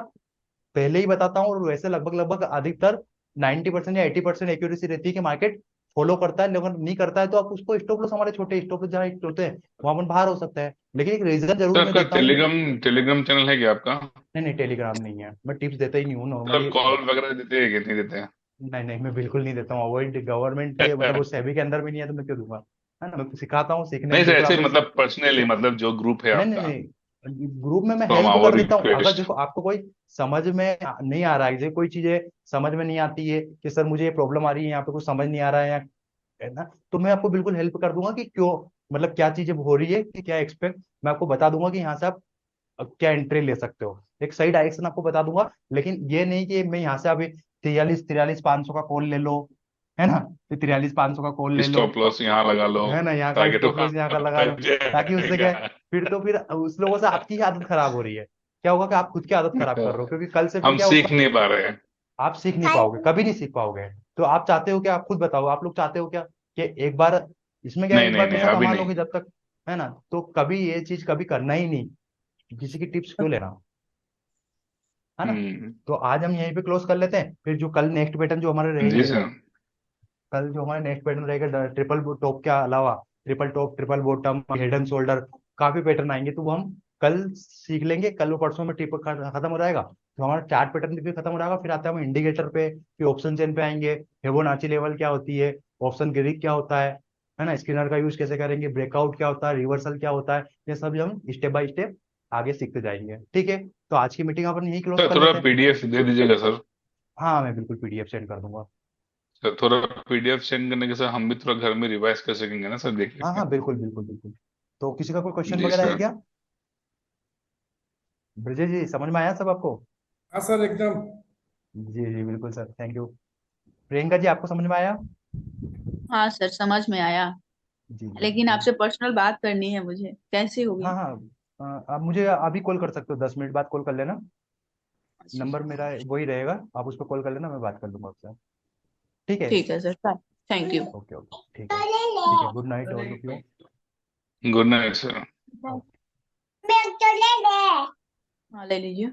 S1: पहले ही बताता हूँ, और वैसे लगभग लगभग अधिकतर 90% या 80% एक्यूरेसी रहती है कि मार्केट फॉलो करता है। अगर नहीं करता है तो आप उसको स्टॉप लॉस, हमारे छोटे स्टॉप लॉस जहाँ हिट होते हैं वहां अपन बाहर हो सकता है, लेकिन एक रीजन जरूर
S2: सर
S1: मैं
S2: आपका
S1: देता हूँ।
S2: टेलीग्राम टेलीग्राम चैनल है क्या आपका?
S1: नहीं नहीं, टेलीग्राम नहीं है, मैं टिप्स देता ही नहीं हूँ
S2: सर
S1: नॉर्मली।
S2: कॉल वगैरह देते हैं कि नहीं देते
S1: नहीं नहीं, मैं बिल्कुल नहीं देता हूँ, अवॉइड, गवर्नमेंट के मतलब
S2: हैं?
S1: वो सेबी के अंदर भी नहीं है तो मैं क्यों दूंगा, है ना, मैं सिखाता हूँ, सीखने
S2: नहीं
S1: में
S2: सर,
S1: बिल्कुल
S2: ऐसे
S1: आपको।
S2: मतलब पर्सनली, मतलब जो ग्रुप है
S1: नहीं नहीं
S2: आपका,
S1: नहीं, ग्रुप में मैं
S2: फ्रॉम
S1: हेल्प कर
S2: आवर
S1: देता हूँ, अगर
S2: रिक्वेस्ट।
S1: देखो आपको कोई समझ में नहीं आ रहा है, जैसे कोई चीजें समझ में नहीं आती है कि सर मुझे ये प्रॉब्लम आ रही है, यहाँ पे कुछ समझ नहीं आ रहा है, या है ना, तो मैं आपको बिल्कुल हेल्प कर दूंगा कि क्यों, मतलब क्या चीजें हो रही है, कि क्या एक्सपेक्ट, मैं आपको बता दूंगा कि यहाँ से आप क्या एंट्री ले सकते हो, एक सही डायरेक्शन आपको बता दूंगा। लेकिन ये नहीं कि मैं यहाँ से अभी 43-500 का कॉल ले लो, है ना, 43-500 का कॉल ले लो,
S2: स्टॉप लॉस यहाँ लगा लो,
S1: है ना, यहाँ का
S2: टारगेट
S1: स्टॉप लॉस यहाँ का लगा लो, ताकि उससे क्या है, फिर उस लोगों से आपकी ही आदत खराब हो रही है, क्या होगा कि आप खुद की आदत खराब कर रहे हो, क्योंकि कल से फिर
S2: हम
S1: क्या
S2: सीख
S1: होगा,
S2: नहीं पा रहे हैं।
S1: आप सीख नहीं पाओगे, कभी नहीं सीख पाओगे। तो आप चाहते हो क्या, आप खुद बताओ, आप लोग चाहते हो क्या कि एक बार, इसमें क्या है,
S2: नहीं
S1: एक
S2: नहीं
S1: बार
S2: नहीं,
S1: पैसा
S2: अभी
S1: कमा
S2: नहीं।
S1: लोगे जब तक, है ना, तो कभी ये चीज कभी करना ही नहीं, किसी की टिप्स क्यों लेना, है ना।
S2: हम्म।
S1: तो आज हम यहीं पे क्लोज कर लेते हैं, फिर जो कल नेक्स्ट पैटर्न जो हमारे
S2: जी
S1: रहेंगे,
S2: सर।
S1: कल जो हमारा नेक्स्ट पैटर्न रहेगा ट्रिपल टॉप के अलावा, triple top, triple bottom, head and shoulder, काफी पैटर्न आएंगे, तो वो हम कल सीख लेंगे, कल वो परसों में ट्रिपल खत्म हो जाएगा, तो हमारा चार्ट पैटर्न भी खत्म हो जाएगा। फिर आते हैं हम इंडिकेटर पे, फिर ऑप्शन चेन पे आएंगे, फिबोनाची लेवल क्या होती है, ऑप्शन ग्रीक क्या होता है ना, स्किनर का यूज कैसे करेंगे, ब्रेकआउट क्या होता है, रिवर्सल क्या होता है, ये सब हम स्टेप बाय स्टेप आगे सीखते जाएंगे, ठीक है। तो आज की मीटिंग अपन यही क्लोज
S2: सर
S1: कर
S2: थोड़ा
S1: लेते हैं।
S2: पीडीएफ दे दीजिएगा सर।
S1: हाँ, मैं बिल्कुल पीडीएफ सेंड कर दूंगा।
S2: सर थोड़ा पीडीएफ सेंड करने के, सर हम भी थोड़ा घर में रिवाइज कर सकेंगे ना सर, देख
S1: हाँ
S2: लिख
S1: हाँ, बिल्कुल बिल्कुल बिल्कुल। तो किसी का कोई क्वेश्चन
S2: जी
S1: वगैरह है
S2: सर।
S1: क्या, ब्रजेश जी, समझ में आया सब आपको?
S3: हाँ सर एकदम।
S1: जी जी बिल्कुल sir, thank you. Priyanka ji, आपको समझ में आया?
S6: हाँ सर, समझ में आया।
S1: जी जी
S6: लेकिन
S1: बिल्कुल।
S6: आपसे पर्सनल बात करनी है मुझे, कैसे
S1: हाँ
S6: होगी?
S1: हाँ, आप मुझे अभी कॉल कर सकते हो, 10 मिनट बाद कॉल कर लेना,
S6: अच्छा,
S1: नंबर मेरा वही रहेगा, आप उस पर कॉल कर लेना, मैं बात कर लूंगा आपसे, ठीक है।
S6: ठीक है sir, thank you.
S1: Okay okay, ठीक है, good night all of you.
S2: Good night sir.
S6: हाँ, ले लीजिए।